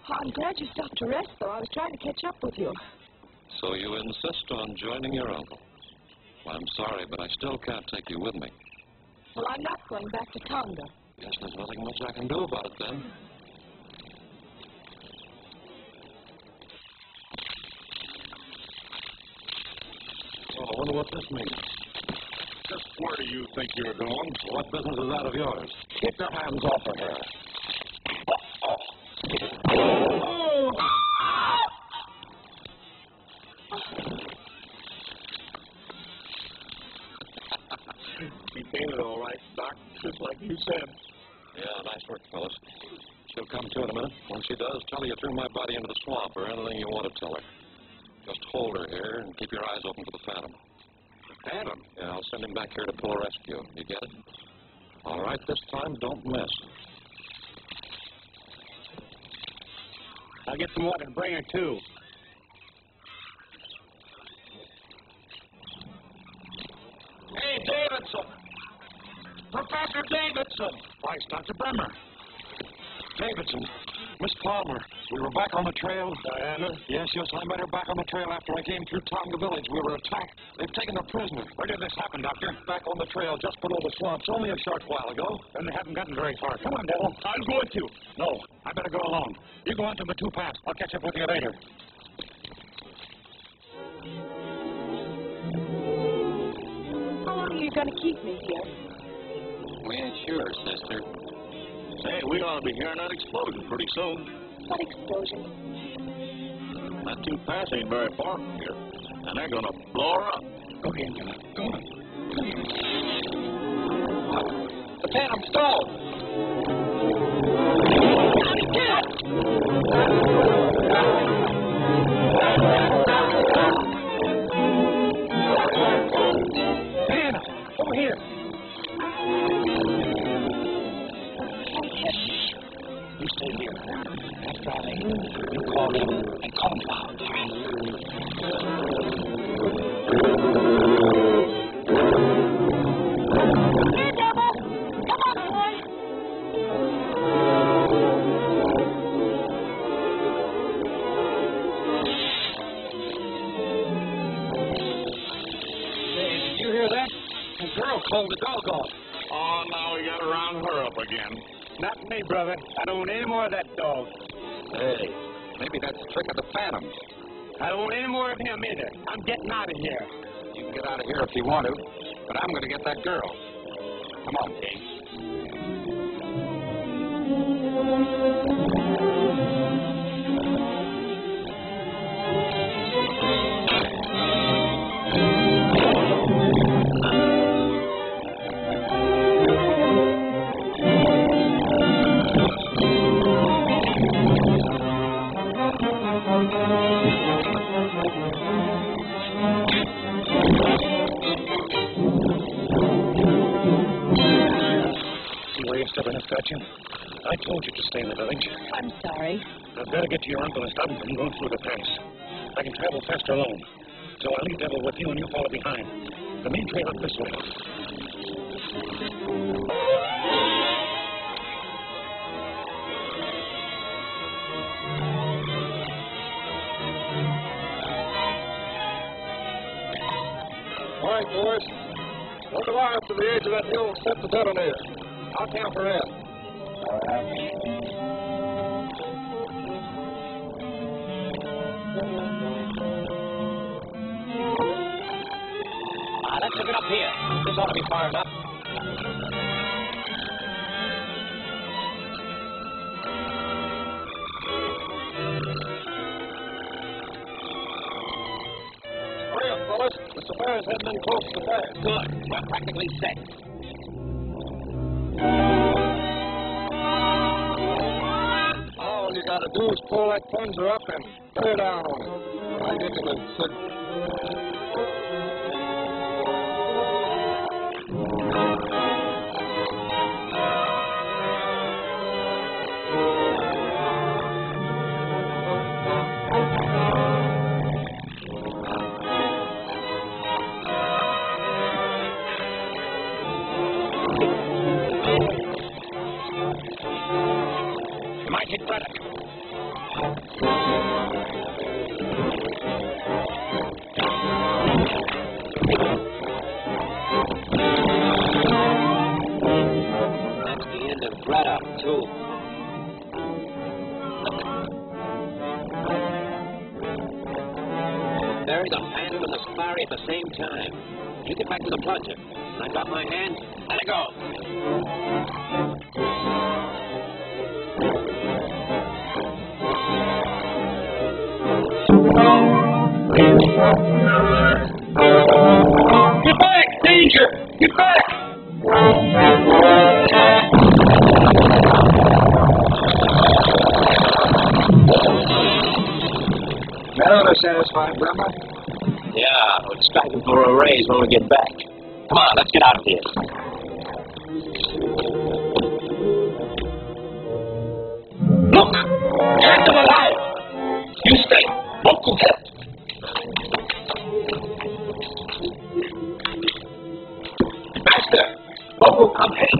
Speaker 6: Oh, I'm glad you stopped to rest, though. I was trying to catch up with you.
Speaker 5: So you insist on joining your uncle? Well, I'm sorry, but I still can't take you with me.
Speaker 6: Well, I'm not going back to Tonga.
Speaker 5: Guess there's nothing much I can do about it then. Oh, I wonder what this means.
Speaker 4: Just where do you think you're going?
Speaker 5: What business is that of yours?
Speaker 8: Keep your hands off of her.
Speaker 4: She painted all right, Doc, just like you said.
Speaker 5: Yeah, nice work, fellas. She'll come to in a minute. When she does, tell her you threw my body into the swamp or anything you want to tell her. Just hold her here and keep your eyes open for the Phantom.
Speaker 4: Phantom?
Speaker 5: Yeah, I'll send him back here to pull a rescue. You get it? All right, this time, don't miss.
Speaker 11: I'll get some water and bring her, too.
Speaker 10: Hey, Davidson! Professor Davidson!
Speaker 3: Why, it's Dr. Bremner. Davidson, Miss Palmer, we were back on the trail.
Speaker 11: Diana?
Speaker 3: Yes, I met her back on the trail after I came through Tonga village. We were attacked. They've taken her prisoner.
Speaker 11: Where did this happen, Doctor?
Speaker 3: Back on the trail just below the swamps, only a short while ago.
Speaker 11: Then they haven't gotten very far. Come on, Devil.
Speaker 3: I'll go with you. No, I better go alone. You go on to the two paths. I'll catch up with you later.
Speaker 6: How long are you going to keep me here?
Speaker 5: We ain't sure, sister.
Speaker 4: Hey, we ought to be hearing that explosion pretty soon.
Speaker 6: What explosion?
Speaker 4: That two paths ain't very far from here, and they're going to blow her up.
Speaker 11: Go ahead, Devil. Go on.
Speaker 10: The Phantom stalled!
Speaker 11: Diana, over here. You stay here. After I leave, you call him and calm down.
Speaker 6: Here, Devil! Come on, boy!
Speaker 10: Hey, did you hear that? The girl called the dog off.
Speaker 4: Oh, now we got to round her up again.
Speaker 11: Not me, brother. I don't want any more of that dog.
Speaker 2: Hey, maybe that's a trick of the Phantom.
Speaker 11: I don't want any more of him either. I'm getting out of here.
Speaker 2: You can get out of here if you want to, but I'm going to get that girl. Come on, Kate.
Speaker 7: See where you're stepping up, got you? I told you to stay in the village.
Speaker 6: I'm sorry.
Speaker 7: I've got to get to your uncle and stop him from going through the pass. I can travel faster alone. So I'll leave Devil with you and you follow behind. The main trail up this way.
Speaker 4: All right, boys. Run the wire up to the edge of that hill and set the detonator. I'll count for Ed.
Speaker 10: Let's look it up here. This ought to be far enough.
Speaker 4: Hurry up, fellas. The Safari's heading in close to the pass.
Speaker 10: Good. We're practically set.
Speaker 4: All you got to do is pull that plunger up and bear down on it. I think it'll fit.
Speaker 2: There's a phantom and the starry at the same time. You get back to the plunger. I drop my hand, let it go.
Speaker 11: Get back! Danger! Get back!
Speaker 10: That ought to satisfy Brahma.
Speaker 2: Yeah, we'll strike him for a raise when we get back. Come on, let's get out of here.
Speaker 11: Look! Get them alive! You stay. Local help. Master! Local, come help.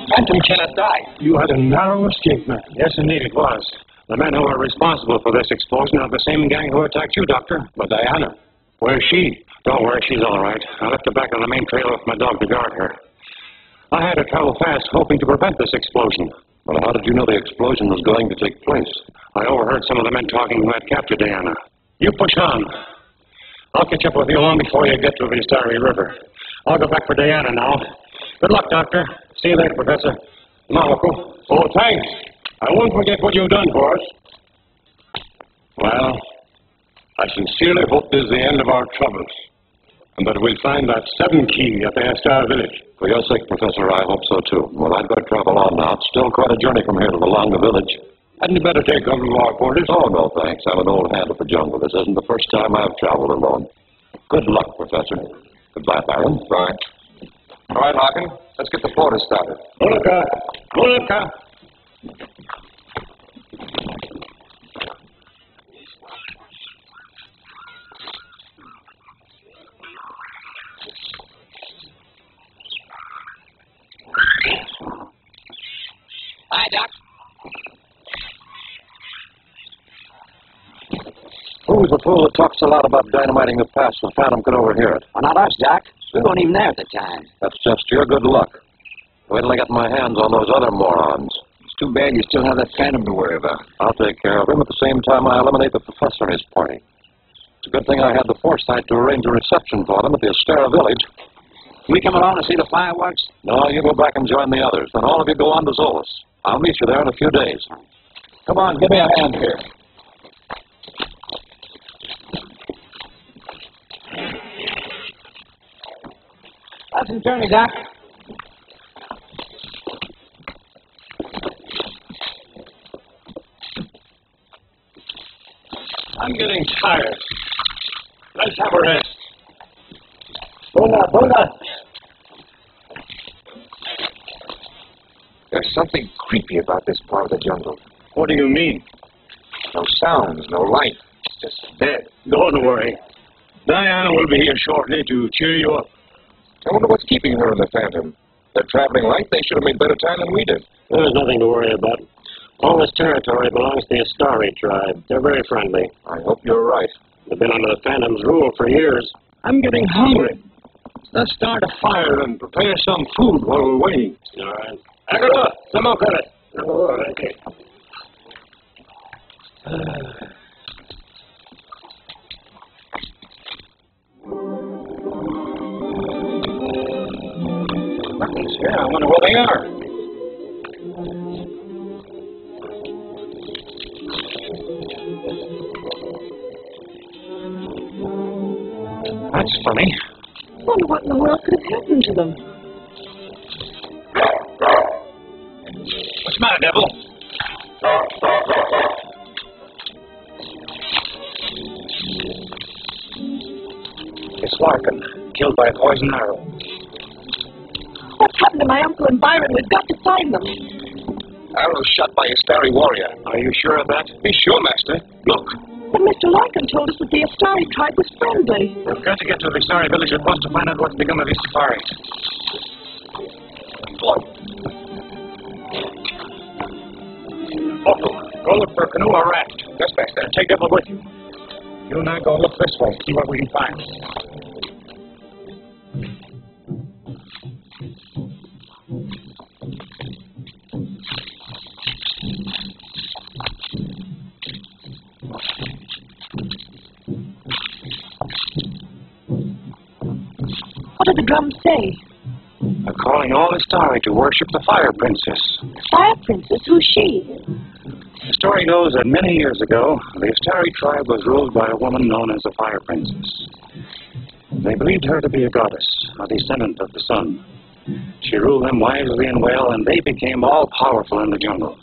Speaker 11: Phantom cannot die.
Speaker 3: You had a narrow escape, man.
Speaker 5: Yes, indeed it was. The men who were responsible for this explosion are the same gang who attacked you, Doctor. But Diana, where's she? Don't worry, she's all right. I left her back on the main trail with my dog to guard her. I had to travel fast, hoping to prevent this explosion. Well, how did you know the explosion was going to take place? I overheard some of the men talking who had captured Diana. You push on. I'll catch up with you long before you get to the Starry River. I'll go back for Diana now. Good luck, Doctor. See you later, Professor. Now, Uncle.
Speaker 4: Oh, thanks. I won't forget what you've done for us. Well, I sincerely hope this is the end of our troubles, and that we'll find that 7 key at the Star Village.
Speaker 5: For your sake, Professor, I hope so, too. Well, I'd better travel on now. It's still quite a journey from here to the Longa village.
Speaker 4: Hadn't you better take up our quarters?
Speaker 5: Oh, no, thanks. I'm an old hand at the jungle. This isn't the first time I've traveled alone. Good luck, Professor. Goodbye, Baron.
Speaker 8: Right. All right, Larkin. Let's get the porter started.
Speaker 4: Monica! Monica!
Speaker 2: Hi, Doc.
Speaker 5: Who's the fool that talks a lot about dynamiting the pass so Phantom could overhear it?
Speaker 2: Well, not us, Doc. We weren't even there at the time.
Speaker 5: That's just your good luck. Wait till I get my hands on those other morons.
Speaker 8: It's too bad you still have that Phantom to worry about.
Speaker 5: I'll take care of him at the same time I eliminate the professor and his party. It's a good thing I had the foresight to arrange a reception for them at the Astera village.
Speaker 2: We come along to see the fireworks?
Speaker 5: No, you go back and join the others. Then all of you go on to Zolas. I'll meet you there in a few days.
Speaker 8: Come on, give me a hand here.
Speaker 2: That's some journey, Doc.
Speaker 4: I'm getting tired. Let's have a rest.
Speaker 2: Bola.
Speaker 8: There's something creepy about this part of the jungle.
Speaker 4: What do you mean?
Speaker 8: No sounds, no light. It's just dead.
Speaker 4: Don't worry. Diana will be here shortly to cheer you up.
Speaker 8: I wonder what's keeping her and the Phantom. They're traveling light. They should have made better time than we did.
Speaker 9: There's nothing to worry about. All this territory belongs to the Astari tribe. They're very friendly.
Speaker 8: I hope you're right.
Speaker 9: They've been under the Phantom's rule for years.
Speaker 4: I'm getting hungry. Let's start a fire and prepare some food while we're waiting.
Speaker 9: All right.
Speaker 4: Agora, some cara.
Speaker 9: Okay.
Speaker 4: Yeah, I wonder what they are. That's funny.
Speaker 6: I wonder what in the world could have happened to them.
Speaker 4: What's the matter, devil? It's Larkin, killed by a poison arrow.
Speaker 6: What's happened to my uncle and Byron? We've got to find them.
Speaker 8: Arrow shot by a starry warrior.
Speaker 4: Are you sure of that? Be sure, Master. Look.
Speaker 6: But Mr. Larkin told us that the Astari tribe was friendly.
Speaker 11: We've got to get to the Astari village at once to find out what's become of these safaris. Local, go look for a canoe or raft. Just back there. Take Devil with you. You and I go look this way, see what we can find.
Speaker 6: What do the drums say?
Speaker 11: They're calling all Astari to worship the Fire Princess.
Speaker 6: Fire Princess? Who's she?
Speaker 11: The story goes that many years ago, the Astari tribe was ruled by a woman known as the Fire Princess. They believed her to be a goddess, a descendant of the sun. She ruled them wisely and well, and they became all-powerful in the jungle.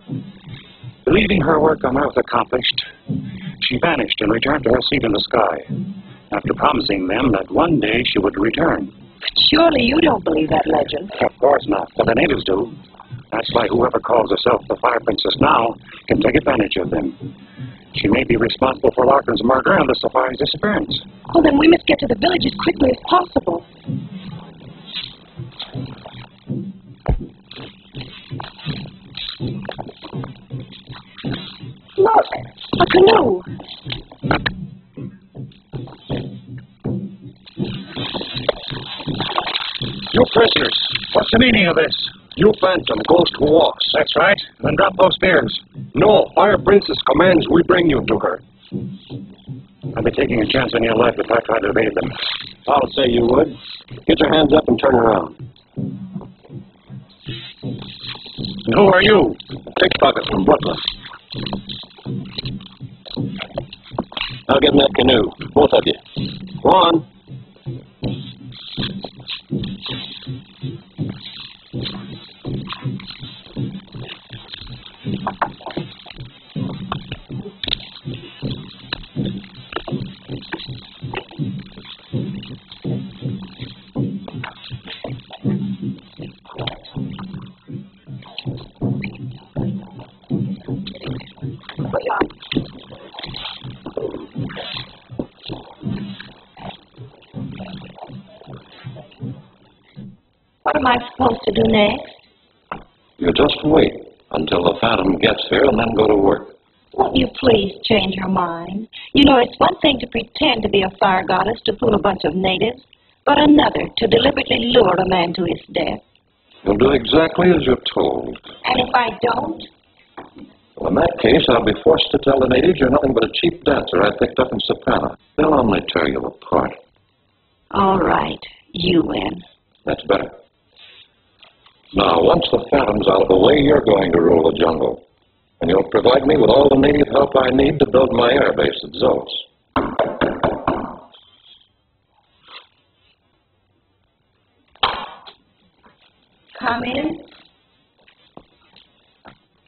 Speaker 11: Believing her work on earth accomplished, she vanished and returned to her seat in the sky, after promising them that one day she would return.
Speaker 6: Surely you don't believe that legend.
Speaker 11: Of course not, but the natives do. That's why whoever calls herself the Fire Princess now can take advantage of them. She may be responsible for Larkin's murder and the safari's disappearance.
Speaker 6: Well, then we must get to the village as quickly as possible. Look, a canoe.
Speaker 11: You prisoners, what's the meaning of this?
Speaker 4: You phantom, ghost who walks.
Speaker 11: That's right. Then drop those spears.
Speaker 4: No, Fire Princess commands we bring you to her.
Speaker 11: I'll be taking a chance on your life if I try to evade them.
Speaker 5: I'll say you would. Get your hands up and turn around.
Speaker 11: And who are you?
Speaker 5: Pickpocket from Brooklyn. Now get in that canoe, both of you. Go on.
Speaker 6: What am I supposed to do next?
Speaker 5: You just wait until the Phantom gets here and then go to work.
Speaker 6: Won't you please change your mind? You know, it's one thing to pretend to be a fire goddess to fool a bunch of natives, but another to deliberately lure a man to his death.
Speaker 5: You'll do exactly as you're told.
Speaker 6: And if I don't?
Speaker 5: Well, in that case, I'll be forced to tell the natives you're nothing but a cheap dancer I picked up in Savannah. They'll only tear you apart.
Speaker 6: All right, you win.
Speaker 5: That's better. Now, once the Phantom's out of the way, you're going to rule the jungle. And you'll provide me with all the native help I need to build my air base at Zos.
Speaker 6: Come in.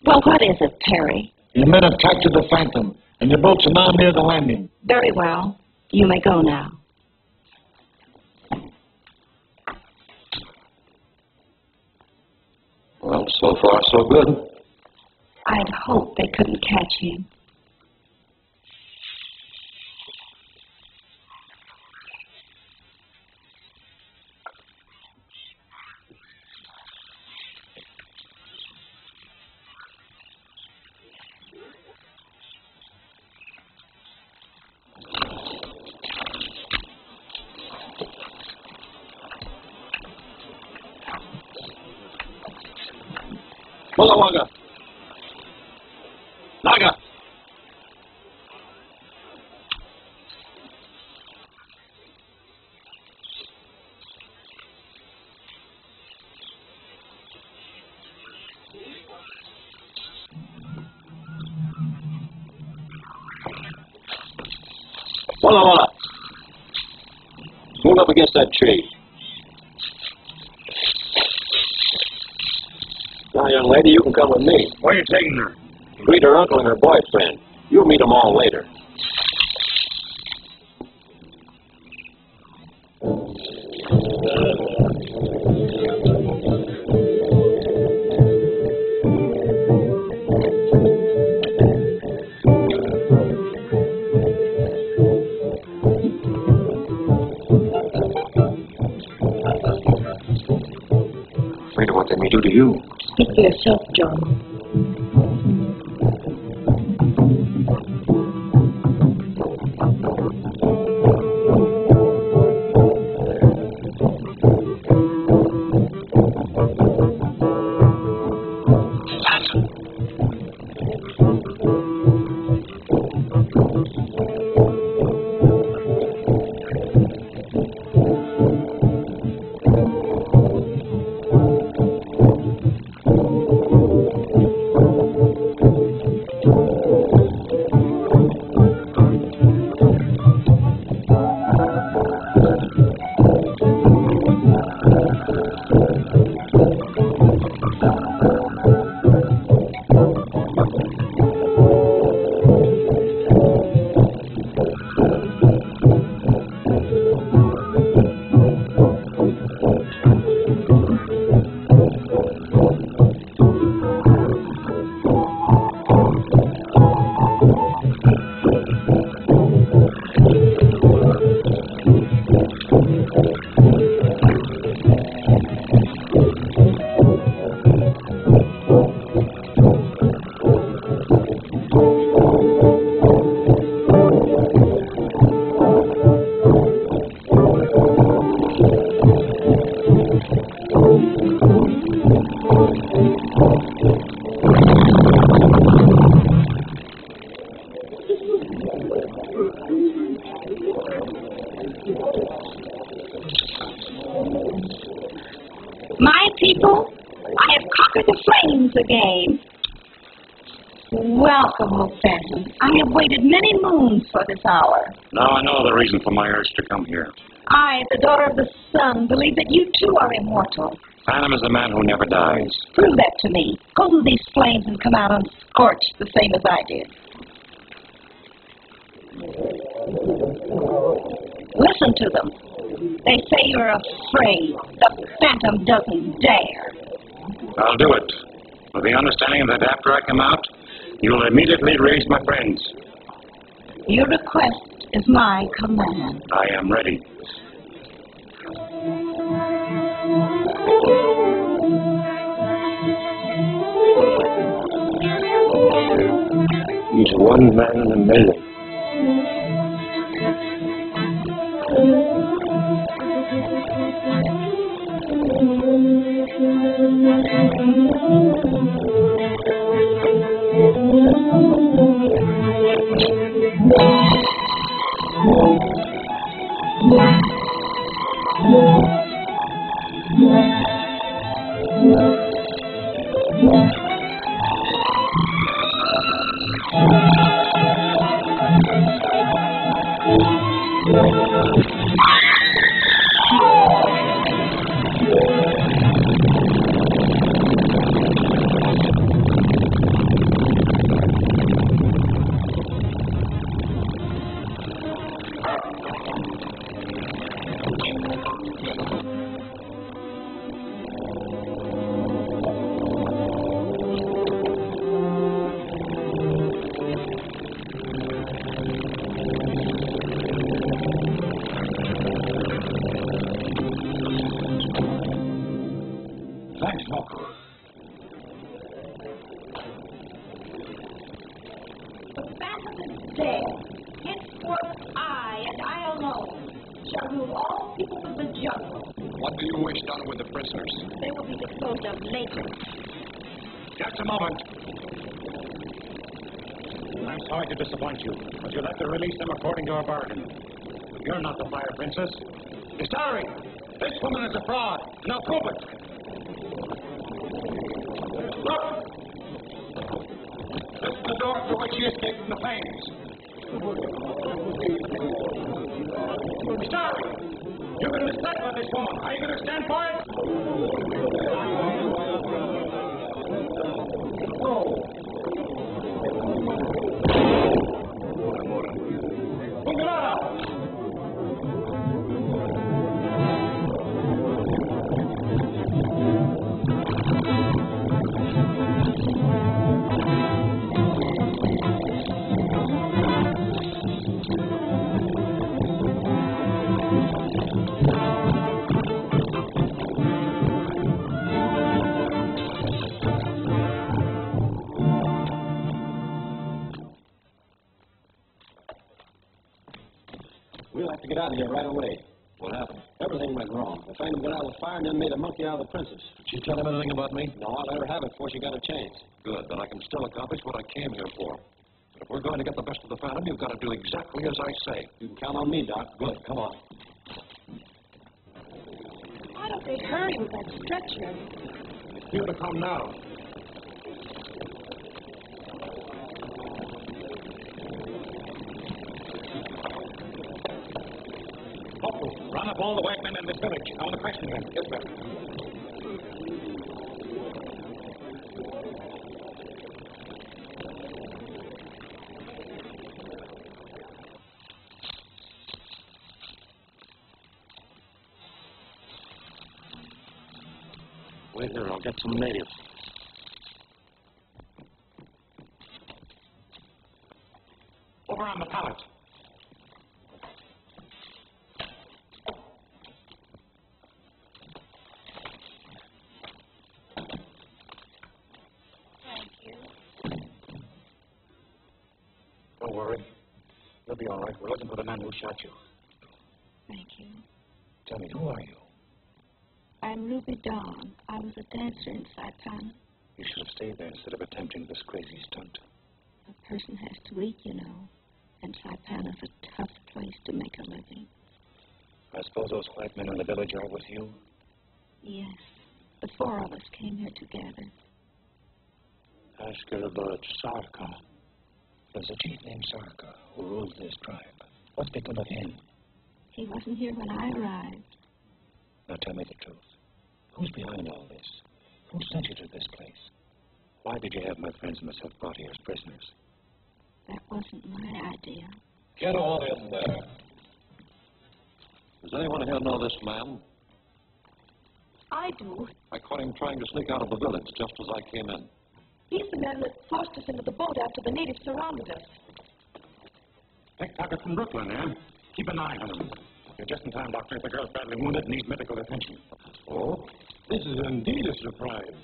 Speaker 6: Well, what is it, Perry?
Speaker 10: Your men have captured the Phantom, and your boats are now near the landing.
Speaker 6: Very well. You may go now.
Speaker 5: Well, so far, so good.
Speaker 6: I'd hoped they couldn't catch him.
Speaker 10: Walla Walla. Naga.
Speaker 5: Walla Walla. Move up against that tree. Now, young lady, you can come with me.
Speaker 11: Where are you taking her?
Speaker 5: Greet her uncle and her boyfriend. You'll meet them all later. me do to you?
Speaker 6: Speak for yourself, John. My people, I have conquered the flames again. Welcome, O Phantom. I have waited many moons for this hour.
Speaker 11: Now I know the reason for my urge to come here.
Speaker 6: I, the daughter of the sun, believe that you too are immortal.
Speaker 11: Phantom is a man who never dies.
Speaker 6: Prove that to me. Go through these flames and come out unscorched the same as I did. Listen to them. They say you're afraid. The Phantom doesn't dare.
Speaker 11: I'll do it, with the understanding that after I come out, you'll immediately raise my friends.
Speaker 6: Your request is my command.
Speaker 11: I am ready.
Speaker 5: He's one man in a million.
Speaker 10: Thanks, Moko.
Speaker 6: The Phantom is dead. Henceforth I, and I alone, shall rule all people of the jungle.
Speaker 8: What do you wish done with the prisoners?
Speaker 6: They will be disposed of later.
Speaker 10: Just a moment. I'm sorry to disappoint you, but you'll have to release them according to our bargain. You're not the Fire Princess. Istari, this woman is a fraud. Now prove it. Look! This is the door through which she escaped from the flames. Istari, you're going to decipher this woman. Are you going to stand for it?
Speaker 9: trained him to get out of the fire and then made a monkey out of the princess.
Speaker 5: Did she tell him anything about me?
Speaker 9: No, I'll let her have it before she got a chance.
Speaker 5: Good, then I can still accomplish what I came here for. But if we're going to get the best of the Phantom, you've got to do exactly as I say.
Speaker 9: You can count on me, Doc.
Speaker 5: Good, come on.
Speaker 6: Why don't they hurry with that stretcher?
Speaker 3: You to come now.
Speaker 10: Run up all the white men in this village. I want to question them. Yes, sir.
Speaker 9: Wait here, I'll get some natives.
Speaker 10: Over on the pallet.
Speaker 5: Don't worry. You'll be all right. We're looking for the man who shot you.
Speaker 6: Thank you.
Speaker 5: Tell me, who are you?
Speaker 6: I'm Ruby Dawn. I was a dancer in Saipan.
Speaker 5: You should have stayed there instead of attempting this crazy stunt.
Speaker 6: A person has to eat, you know. And Saipan is a tough place to make a living.
Speaker 5: I suppose those white men in the village are with you?
Speaker 6: Yes. The four of us came here together.
Speaker 5: Ask her about Sarka. There's a chief named Sarka who rules this tribe. What's become of him?
Speaker 6: He wasn't here when I arrived.
Speaker 5: Now tell me the truth. Who's behind all this? Who sent you to this place? Why did you have my friends and myself brought here as prisoners?
Speaker 6: That wasn't my idea.
Speaker 5: Get all in there. Does anyone here know this man?
Speaker 6: I do.
Speaker 5: I caught him trying to sneak out of the village just as I came in.
Speaker 6: He's the man that forced us into the boat after the natives surrounded us.
Speaker 3: Pickpocket from Brooklyn, eh? Keep an eye on him. You're just in time, Doctor. The girl's badly wounded and needs medical attention.
Speaker 9: Oh, this is indeed a surprise.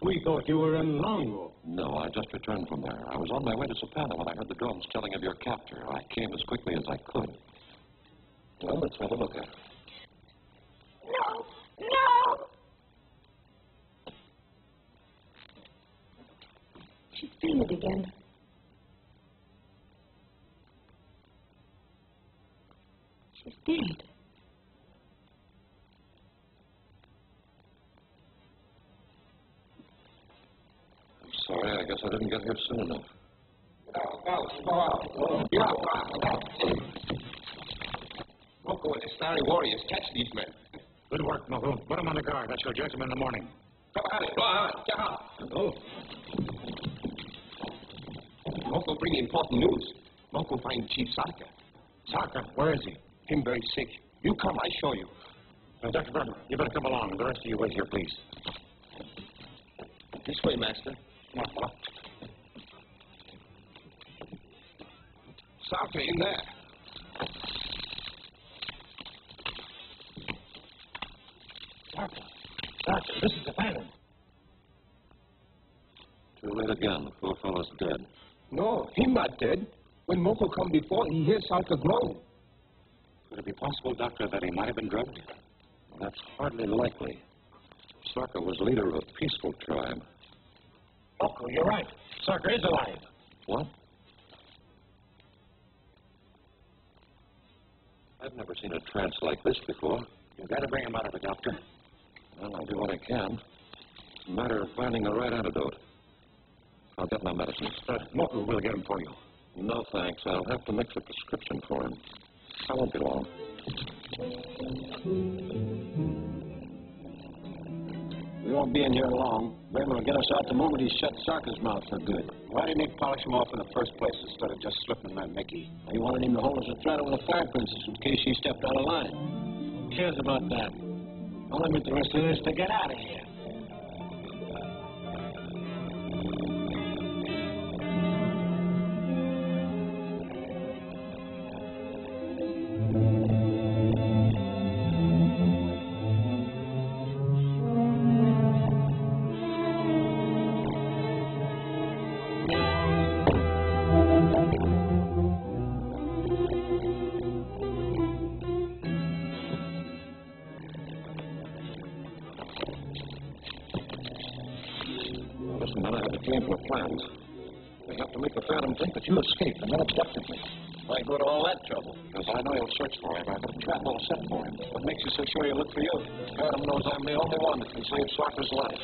Speaker 9: We thought you were in Longo.
Speaker 5: No, I just returned from there. I was on my way to Sapana when I heard the drums telling of your capture. I came as quickly as I could. Well, let's have a look at her.
Speaker 6: No! No! She's seen it again. She's dead.
Speaker 5: I'm sorry, I guess I didn't get here soon enough.
Speaker 10: Moko and his starry warriors catch these men.
Speaker 3: Good work, Moko. Put him on the guard. I shall judge him in the morning.
Speaker 10: Moko bring important news. Moko find Chief Sarka.
Speaker 3: Sarka, where is he?
Speaker 10: Him very sick. You come, I show you.
Speaker 3: Dr. Burton, you better come along. The rest of you wait here, please.
Speaker 10: This way, master.
Speaker 3: Come on, fella.
Speaker 10: Sarka in there.
Speaker 3: Sarka, this is the Phantom.
Speaker 5: Too late again. The poor fellow's dead.
Speaker 10: No, him not dead. When Moko come before, he hears Sarka groan.
Speaker 3: Could it be possible, Doctor, that he might have been drugged?
Speaker 5: That's hardly likely. Sarka was leader of a peaceful tribe.
Speaker 3: Moko, you're right. Sarka is alive.
Speaker 5: What? I've never seen a trance like this before.
Speaker 3: You've got to bring him out of it, Doctor.
Speaker 5: Well, I'll do what I can. It's a matter of finding the right antidote. I'll get my medicine.
Speaker 3: Moko will get him for you.
Speaker 5: No, thanks. I'll have to mix a prescription for him. I won't be long.
Speaker 9: We won't be in here long. Raymond will get us out the moment he shuts Sarka's mouth for good. Why didn't he polish him off in the first place instead of just slipping that Mickey? He wanted him to hold us a threat with a fire princess in case she stepped out of line. Who cares about that? All I'm interested in is to get out of here.
Speaker 5: it came from a plant. They have to make the Phantom think that you escaped and then abducted me.
Speaker 2: Why go to all that trouble?
Speaker 5: Because I know you'll search for him. I've got a trap all set for him. What makes you so sure he'll look for you? Phantom knows I'm the only one that can save Sarker's life.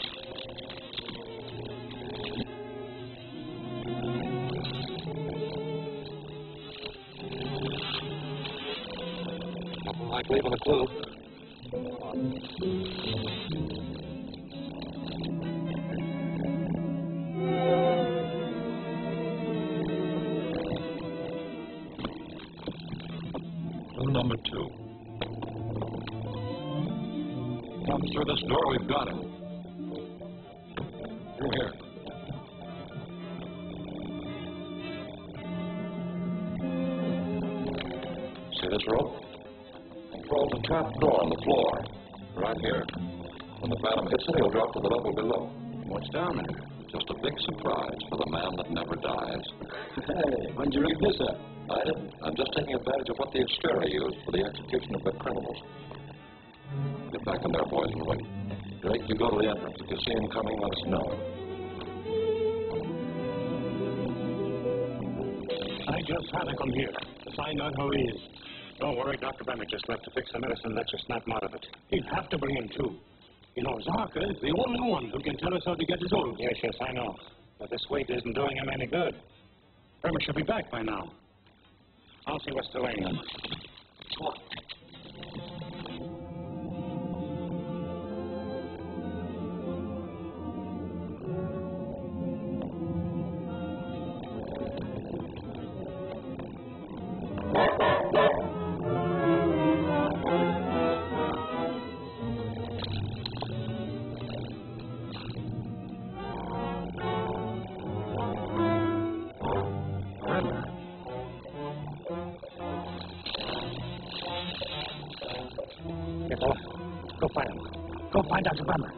Speaker 5: Nothing like leaving a clue. Number 2. Comes through this door, we've got him. Through here. See this rope? Controls a trap door on the floor. Right here. When the Phantom hits it, he'll drop to the level below. What's down there? Just a big surprise for the man that never dies.
Speaker 2: Hey, when'd you rig this up?
Speaker 5: I didn't. I'm just taking advantage of what the exterior used for the execution of the criminals. Get back in there, boys, and wait. Drake, you go to the entrance. If you see him coming, let us know.
Speaker 9: I just had to come here to find out who he is. Don't worry, Dr. Bennett just left to fix the medicine that you snap him out of it. He'd have to bring him, too. You know, Zarka is the only one who can tell us how to get his old. Yes, I know. But this wait isn't doing him any good. Bremer should be back by now. I'll see what's delaying him. Come on. Go find him. Go find Dr. Bremer.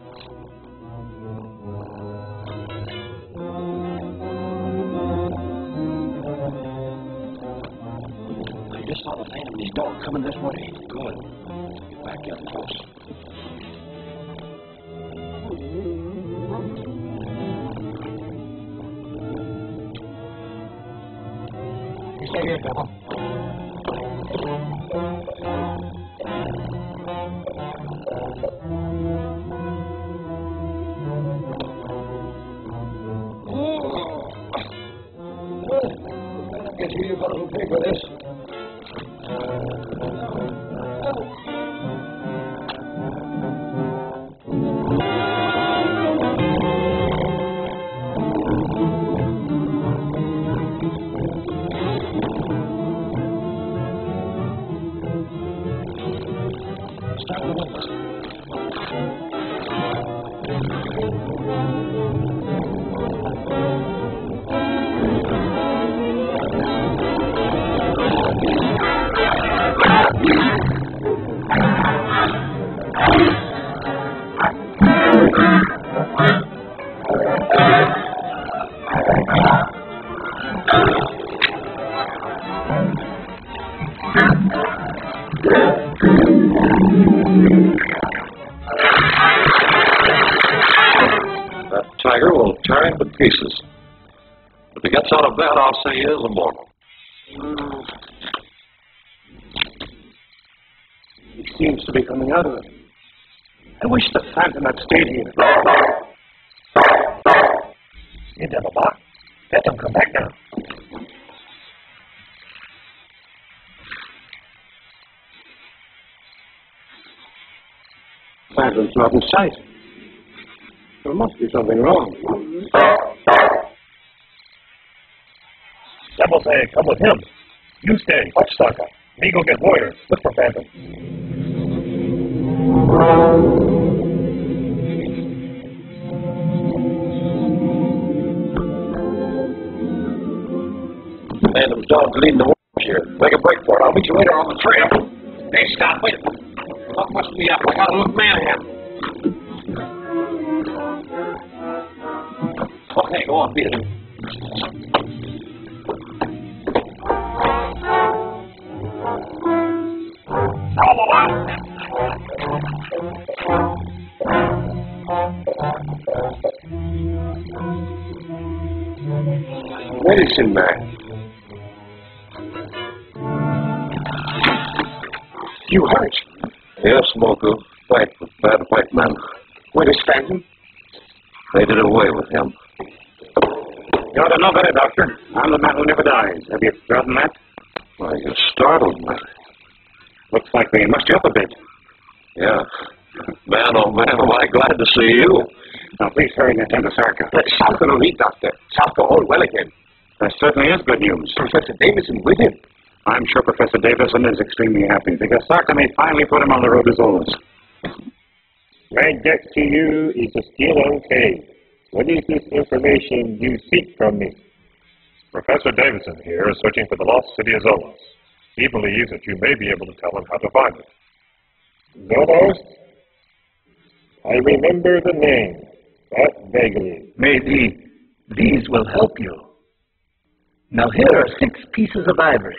Speaker 2: I just saw the Phantom and his dog coming this way.
Speaker 5: Good. Get back in close.
Speaker 7: You stay here, devil.
Speaker 2: I guess you got a little pig with this.
Speaker 7: Start the windows.
Speaker 5: That tiger will tear him to pieces. If he gets out of bed, I'll say he is immortal.
Speaker 7: He seems to be coming out of it. I wish the Phantom had stayed here. You devil, Bob. Let them come back now. Phantom's not in sight. There must be something wrong. Devil say, come with him. You stay. Watch Sarka. Me go get Warrior. Look for Phantom.
Speaker 5: Phantom's dog's leading the wolves here. Make a break for it. I'll meet you later on the trail.
Speaker 10: Hey, stop, wait. What must be up? I gotta look manhand. Okay, go on, beat it.
Speaker 8: medicine man. You hurt?
Speaker 5: Yes, Moko. Fight with bad white men.
Speaker 8: Where is Phantom?
Speaker 5: They did away with him.
Speaker 11: You ought to know better, Doctor. I'm the man who never dies. Have you forgotten that?
Speaker 5: Why, you startled me.
Speaker 11: Looks like they mussed you up a bit.
Speaker 5: Yeah. Man, oh man, am I glad to see you.
Speaker 11: Now, please hurry and attend to Sarka.
Speaker 8: Salka no need, Doctor. Salka all well again.
Speaker 11: That certainly is good news.
Speaker 8: Professor Davison with him.
Speaker 11: I'm sure Professor Davison is extremely happy because Sarka may finally put him on the road to Zolas.
Speaker 12: My debt to you is still okay. What is this information you seek from me?
Speaker 13: Professor Davidson here is searching for the lost city of Zolas. He believes that you may be able to tell him how to find it.
Speaker 12: Zolos? I remember the name, but vaguely.
Speaker 14: Maybe these will help you. Now here are 6 pieces of ivory,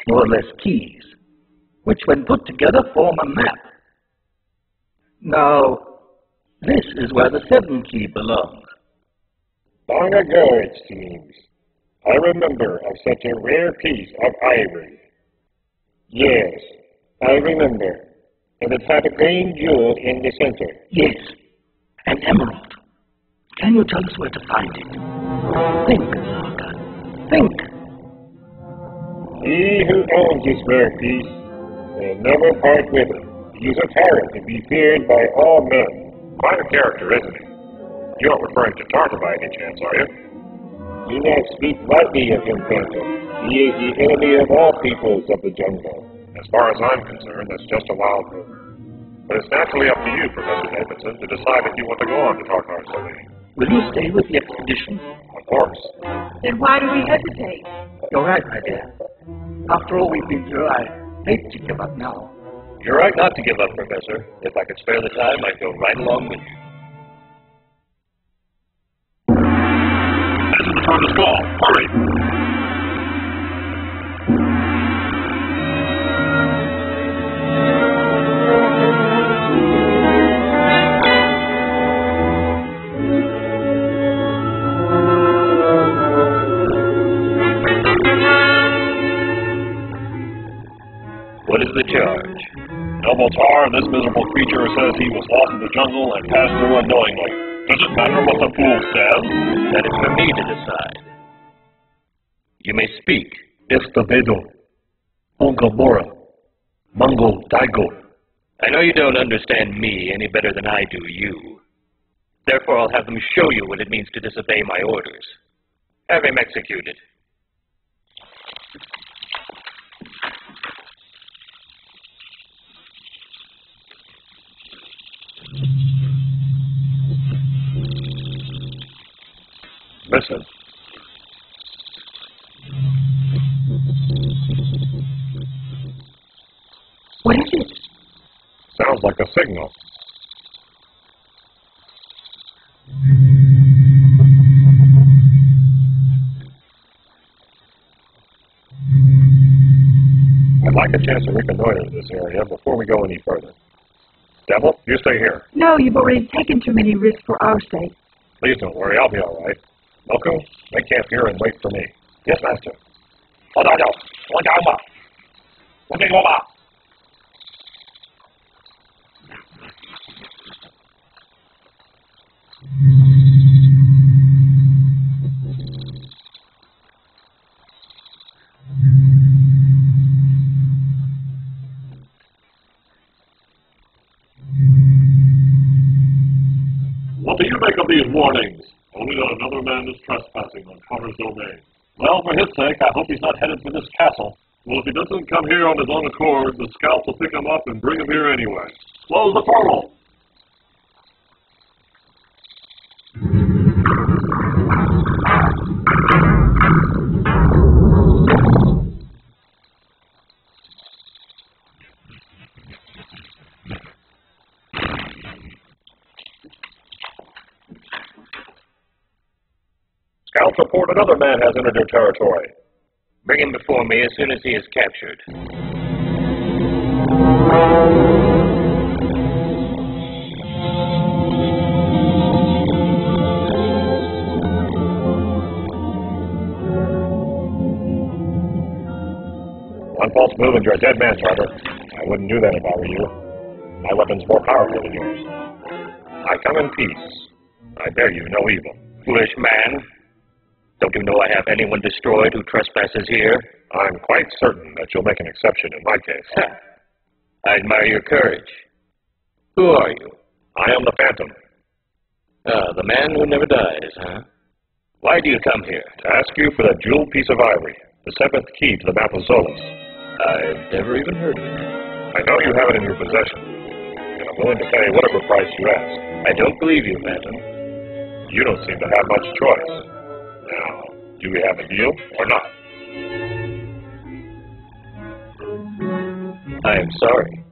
Speaker 14: more or less keys, which when put together form a map. Now, this is where the 7th key belongs.
Speaker 12: Long ago, it seems, I remember of such a rare piece of ivory. Yes, I remember. And it had a green jewel in the center.
Speaker 14: Yes, an emerald. Can you tell us where to find it? Think, Sarka. Think.
Speaker 12: He who owns this rare piece will never part with it. He is a tyrant to be feared by all men.
Speaker 13: Quite a character, isn't he? You aren't referring to Tarta by any chance, are you?
Speaker 12: Do not speak lightly of him, Phantom. He is the enemy of all peoples of the jungle.
Speaker 13: As far as I'm concerned, that's just a wild rumor. But it's naturally up to you, Professor Davidson, to decide if you want to go on to Tartar's domain.
Speaker 14: Will you stay with the expedition?
Speaker 13: Of course.
Speaker 6: Then why do we hesitate?
Speaker 14: You're right, my dear. After all we've been through, I hate to give up now.
Speaker 9: You're right not to give up, Professor. If I could spare the time, I'd go right along with you.
Speaker 13: This is the time to stall. Hurry!
Speaker 9: What is the charge?
Speaker 13: Noble Tar, this miserable creature says he was lost in the jungle and passed through unknowingly. Does it matter what the fool says?
Speaker 9: That is for me to decide. You may speak.
Speaker 14: Estabedo, Ongamora, Mungo Daigo.
Speaker 9: I know you don't understand me any better than I do you. Therefore, I'll have them show you what it means to disobey my orders. Have him executed.
Speaker 13: Listen.
Speaker 6: What is it?
Speaker 13: Sounds like a signal. I'd like a chance to reconnoiter this area before we go any further. Devil, you stay here.
Speaker 6: No, you've already taken too many risks for our sake.
Speaker 13: Please don't worry, I'll be all right. Moko, make camp here and wait for me. Yes, Master. What do you make of these warnings? Only that another man is trespassing on Connor's domain. Well, for his sake, I hope he's not headed for this castle. Well, if he doesn't come here on his own accord, the scouts will pick him up and bring him here anyway. Close the portal! Scouts report another man has entered your territory.
Speaker 9: Bring him before me as soon as he is captured.
Speaker 12: false move and you're a dead man, Trevor. I wouldn't do that if I were you. My weapon's more powerful than yours. I come in peace. I bear you no evil.
Speaker 11: Foolish man. Don't you know I have anyone destroyed who trespasses here?
Speaker 12: I'm quite certain that you'll make an exception in my case.
Speaker 11: I admire your courage. Who are you?
Speaker 12: I am the Phantom.
Speaker 11: Ah, the man who never dies, huh? Why do you come here?
Speaker 12: To ask you for that jeweled piece of ivory, the seventh key to the map of Zolas.
Speaker 11: I've never even heard of it.
Speaker 12: I know you have it in your possession, and I'm willing to pay whatever price you ask.
Speaker 11: I don't believe you, Phantom.
Speaker 12: You don't seem to have much choice. Now, do we have a deal or not?
Speaker 11: I am sorry,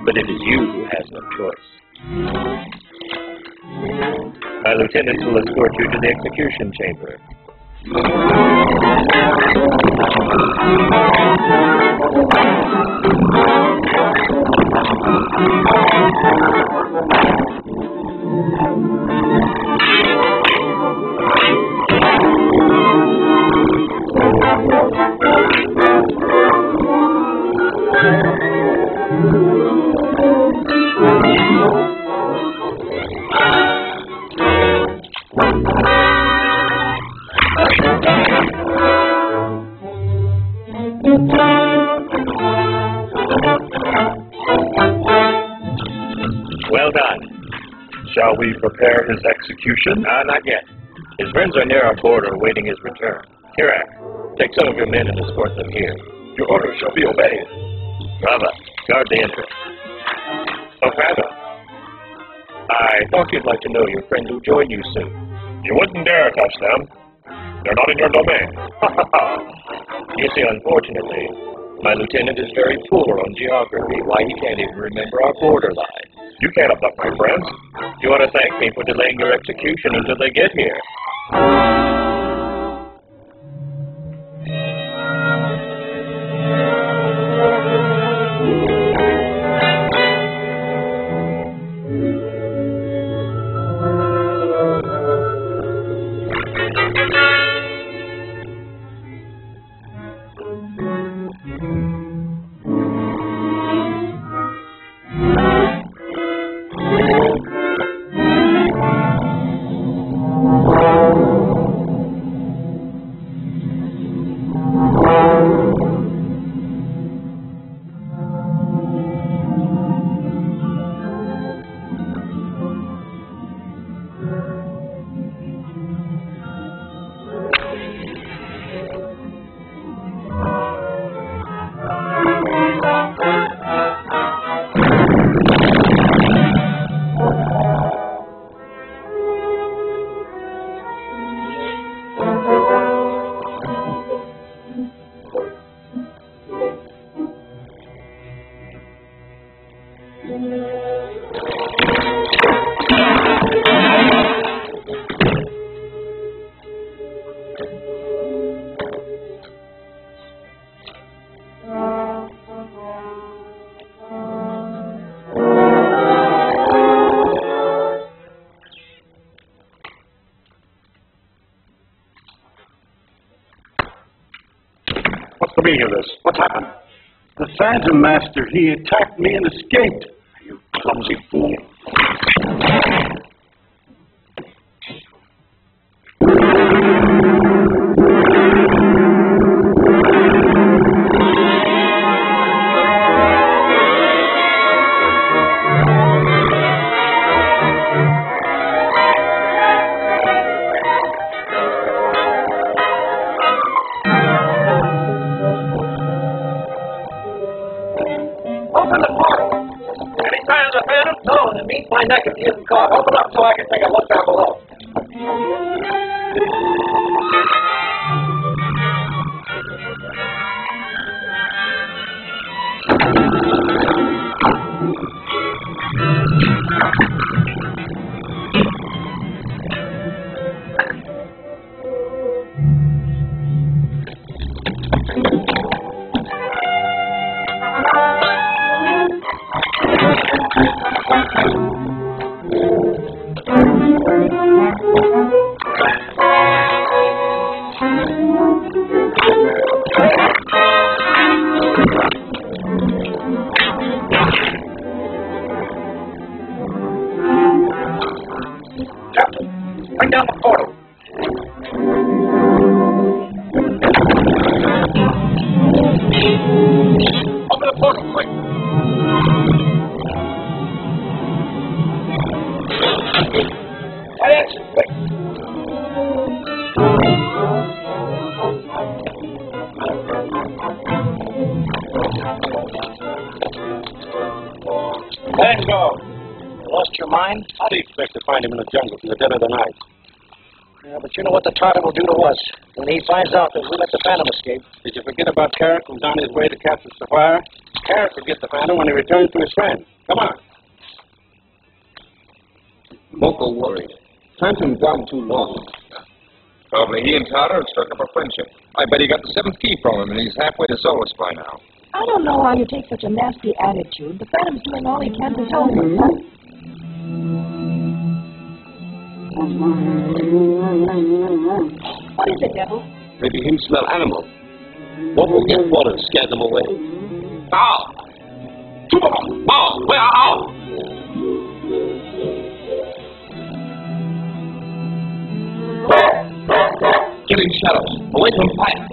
Speaker 11: but it is you who has no choice. My lieutenant will escort you to the execution chamber. Well done.
Speaker 12: Shall we prepare his execution?
Speaker 11: Not yet. His friends are near our border awaiting his return. Kirak, take some of your men and escort them here.
Speaker 12: Your orders shall be obeyed.
Speaker 11: Rava, guard the entrance. Oh, Phantom, I thought you'd like to know your friends will join you soon.
Speaker 12: You wouldn't dare touch them. They're not in your domain.
Speaker 11: You see, unfortunately, my lieutenant is very poor on geography. Why, he can't even remember our border line.
Speaker 12: You can't abduct my friends.
Speaker 11: You want to thank me for delaying your execution until they get here.
Speaker 12: What's the meaning of this? What's happened?
Speaker 4: The Phantom Master, he attacked me and escaped.
Speaker 12: You clumsy fool.
Speaker 2: Open the door. Any sign of the Phantom? No, and it means my neck if he isn't caught. Open up so I can take a look down below. Bring down the portal. Open the portal, quick. Right exit, quick.
Speaker 10: Let's go. Lost your mind? How do you expect to find him in the jungle in the dead of the night? Yeah, but you know what the Tartar will do to us when he finds out that we let the Phantom escape. Did you forget about Carrick who's on his way to capture Sapphire? Carrick will get the Phantom when he returns to his friend. Come on.
Speaker 2: Moko worried. Phantom gone too long. Probably he and Tartar have struck up a friendship. I bet he got the 7th key from him, and he's halfway to Solus by now.
Speaker 6: I don't know how you take such a nasty attitude. The Phantom's doing all he can to tell me. Huh? What is it, Devil?
Speaker 2: Maybe him smell animal. What will get water and scare them away? Ow! Two of them! Ow! Where are Get in shadows. Away from fire.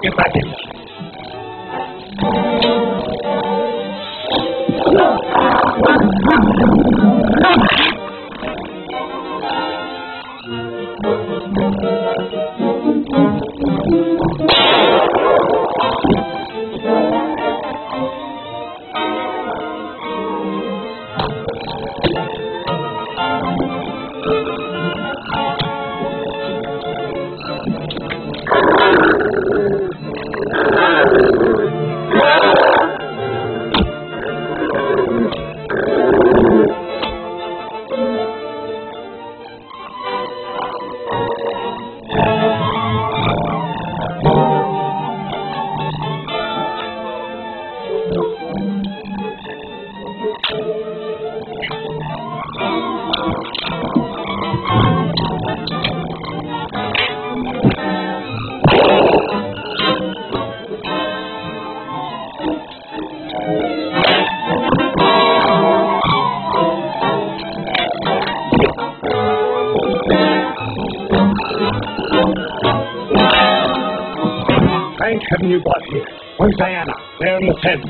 Speaker 2: Get back in.
Speaker 3: Thank heaven you got here. Where's Diana? There in the tent.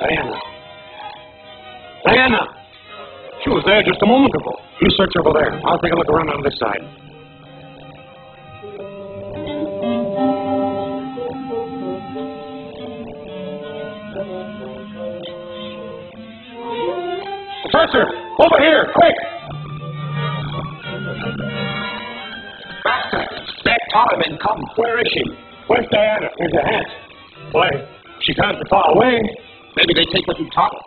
Speaker 3: Diana. Diana! She was there just a moment ago. You search over there. I'll take a look around on this side. Professor! Over here! Quick! Master! That Parliament come! Where is she? Where's Diana? Here's a hat. Why, she can't be far away. Maybe they take what you taught her.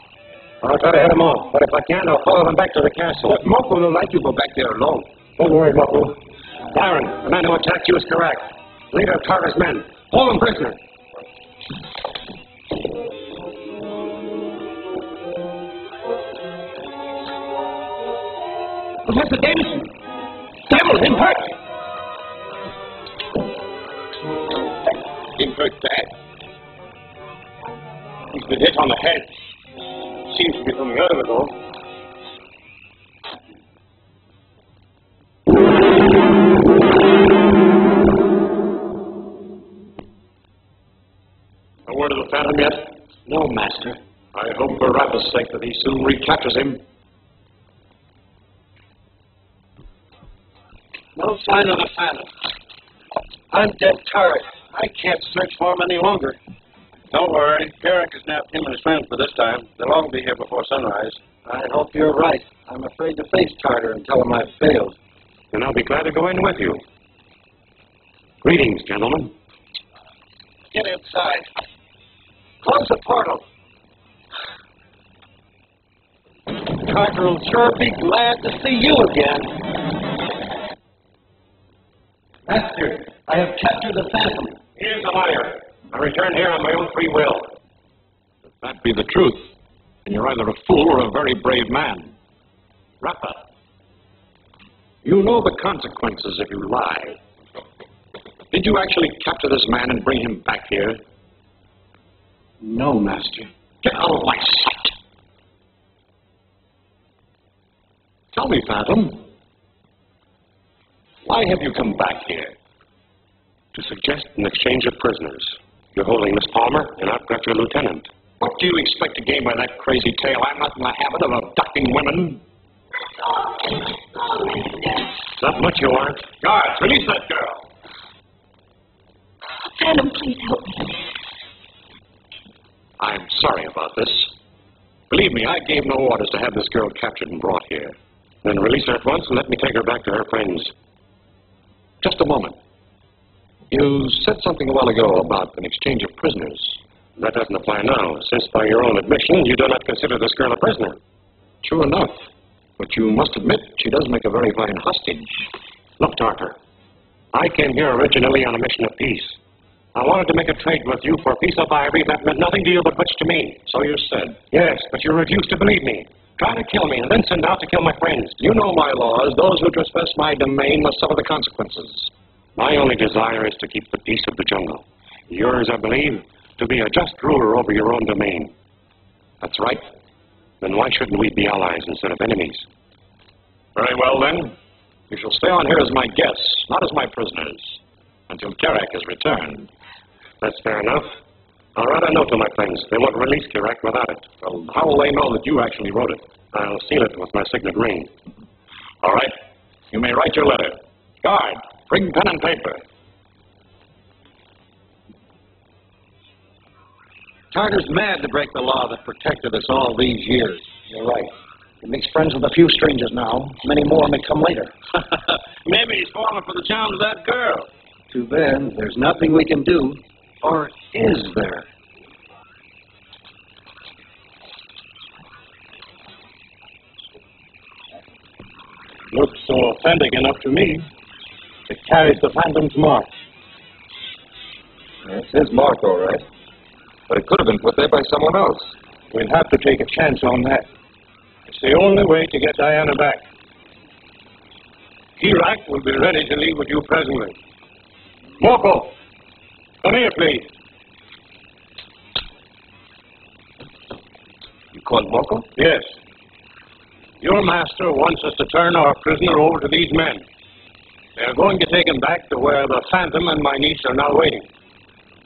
Speaker 3: I'll try to head them off, but if I can, I'll follow them back to the castle. But Moko will like you go back there alone. Don't worry, Moko. Byron, the man who attacked you is correct. Leader of Tartar's men. Hold him prisoner. Professor Davison! Devil, him hurt! Him hurt bad. He's been hit on the head. Seems to be from the other though. A word of the Phantom yet? No, Master. I hope for Rappa's sake that he soon recaptures him. No sign of the Phantom. I'm dead tired. I can't search for him any longer. Don't worry. Carrick has nabbed him and his friends for this time. They'll all be here before sunrise. I hope you're right. I'm afraid to face Tartar and tell him I've failed. Then I'll be glad to go in with you. Greetings, gentlemen. Get inside. Close the portal.
Speaker 10: Carter will sure be glad to see you again.
Speaker 5: Master, I have captured the Phantom.
Speaker 11: He is a liar. I returned here on my own free will.
Speaker 5: If that be the truth, then you're either a fool or a very brave man. Rappa, you know the consequences if you lie. Did you actually capture this man and bring him back here?
Speaker 7: No, Master.
Speaker 5: Get out of my sight. Tell me, Phantom, why have you come back here? To suggest an exchange of prisoners. You're holding Miss Palmer, and I've got your lieutenant. What do you expect to gain by that crazy tale? I'm not in the habit of abducting women. Not much you aren't. Guards, release that girl.
Speaker 6: Phantom, please help me.
Speaker 5: I'm sorry about this. Believe me, I gave no orders to have this girl captured and brought here. Then release her at once and let me take her back to her friends. Just a moment. You said something a while ago about an exchange of prisoners. That doesn't apply now, since by your own admission, you do not consider this girl a prisoner. True enough. But you must admit she does make a very fine hostage. Look, Tartar, I came here originally on a mission of peace. I wanted to make a trade with you for a piece of ivory that meant nothing to you but much to me. So you said. Yes, but you refused to believe me. Try to kill me and then send out to kill my friends. You know my laws. Those who trespass my domain must suffer the consequences. My only desire is to keep the peace of the jungle. Yours, I believe, to be a just ruler over your own domain. That's right. Then why shouldn't we be allies instead of enemies? Very well, then. You shall stay on here as my guests, not as my prisoners, until Kerak is returned. That's fair enough. I'll write a note to my friends. They won't release Kerak without it. Well, how will they know that you actually wrote it? I'll seal it with my signet ring. All right. You may write your letter. Guard, bring pen and paper.
Speaker 10: Carter's mad to break the law that protected us all these years.
Speaker 7: You're right. He makes friends with a few strangers now. Many more may come later.
Speaker 10: Maybe he's falling for the charm of that girl.
Speaker 7: Too bad. There's nothing we can do. Or is there?
Speaker 5: Looks so authentic enough to me. It carries the Phantom's mark.
Speaker 8: It's his mark, all right. But it could have been put there by someone else.
Speaker 5: We'll have to take a chance on that. It's the only way to get Diana back. Kerak will be ready to leave with you presently. Moko, come here, please.
Speaker 8: You called Moko?
Speaker 5: Yes. Your master wants us to turn our prisoner over to these men. They are going to take him back to where the Phantom and my niece are now waiting.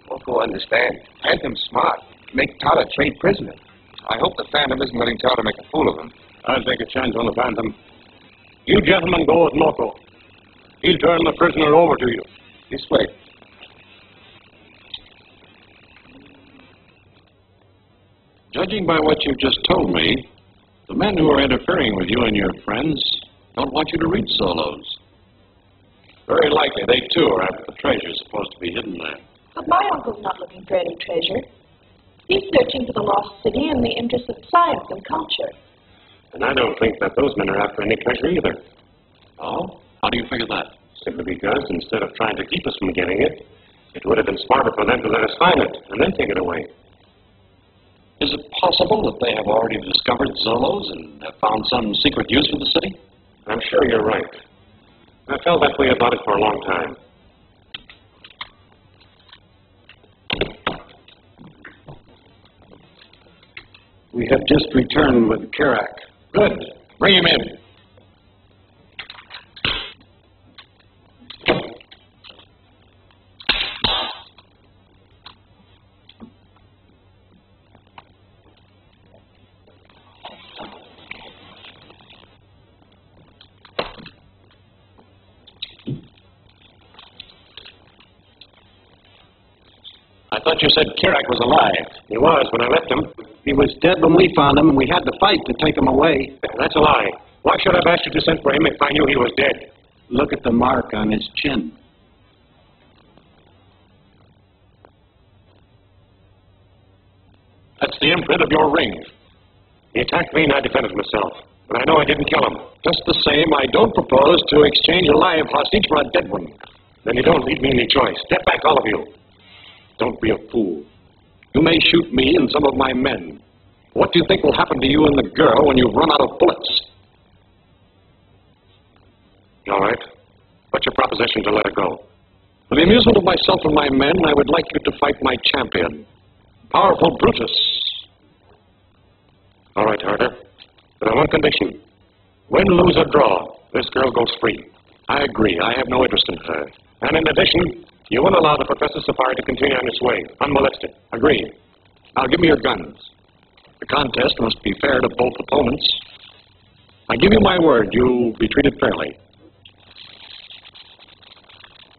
Speaker 8: Moko, understand. Phantom's smart. Make Tata trade prisoner. I hope the Phantom isn't letting Tata make a fool of him.
Speaker 5: I'll take a chance on the Phantom. You gentlemen go with Moko. He'll turn the prisoner over to you.
Speaker 8: This way.
Speaker 5: Judging by what you've just told me, the men who are interfering with you and your friends don't want you to read solos. Very likely they, too, are after the treasure supposed to be hidden there.
Speaker 6: But my uncle's not looking for any treasure. He's searching for the lost city in the interest of science and culture.
Speaker 5: And I don't think that those men are after any treasure either. Oh? How do you figure that? Simply because instead of trying to keep us from getting it, it would have been smarter for them to let us find it and then take it away. Is it possible that they have already discovered Zolos and have found some secret use for the city? I'm sure you're right. I felt that way about it for a long time.
Speaker 7: We have just returned with Kerak.
Speaker 5: Good. Bring him in. I thought you said Kerak was alive. He was when I left him.
Speaker 7: He was dead when we found him, and we had to fight to take him away.
Speaker 5: That's a lie. Why should I have asked you to send for him if I knew he was dead?
Speaker 7: Look at the mark on his chin.
Speaker 5: That's the imprint of your ring. He attacked me and I defended myself. And I know I didn't kill him. Just the same, I don't propose to exchange a live hostage for a dead one. Then you don't leave me any choice. Step back, all of you. Don't be a fool. You may shoot me and some of my men. What do you think will happen to you and the girl when you've run out of bullets? All right. What's your proposition to let her go? For the amusement of myself and my men, I would like you to fight my champion, powerful Brutus. All right, Herder. But on one condition. Win, lose, or draw, this girl goes free. I agree. I have no interest in her. And in addition, you won't allow the Professor Safari to continue on his way, unmolested. Agreed. Now give me your guns. The contest must be fair to both opponents. I give you my word, you'll be treated fairly.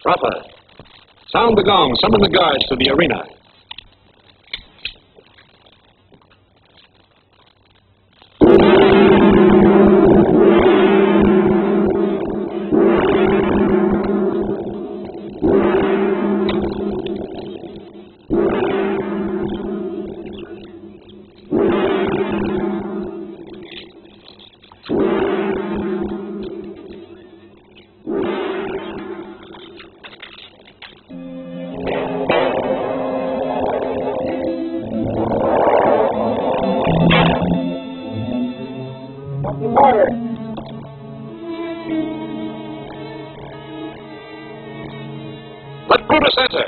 Speaker 5: Rafa, sound the gong. Summon the guards to the arena. Let Brutus enter.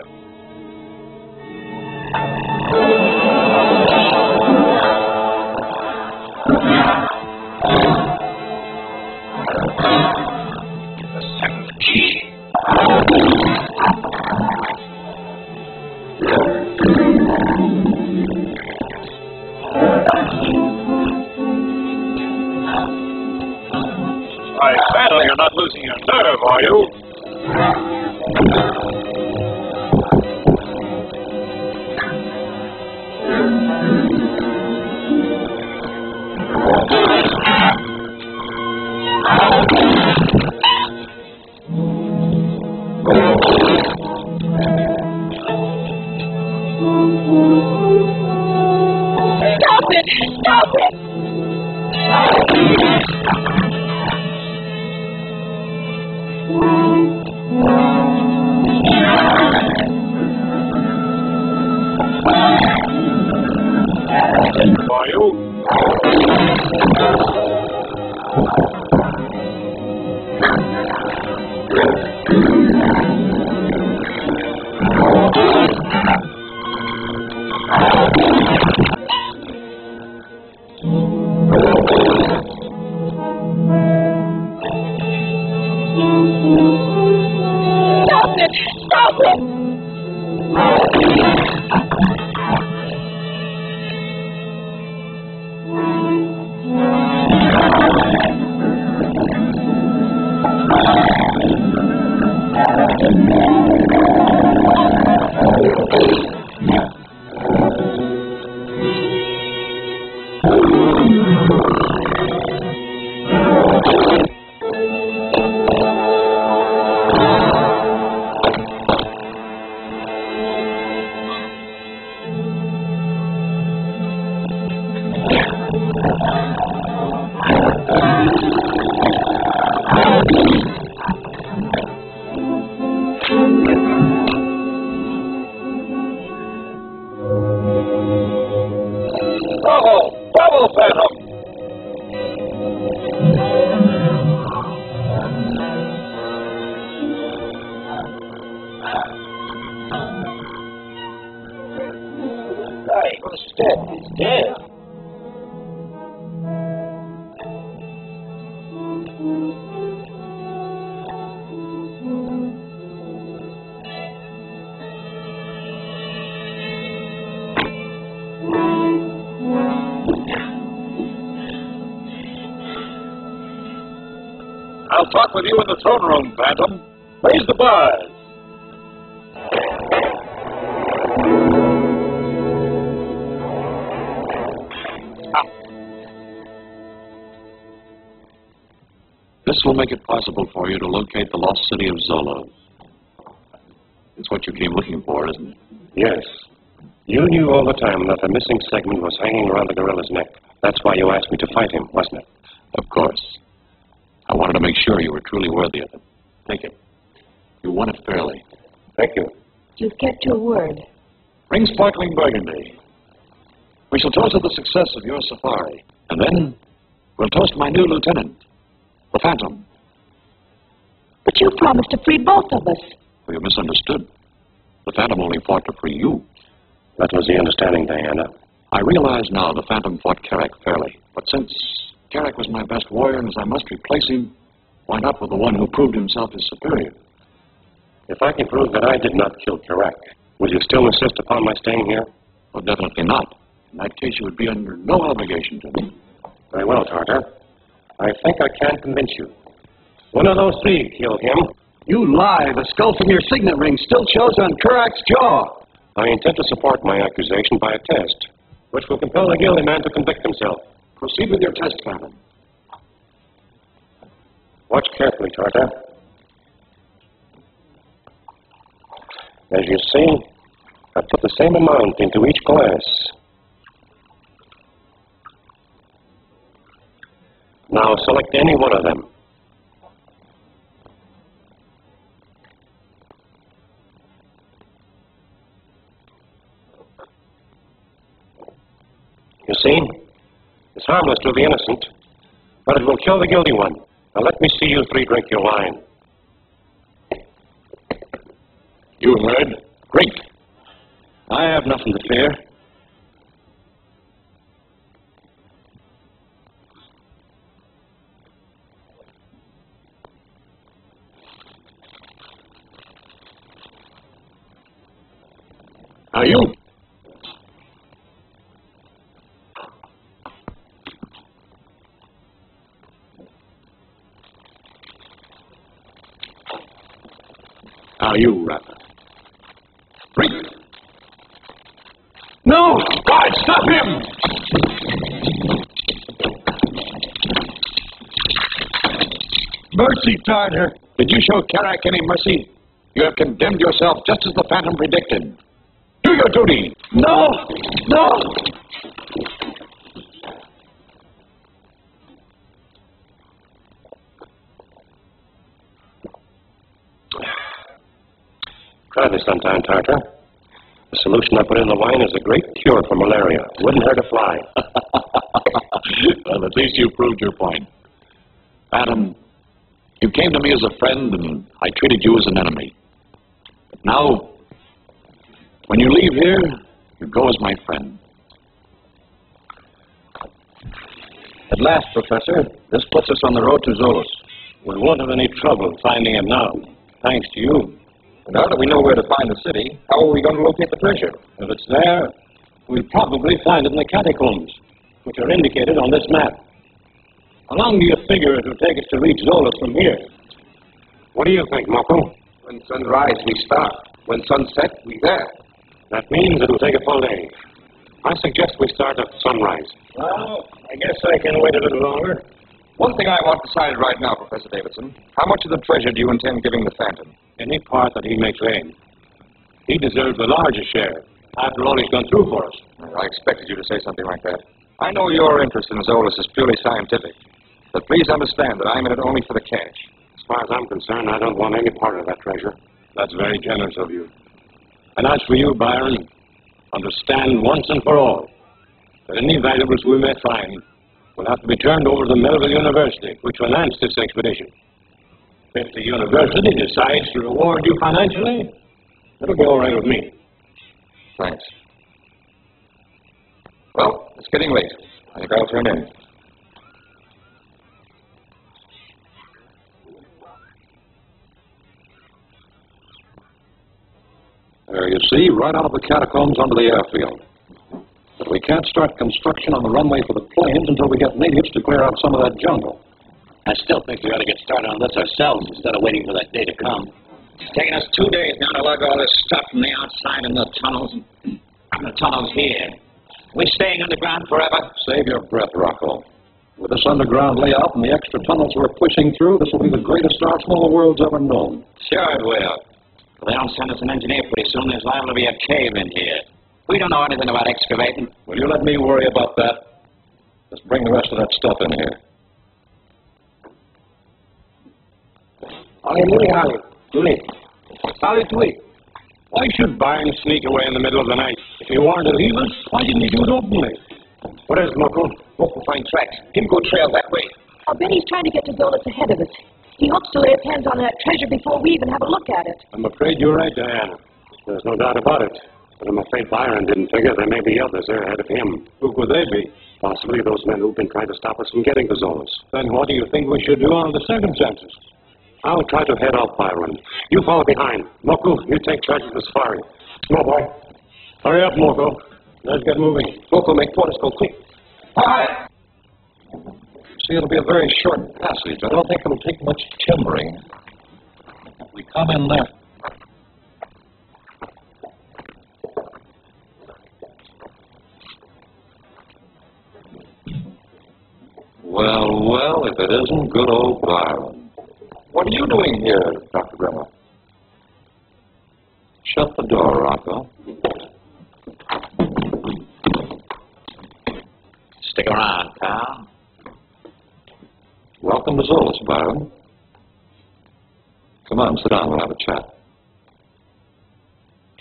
Speaker 13: Why, Santa, you're not losing your nerve, are you?
Speaker 6: Stop it! Stop it!
Speaker 13: Are you?
Speaker 6: Stop it! Stop it!
Speaker 13: Bravo! Bravo, Phantom!
Speaker 10: Right, he's dead. He's dead.
Speaker 13: I'll talk with you in the throne room, Phantom. Raise the bars.
Speaker 5: This will make it possible for you to locate the lost city of Zolo. It's what you came looking for, isn't it?
Speaker 11: Yes. You knew all the time that the missing segment was hanging around the gorilla's neck. That's why you asked me to fight him, wasn't it? Of course. I wanted to make sure you were truly worthy of it. Take it. You won it fairly.
Speaker 5: Thank you.
Speaker 6: You've kept your word.
Speaker 11: Bring sparkling burgundy. We shall toast to the success of your safari. And then we'll toast my new lieutenant, the Phantom.
Speaker 6: But you promised to free both of us.
Speaker 11: You misunderstood. The Phantom only fought to free you.
Speaker 5: That was the understanding, Diana.
Speaker 11: I realize now the Phantom fought Carrick fairly. But since Carrick was my best warrior, and as I must replace him, why not with the one who proved himself his superior?
Speaker 5: If I can prove that I did not kill Carrick, will you still insist upon my staying here?
Speaker 11: Well, definitely not. In that case, you would be under no obligation to me.
Speaker 5: Very well, Tartar. I think I can convince you. One of those three killed him.
Speaker 7: You lie. The skull from your signet ring still shows on Carrick's jaw.
Speaker 5: I intend to support my accusation by a test, which will compel the guilty man to convict himself.
Speaker 11: Proceed with your test, Phantom.
Speaker 5: Watch carefully, Tartar. As you see, I put the same amount into each glass. Now select any one of them. You see, it's harmless to the innocent, but it will kill the guilty one. Now let me see you three drink your wine.
Speaker 11: You heard?
Speaker 7: Great. I have nothing to fear.
Speaker 11: Are you? Are you, rather? Drink.
Speaker 7: No! God, stop him!
Speaker 11: Mercy, Tartar. Did you show Carrick any mercy? You have condemned yourself just as the Phantom predicted. Do your duty.
Speaker 7: No! No!
Speaker 5: Try this sometime, Tartar. The solution I put in the wine is a great cure for malaria. Wouldn't hurt a fly.
Speaker 11: Well, at least you proved your point. Phantom, you came to me as a friend, and I treated you as an enemy. But now, when you leave here, you go as my friend.
Speaker 7: At last, Professor, this puts us on the road to Zolos. We won't have any trouble finding him now, thanks to you.
Speaker 10: Now that we know where to find the city, how are we going to locate the treasure?
Speaker 7: If it's there, we'll probably find it in the catacombs, which are indicated on this map. How long do you figure it will take us to reach Zolos from here?
Speaker 5: What do you think, Moko?
Speaker 10: When sunrise, we start. When sunset, we there.
Speaker 5: That means it will take a full day. I suggest we start at sunrise.
Speaker 7: Well, I guess I can wait a little longer.
Speaker 10: One thing I want decided right now, Professor Davidson. How much of the treasure do you intend giving the Phantom?
Speaker 7: Any part that he may claim. He deserves the largest share. After all he's gone through for us.
Speaker 10: I expected you to say something like that. I know your interest in Zolos is purely scientific. But please understand that I'm in it only for the cash.
Speaker 5: As far as I'm concerned, I don't want any part of that treasure.
Speaker 7: That's very generous of you. And as for you, Byron, understand once and for all that any valuables we may find will have to be turned over to the Melville University, which financed this expedition. If the university decides to reward you financially, it'll be all right with me.
Speaker 10: Thanks. Well, it's getting late. I think I'll turn in.
Speaker 11: There you see, right out of the catacombs onto the airfield. But we can't start construction on the runway for the planes until we get natives to clear out some of that jungle.
Speaker 2: I still think we ought to get started on this ourselves instead of waiting for that day to come. It's taken us 2 days now to lug all this stuff from the outside in the tunnels and from the tunnels here. We staying underground forever?
Speaker 11: Save your breath, Rocco. With this underground layout and the extra tunnels we're pushing through, this will be the greatest arsenal the world's ever known.
Speaker 2: Sure it will. If they don't send us an engineer pretty soon, there's liable to be a cave in here. We don't know anything about excavating.
Speaker 11: Will you let me worry about that? Just bring the rest of that stuff in here.
Speaker 9: Why should Byron sneak away in the middle of the night? If he wanted to leave us, why didn't he do it openly? What is it, Moko?
Speaker 2: Moko find tracks. Him go trail that way.
Speaker 6: I'll bet he's trying to get to Zolas ahead of us. He hopes to lay his hands on that treasure before we even have a look at it.
Speaker 9: I'm afraid you're right, Diana. There's no doubt about it. But I'm afraid Byron didn't figure there may be others there ahead of him. Who could they be? Possibly those men who've been trying to stop us from getting to Zolas. Then what do you think we should do under the circumstances? I'll try to head off Byron. You follow behind. Moko, you take charge of the safari. Come on, boy. Hurry up, Moko. Let's get moving.
Speaker 2: Moko, make Portis go quick.
Speaker 5: Hi! See, it'll be a very short passage. I don't think it'll take much timbering. We come in left. Well, if it isn't good old Byron.
Speaker 8: What are you doing here, Dr. Grimmer?
Speaker 5: Shut the door, Rocco.
Speaker 2: Stick around, pal.
Speaker 5: Welcome to Zolas, Byron. Come on, sit down, we'll have a chat.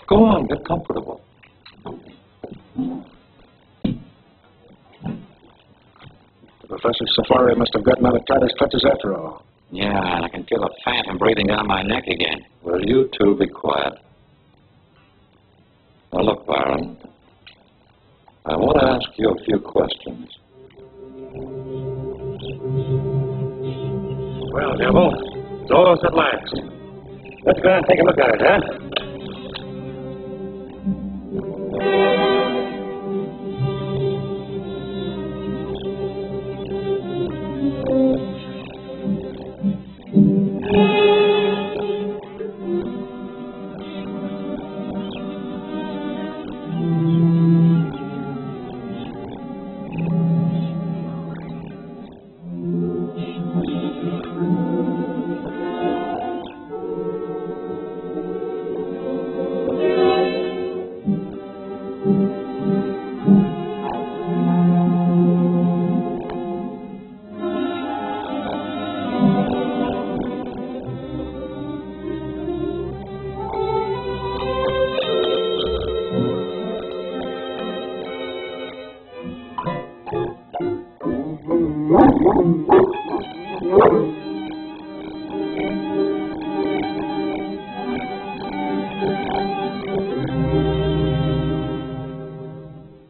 Speaker 5: Go on, get comfortable.
Speaker 7: Professor Safari must have gotten out of tight clutches after all.
Speaker 2: Yeah, and I can feel a phantom breathing down my neck again.
Speaker 5: Will you two be quiet? Now look, Byron. I want to ask you a few questions.
Speaker 9: Well, Devil, Zolas at last. Let's go and take a look at it, huh?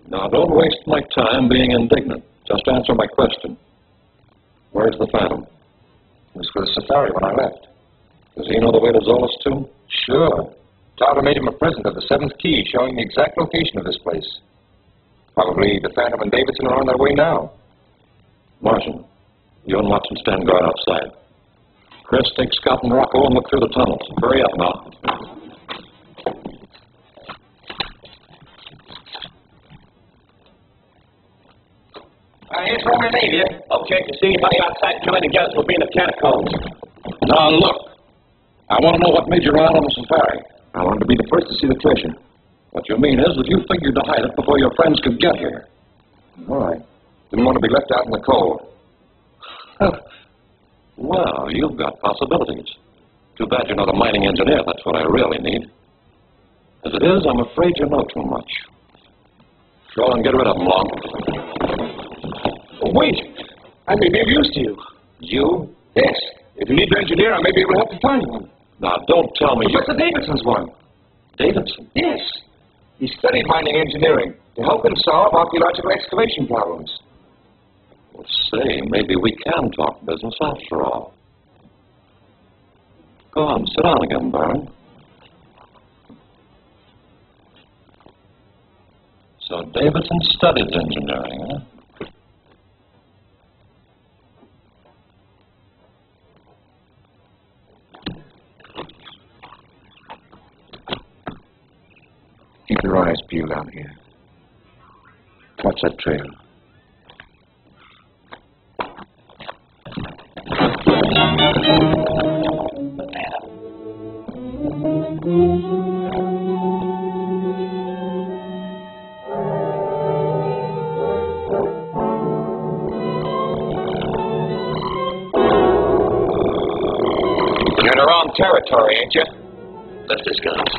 Speaker 5: Now, don't waste my time being indignant. Just answer my question. Where's the Phantom?
Speaker 8: It was for the safari when I left.
Speaker 5: Does he know the way to Zolas, too?
Speaker 8: Sure. Tauber made him a present of the 7th key showing the exact location of this place. Probably the Phantom and Davidson are on their way now.
Speaker 5: Martian, you and Watson stand guard outside. Chris, take Scott and Rocco and look through the tunnels. Hurry up now.
Speaker 2: Here's Roman Navy. Okay, if you see anybody outside, come in and get us. We'll be in the catacombs.
Speaker 5: Now, look. I want to know what made you run out on the safari.
Speaker 8: I wanted to be the first to see the treasure.
Speaker 5: What you mean is that you figured to hide it before your friends could get here.
Speaker 8: All right. Didn't want to be left out in the cold.
Speaker 5: Well, you've got possibilities. Too bad you're not a mining engineer. That's what I really need. As it is, I'm afraid you know too much. Go and get rid of them, Long.
Speaker 8: Oh, wait. I may be of use to you.
Speaker 5: You?
Speaker 8: Yes. If you need an engineer, I may be able to help you find one.
Speaker 5: Now, don't tell me
Speaker 8: Professor Davidson's one.
Speaker 5: Davidson?
Speaker 8: Yes. He studied mining engineering to help him solve archaeological excavation problems.
Speaker 5: Well, say, maybe we can talk business after all. Go on, sit down again, Byron. So Davidson studied engineering, huh?
Speaker 8: Keep your eyes peeled out here. Watch that trail.
Speaker 2: in the wrong territory, ain't you? Lift his guns.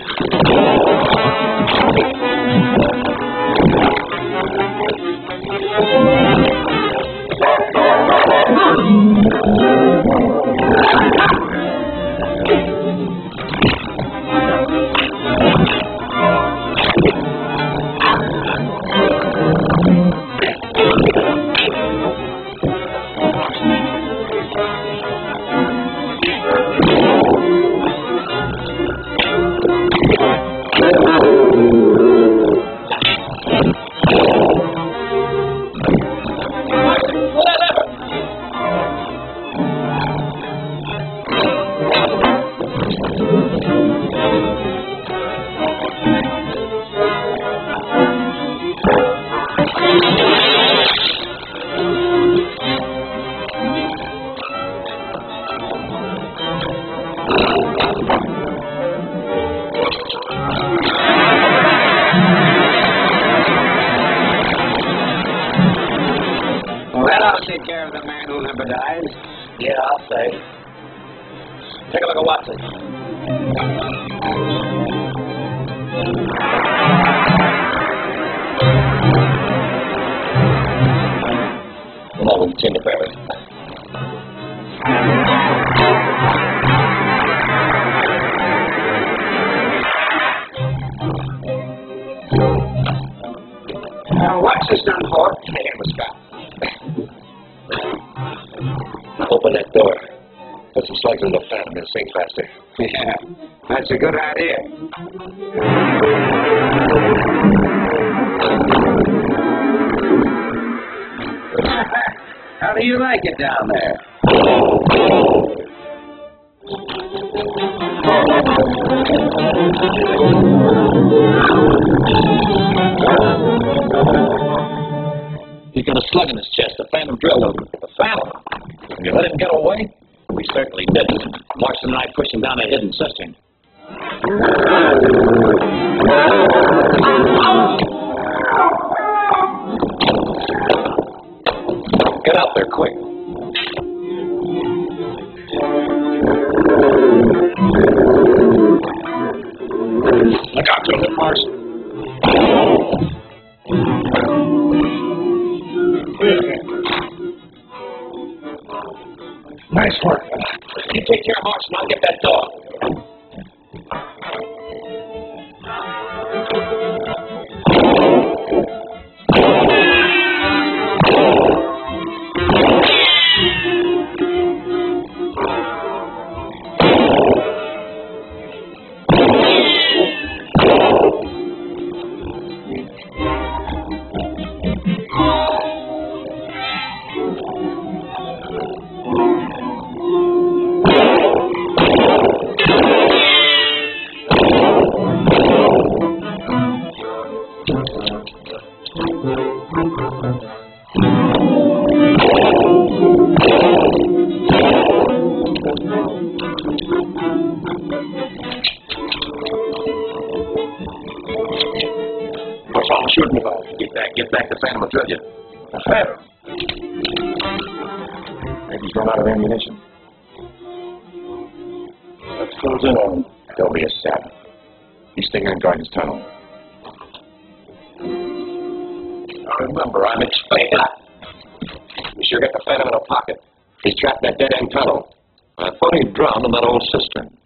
Speaker 10: Well, I'll take care of the man who never dies.
Speaker 2: Yeah, I'll say. Take a look at Watson. Long Timberberry.
Speaker 10: What's this done for?
Speaker 2: Hey, Scott. Open that door. Put some slugs in the fan and it'll sink faster.
Speaker 10: Yeah, that's a good idea. How do you like it down there?
Speaker 2: He's got a slug in his chest. The Phantom drilled him. The Phantom? You let him get away? We certainly didn't. Marston and I pushed him down a hidden cistern. Get out there, quick. Look out, Joseph Marston. Nice work. You take care of Marston, I'll get that dog. What's all the shooting about? Get back, the Phantom will drill you. The Phantom? Maybe he's run out of ammunition. Let's close in on him. Don't be a sap. You stay here and guard his tunnel. Now remember, I'm explaining. We sure got the Phantom in a pocket. He's trapped in that dead-end tunnel. I thought he'd drowned in that old cistern.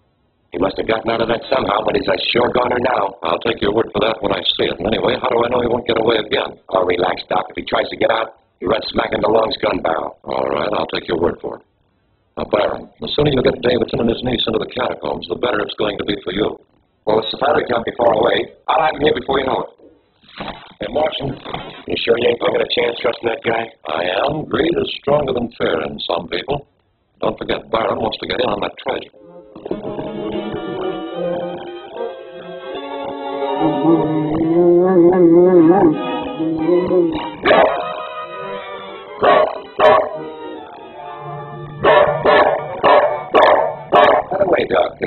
Speaker 2: He must have gotten out of that somehow, but he's a sure goner now.
Speaker 5: I'll take your word for that when I see it. And anyway, how do I know he won't get away again?
Speaker 2: Oh, relax, Doc. If he tries to get out, he runs smack into Long's gun barrel.
Speaker 5: All right, I'll take your word for it. Now, Byron, the sooner you get Davidson and his niece into the catacombs, the better it's going to be for you.
Speaker 2: Well, the safari can't be far away. I'll have him here before you know it. Hey, Martian, you sure you ain't taking a chance trusting that guy?
Speaker 5: I am. Greed is stronger than fear in some people. Don't forget, Byron wants to get in on that treasure.
Speaker 2: By the way, Doc,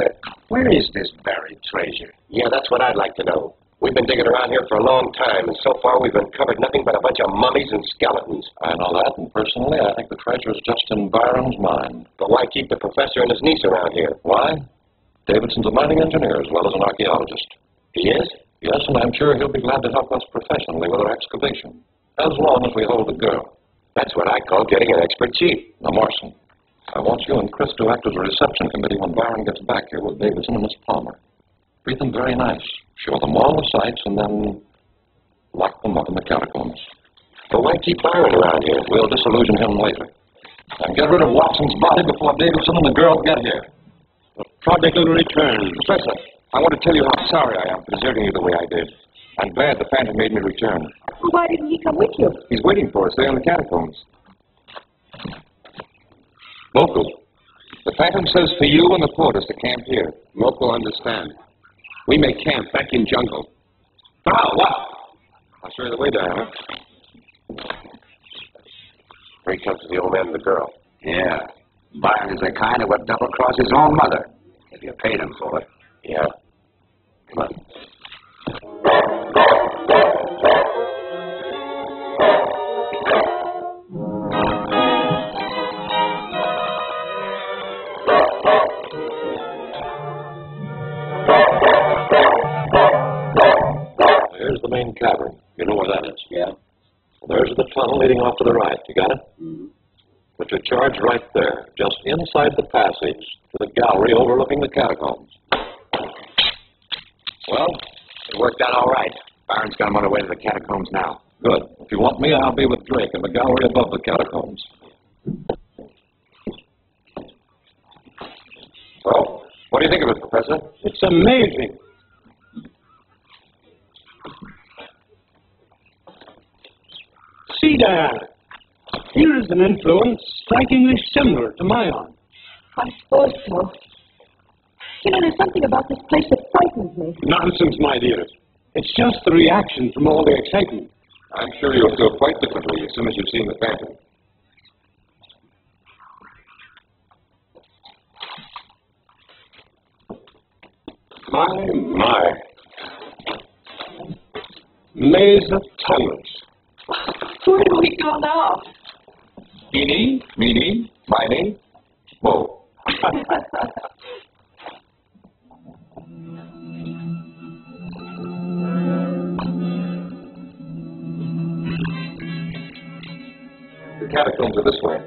Speaker 2: where is this buried treasure? Yeah, that's what I'd like to know. We've been digging around here for a long time, and so far we've uncovered nothing but a bunch of mummies and skeletons.
Speaker 5: I know that, and personally, I think the treasure is just in Byron's mind.
Speaker 2: But why keep the professor and his niece around here?
Speaker 5: Why? Davidson's a mining engineer as well as an archaeologist.
Speaker 2: He is?
Speaker 5: Yes, and I'm sure he'll be glad to help us professionally with our excavation, as long as we hold the girl.
Speaker 2: That's what I call getting an expert chief.
Speaker 5: Now, Morrison, I want you and Chris to act as a reception committee when Byron gets back here with Davidson and Miss Palmer. Treat them very nice. Show them all the sights, and then lock them up in the catacombs.
Speaker 2: But why keep Byron around here?
Speaker 5: We'll disillusion him later. And get rid of Watson's body before Davidson and the girl get here.
Speaker 3: The prodigal returns.
Speaker 15: Professor, I want to tell you how sorry I am for deserting you the way I did. I'm glad the Phantom made me return.
Speaker 6: Well, why didn't he come with you?
Speaker 15: He's waiting for us there in the catacombs. Local, the Phantom says for you and the porters to camp here. Local understand. We may camp back in jungle.
Speaker 2: Oh, what?
Speaker 15: I'll show you the way down.
Speaker 2: Here he comes to the old man and the girl.
Speaker 10: Yeah. Byron is the kind that would double-cross his own mother, if you paid him for it.
Speaker 2: Yeah. Come on.
Speaker 5: There's the main cavern. You know where that is?
Speaker 10: Yeah.
Speaker 5: There's the tunnel leading off to the right. You got it?
Speaker 10: Mm-hmm.
Speaker 5: Put your charge right there, just inside the passage to the gallery overlooking the catacombs.
Speaker 2: Well, it worked out all right. Byron's got him on the way to the catacombs now.
Speaker 5: Good. If you want me, I'll be with Drake in the gallery above the catacombs.
Speaker 15: So, what do you think of it, Professor?
Speaker 3: It's amazing. See, Diana, here is an influence strikingly similar to my own.
Speaker 6: I suppose so. You know, there's something about this place that frightens me.
Speaker 3: Nonsense, my dear. It's just the reaction from all the excitement.
Speaker 15: I'm sure you'll feel quite differently as soon as you've seen the Phantom.
Speaker 3: My. Maze of tunnels.
Speaker 6: Where do we go now?
Speaker 15: Eeny, meeny, miny, mo. The catacombs are this way.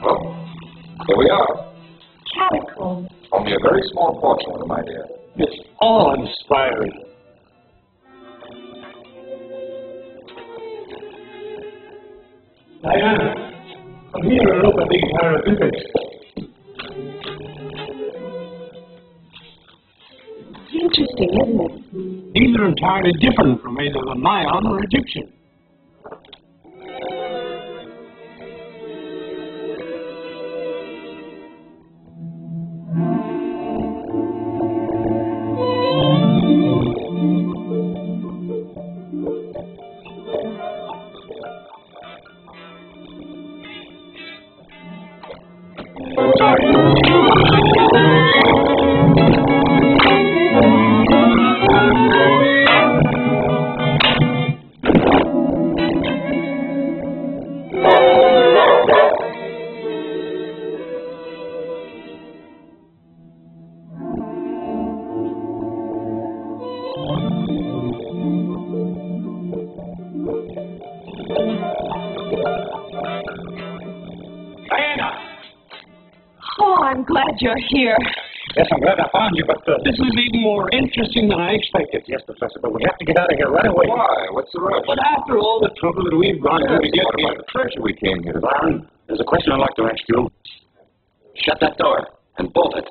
Speaker 15: Oh, here we are.
Speaker 6: Catacombs.
Speaker 15: Only a very small portion of them, my dear.
Speaker 3: It's awe-inspiring. Diana, come here and look at these hieroglyphics.
Speaker 6: Interesting, isn't it?
Speaker 3: These are entirely different from either the Mayan or Egyptian.
Speaker 6: I'm glad you're here.
Speaker 7: Yes, I'm glad I found you, but
Speaker 3: This is even more interesting than I expected.
Speaker 7: yes, Professor, but we have to get out of here right away.
Speaker 15: Why? What's the rush?
Speaker 3: But after all the trouble that we've gone through to get
Speaker 15: What
Speaker 3: here,
Speaker 15: about the treasure we came here to
Speaker 7: Byron, there's a question I'd like to ask you.
Speaker 2: Shut that door and bolt it.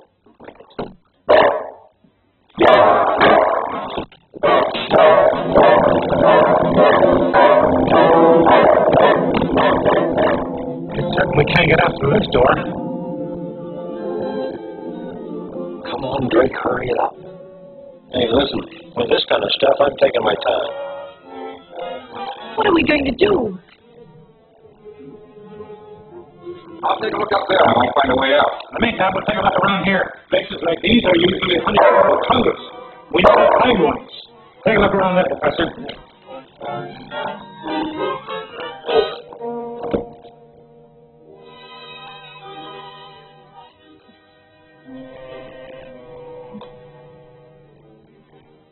Speaker 7: You certainly can't get out through this door.
Speaker 2: Come on, Drake, hurry it up.
Speaker 5: Hey, listen, with this kind of stuff, I'm taking my time.
Speaker 6: What are we going to do?
Speaker 15: I'll take a look up there. I might find a way out.
Speaker 3: In the meantime, we'll take a look around here. Places like these are usually honeycombed with fungus. We need to find ones. Take a look around there, Professor.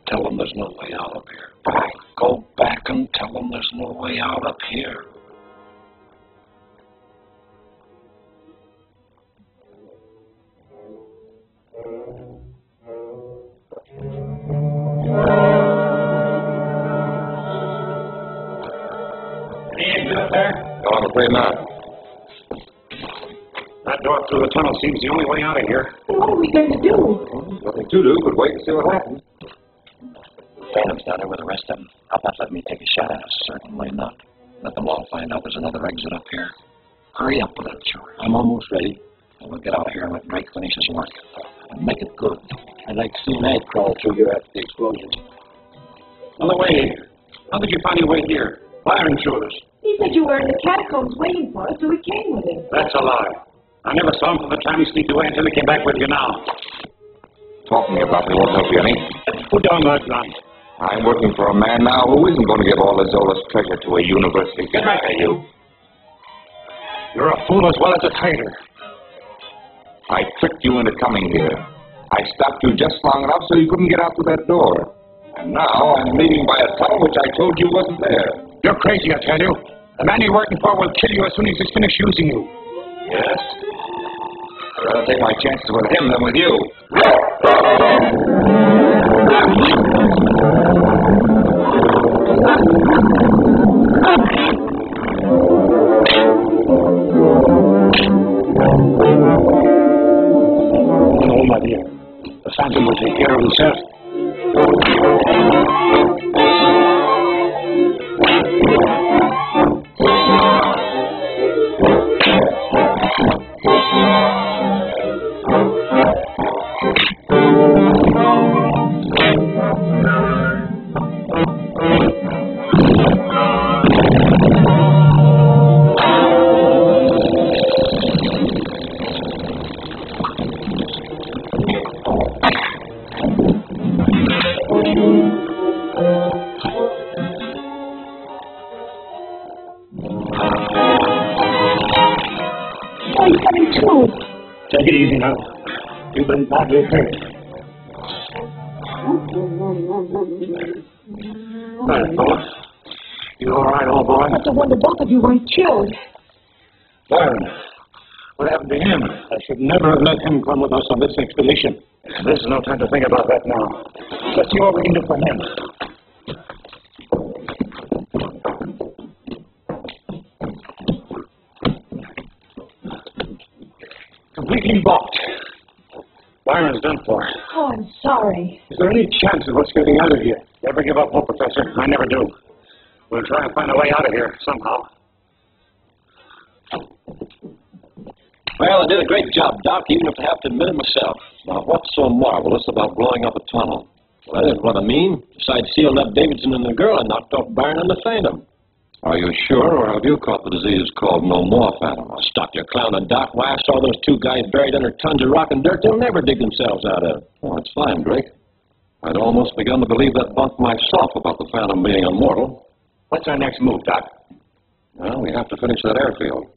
Speaker 5: Tell them there's no way out up here. Go back and tell them there's no way out up here.
Speaker 3: Any exit up there?
Speaker 15: No, I'm afraid not.
Speaker 3: That door through the tunnel seems the only way out of here.
Speaker 6: What are we going to do?
Speaker 15: Nothing to do but wait and see what happens.
Speaker 5: Phantom's down there with the rest of them. I'll not let me take a shot at us. Certainly not. Let them all find out there's another exit up here. Hurry up with that, George. I'm almost ready. And we'll get out of here and let Drake finish his work. And make it good. I'd like to see an ant crawl through here after the explosion.
Speaker 3: On the way. How did you find your way here? Byron showed us.
Speaker 6: He said you were in the catacombs waiting for us, so we came with him.
Speaker 3: That's a lie. I never saw him from the time he sneaked away until he came back with you now.
Speaker 15: Talking about me won't help you any.
Speaker 3: Put down that gun.
Speaker 15: I'm working for a man now who isn't going to give all his Zola's treasure to a university.
Speaker 3: Get back at you. You're a fool as well as a traitor.
Speaker 15: I tricked you into coming here. I stopped you just long enough so you couldn't get out through that door. And now I'm leaving by a tunnel which I told you wasn't there.
Speaker 3: You're crazy, I tell you. The man you're working for will kill you as soon as he's finished using you.
Speaker 15: Yes? I'd rather take my chances with him than with you.
Speaker 3: No, my dear. The Phantom will take care of himself. Take it easy now. You've been badly hurt. Right, boy. You all right, old boy?
Speaker 6: That's a wonder both of you weren't killed.
Speaker 3: Byron, what happened to him? I should never have let him come with us on this expedition. There's no time to think about that now. Let's see what we can do for him. Completely blocked. Byron's done for.
Speaker 6: Oh, I'm sorry.
Speaker 3: Is there any chance of us getting out of here? Never give up hope, Professor. I never do. We'll try and find a way out of here somehow.
Speaker 5: Well, I did a great job, Doc, even if I have to admit it myself. Now, what's so marvelous about blowing up a tunnel? Well, that is what I mean. Besides sealing up Davidson and the girl, I knocked off Byron and the Phantom. Are you sure, or have you caught the disease called no more Phantom? Oh, stop your clowning, Doc. Why, I saw those two guys buried under tons of rock and dirt they'll never dig themselves out of. Oh, that's fine, Drake. I'd almost begun to believe that bunk myself about the Phantom being immortal.
Speaker 3: What's our next move, Doc?
Speaker 5: Well, we have to finish that airfield.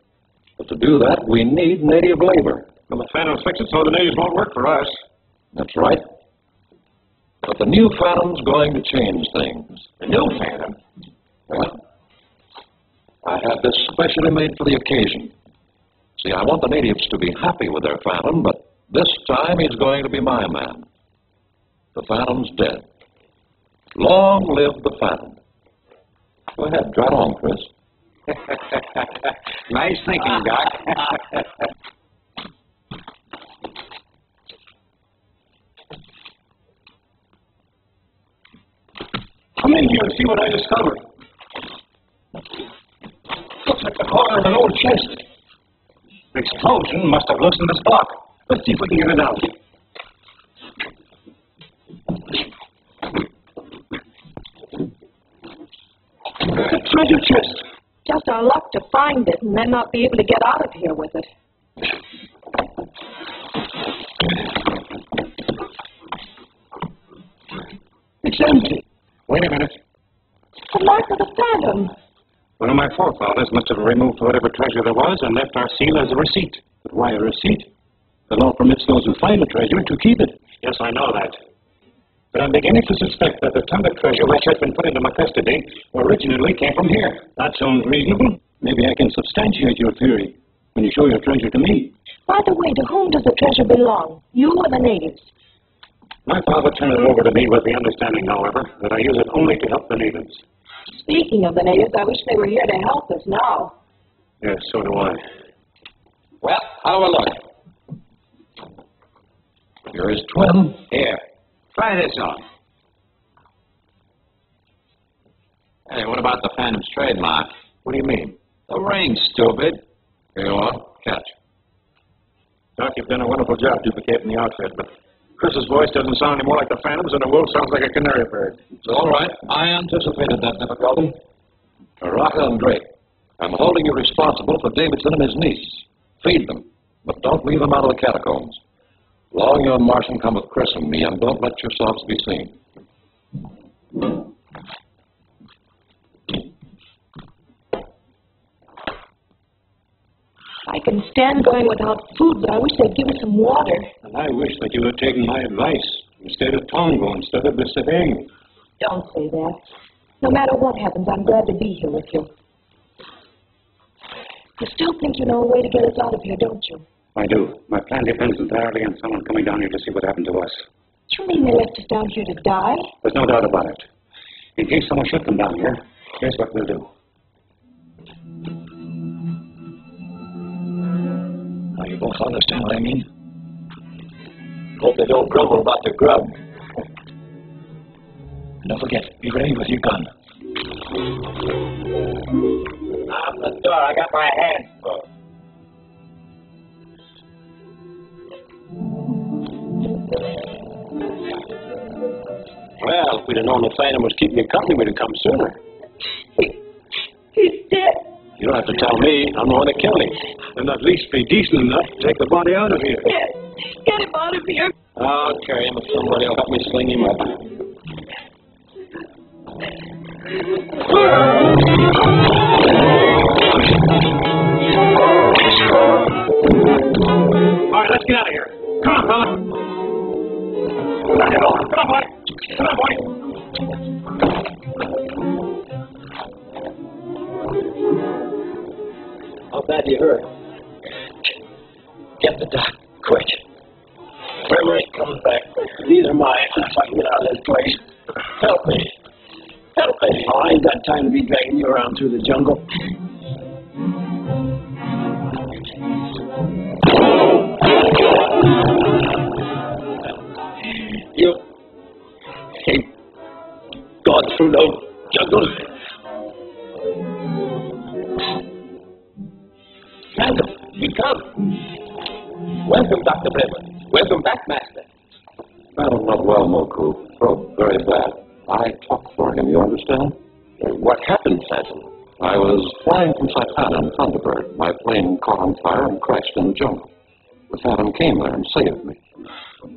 Speaker 5: But to do that, we need native labor.
Speaker 3: Well, the Phantom's fix it so the natives won't work for us.
Speaker 5: That's right. But the new Phantom's going to change things.
Speaker 3: The new Phantom?
Speaker 5: Well, I had this specially made for the occasion. See, I want the natives to be happy with their Phantom, but this time he's going to be my man. The Phantom's dead. Long live the Phantom. Go ahead, trot on, Chris.
Speaker 3: Nice thinking, Doc. Come in here and see what I discovered. Looks like the corner of an old chest. The explosion must have loosened this block. Let's see if we can get it out. It's a treasure chest.
Speaker 6: just our luck to find it and then not be able to get out of here with it.
Speaker 5: It's empty. Wait a minute.
Speaker 6: The mark of the phantom.
Speaker 5: One of my forefathers must have removed whatever treasure there was and left our seal as a receipt. But why a receipt? The law permits those who find the treasure to keep it. Yes, I know that. But I'm beginning to suspect that the ton of treasure which has been put into my custody originally came from here. That sounds reasonable. Maybe I can substantiate your theory when you show your treasure to me.
Speaker 6: By the way, to whom does the treasure belong? You or the natives?
Speaker 5: My father turned it over to me with the understanding, however, that I use it only to help the natives.
Speaker 6: Speaking of the natives, I wish they were here to help us now.
Speaker 5: Yes, so do I.
Speaker 2: Well, how a look?
Speaker 5: Here is 12.
Speaker 2: Here. Try this on. Hey, what about the Phantom's trademark?
Speaker 5: What do you mean?
Speaker 2: The ring, stupid.
Speaker 5: Here you are. Catch. Doc, you've done a wonderful job duplicating the outfit, but Chris's voice doesn't sound any more like the Phantom's, and the wolf sounds like a canary bird.
Speaker 11: It's all right. I anticipated that difficulty. Raka and Drake, I'm holding you responsible for Davidson and his niece. Feed them, but don't leave them out of the catacombs. Long you and Martian come with Chris and me, and don't let yourselves be seen.
Speaker 6: I can stand going without food, but I wish they'd give us some water.
Speaker 5: And I wish that you had taken my advice instead of Tongo, instead of the Sebang.
Speaker 6: Don't say that. No matter what happens, I'm glad to be here with you. You still think you know a way to get us out of here, don't you?
Speaker 5: I do. My plan depends entirely on someone coming down here to see what happened to us.
Speaker 6: Do you mean they left us down here to die?
Speaker 5: There's no doubt about it. In case someone should come down here, here's what we'll do.
Speaker 14: Now, you both understand what I mean? Hope they don't grumble about the grub. And don't forget, be ready with your gun.
Speaker 2: Open the door. I got my hands full.
Speaker 9: Well, if we'd have known the Phantom was keeping you company, we'd have come sooner.
Speaker 6: He's dead.
Speaker 9: You don't have to tell me. I'm the one that killed him.
Speaker 5: And at least be decent enough to take the body out of here.
Speaker 6: Yes. Get him out of here.
Speaker 9: I'll carry him if somebody will help me sling him up.
Speaker 5: All right, let's get out of here. Come on, fella. Come on, boy. Come on, boy.
Speaker 14: How bad you hurt? Get the doc, quick. Wherever it comes back, these are mine if I can get out of this place. Help me. Help me. Oh, I ain't got time to be dragging you around through the jungle. You ain't gone through no jungle. Phantom, you come. Welcome, Dr. Bremer. Welcome back, Master.
Speaker 11: Phantom not well, Moku. Broke very bad. I talked for him, you understand?
Speaker 14: What happened, Phantom?
Speaker 11: I was flying from Saipan in Thunderbird. My plane caught on fire and crashed in the jungle. The Phantom came there and saved me.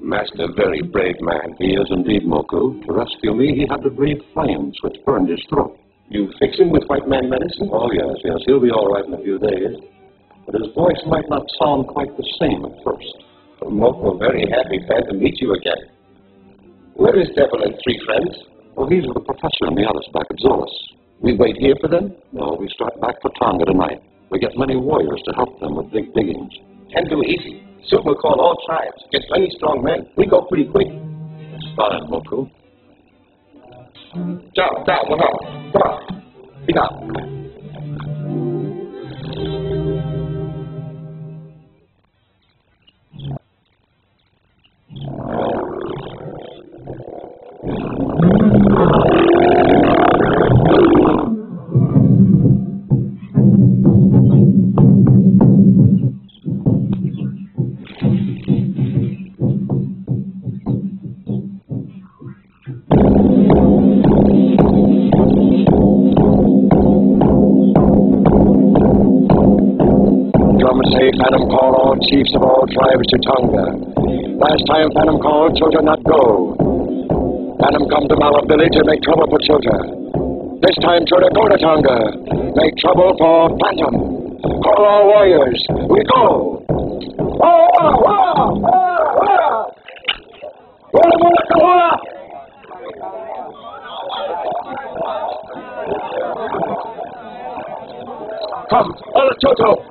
Speaker 14: Master, very brave man.
Speaker 11: He is indeed, Moku. To rescue me, he had to breathe flames, which burned his throat.
Speaker 14: You fix him with white man medicine?
Speaker 11: Oh, yes. He'll be all right in a few days. But his voice might not sound quite the same at first.
Speaker 14: Moko, very happy, Phantom, to meet you again. Where is Devil and three friends?
Speaker 11: Well, he's with the professor and the others back at Zolas.
Speaker 14: We wait here for them?
Speaker 11: No, we start back for Tonga tonight. We get many warriors to help them with big diggings.
Speaker 14: Can't do easy. Soon we'll call all tribes. Get plenty strong men. We go pretty quick.
Speaker 11: It's fine, Moku.
Speaker 14: Down, come on. Speak up.
Speaker 8: say Phantom call all chiefs of all tribes to Tonga. Last time Phantom called, Chota not go. Phantom come to Mala village and make trouble for Chota. This time Chota go to Tonga. Make trouble for Phantom. Call all warriors. We go. Come, Ola Toto.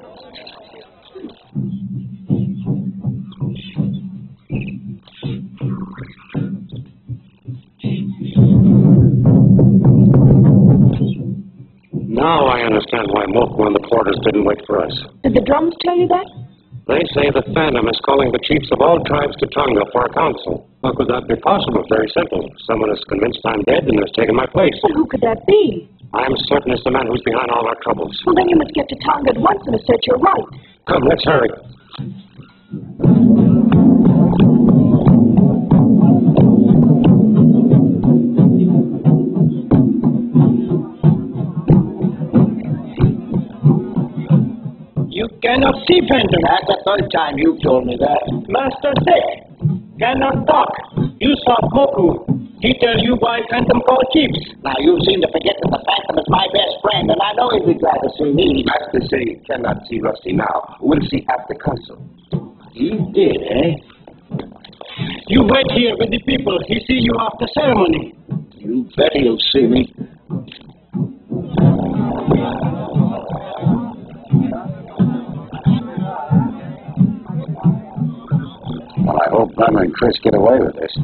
Speaker 5: Now I understand why Moko and the porters didn't wait for us.
Speaker 6: Did the drums tell you that?
Speaker 5: They say the Phantom is calling the chiefs of all tribes to Tonga for a council. How could that be possible? Very simple. Someone is convinced I'm dead and has taken my place.
Speaker 6: But who could that be?
Speaker 5: I'm certain it's the man who's behind all our troubles.
Speaker 6: Well, then you must get to Tonga at once and assert your right.
Speaker 5: Come, let's hurry.
Speaker 10: You cannot see Phantom. That's the third time you've told me that. Master sick. Cannot talk. You saw Moku. He tells you why Phantom called chiefs. Now, you seem to forget that the Phantom is my best friend, and I know he'd be glad to see me.
Speaker 2: Master say he cannot see Rusty now. We'll see at the council.
Speaker 10: He did, eh? You wait here with the people. He see you after ceremony. You bet he'll see me.
Speaker 11: Well, I hope Bum and Chris get away with this.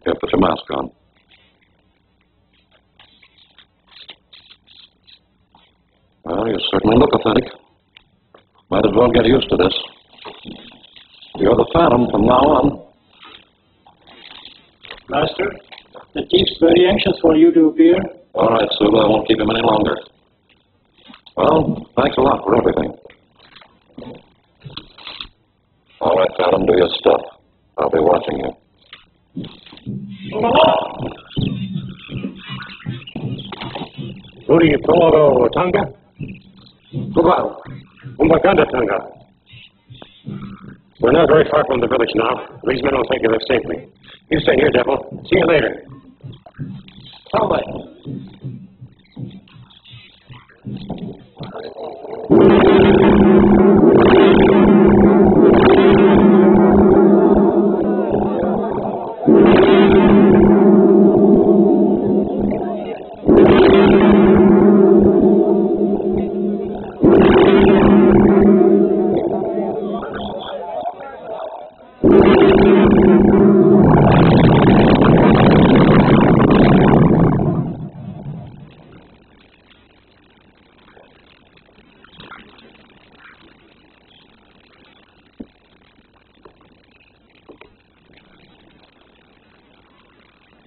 Speaker 11: Here, put your mask on. Well, you certainly look authentic. Might as well get used to this. You're the Phantom from now on.
Speaker 10: Master, the chief's very anxious for you to appear.
Speaker 11: All right, Sulu, I won't keep him any longer. Well, thanks a lot for everything. All right, Phantom, do your stuff. I'll be watching you.
Speaker 5: Uri Toro Tonga? Kubao. Umbaganda Tonga. We're not very far from the village now. These men will take you there safely. You stay here, Devil. See you later.
Speaker 10: All right.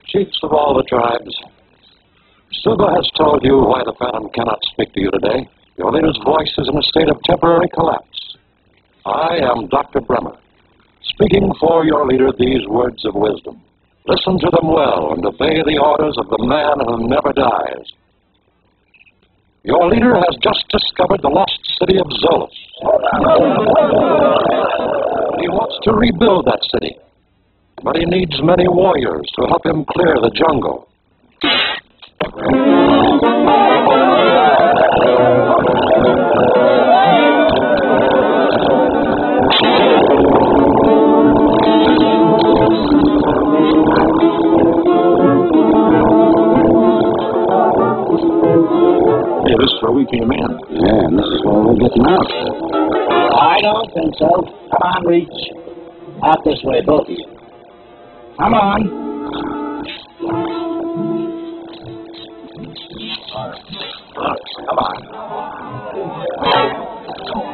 Speaker 11: Chiefs of all the tribes, Suga has told you why the Phantom cannot speak to you today. Your leader's voice is in a state of temporary collapse. I am Dr. Bremer, speaking for your leader these words of wisdom. Listen to them well and obey the orders of the man who never dies. Your leader has just discovered the lost city of Zolos. He wants to rebuild that city, but he needs many warriors to help him clear the jungle.
Speaker 5: Hey, this is where we came in.
Speaker 11: Yeah, and this is where we're getting out.
Speaker 10: I don't think so. Come on, Reach. Out this way, both of you. Come on.
Speaker 2: Come on.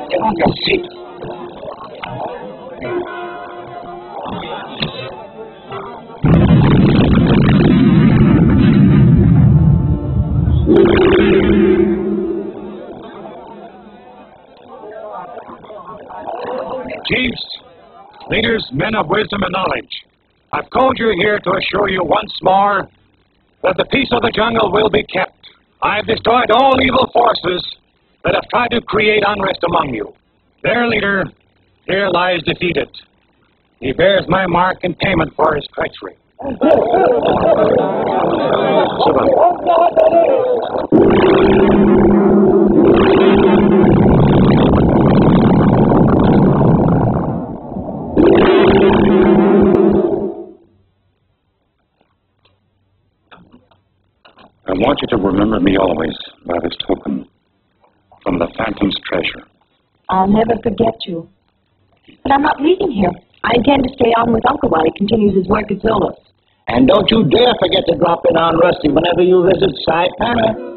Speaker 10: Get on your seat.
Speaker 5: Chiefs,
Speaker 11: Leaders, men of wisdom and knowledge, I've called you here to assure you once more that the peace of the jungle will be kept. I've destroyed all evil forces that have tried to create unrest among you. Their leader here lies defeated. He bears my mark in payment for his treachery. I want you to remember me always by this token from the Phantom's treasure.
Speaker 6: I'll never forget you. But I'm not leaving here. I intend to stay on with Uncle while he continues his work at Zola's.
Speaker 2: And don't you dare forget to drop in on Rusty whenever you visit Saipan.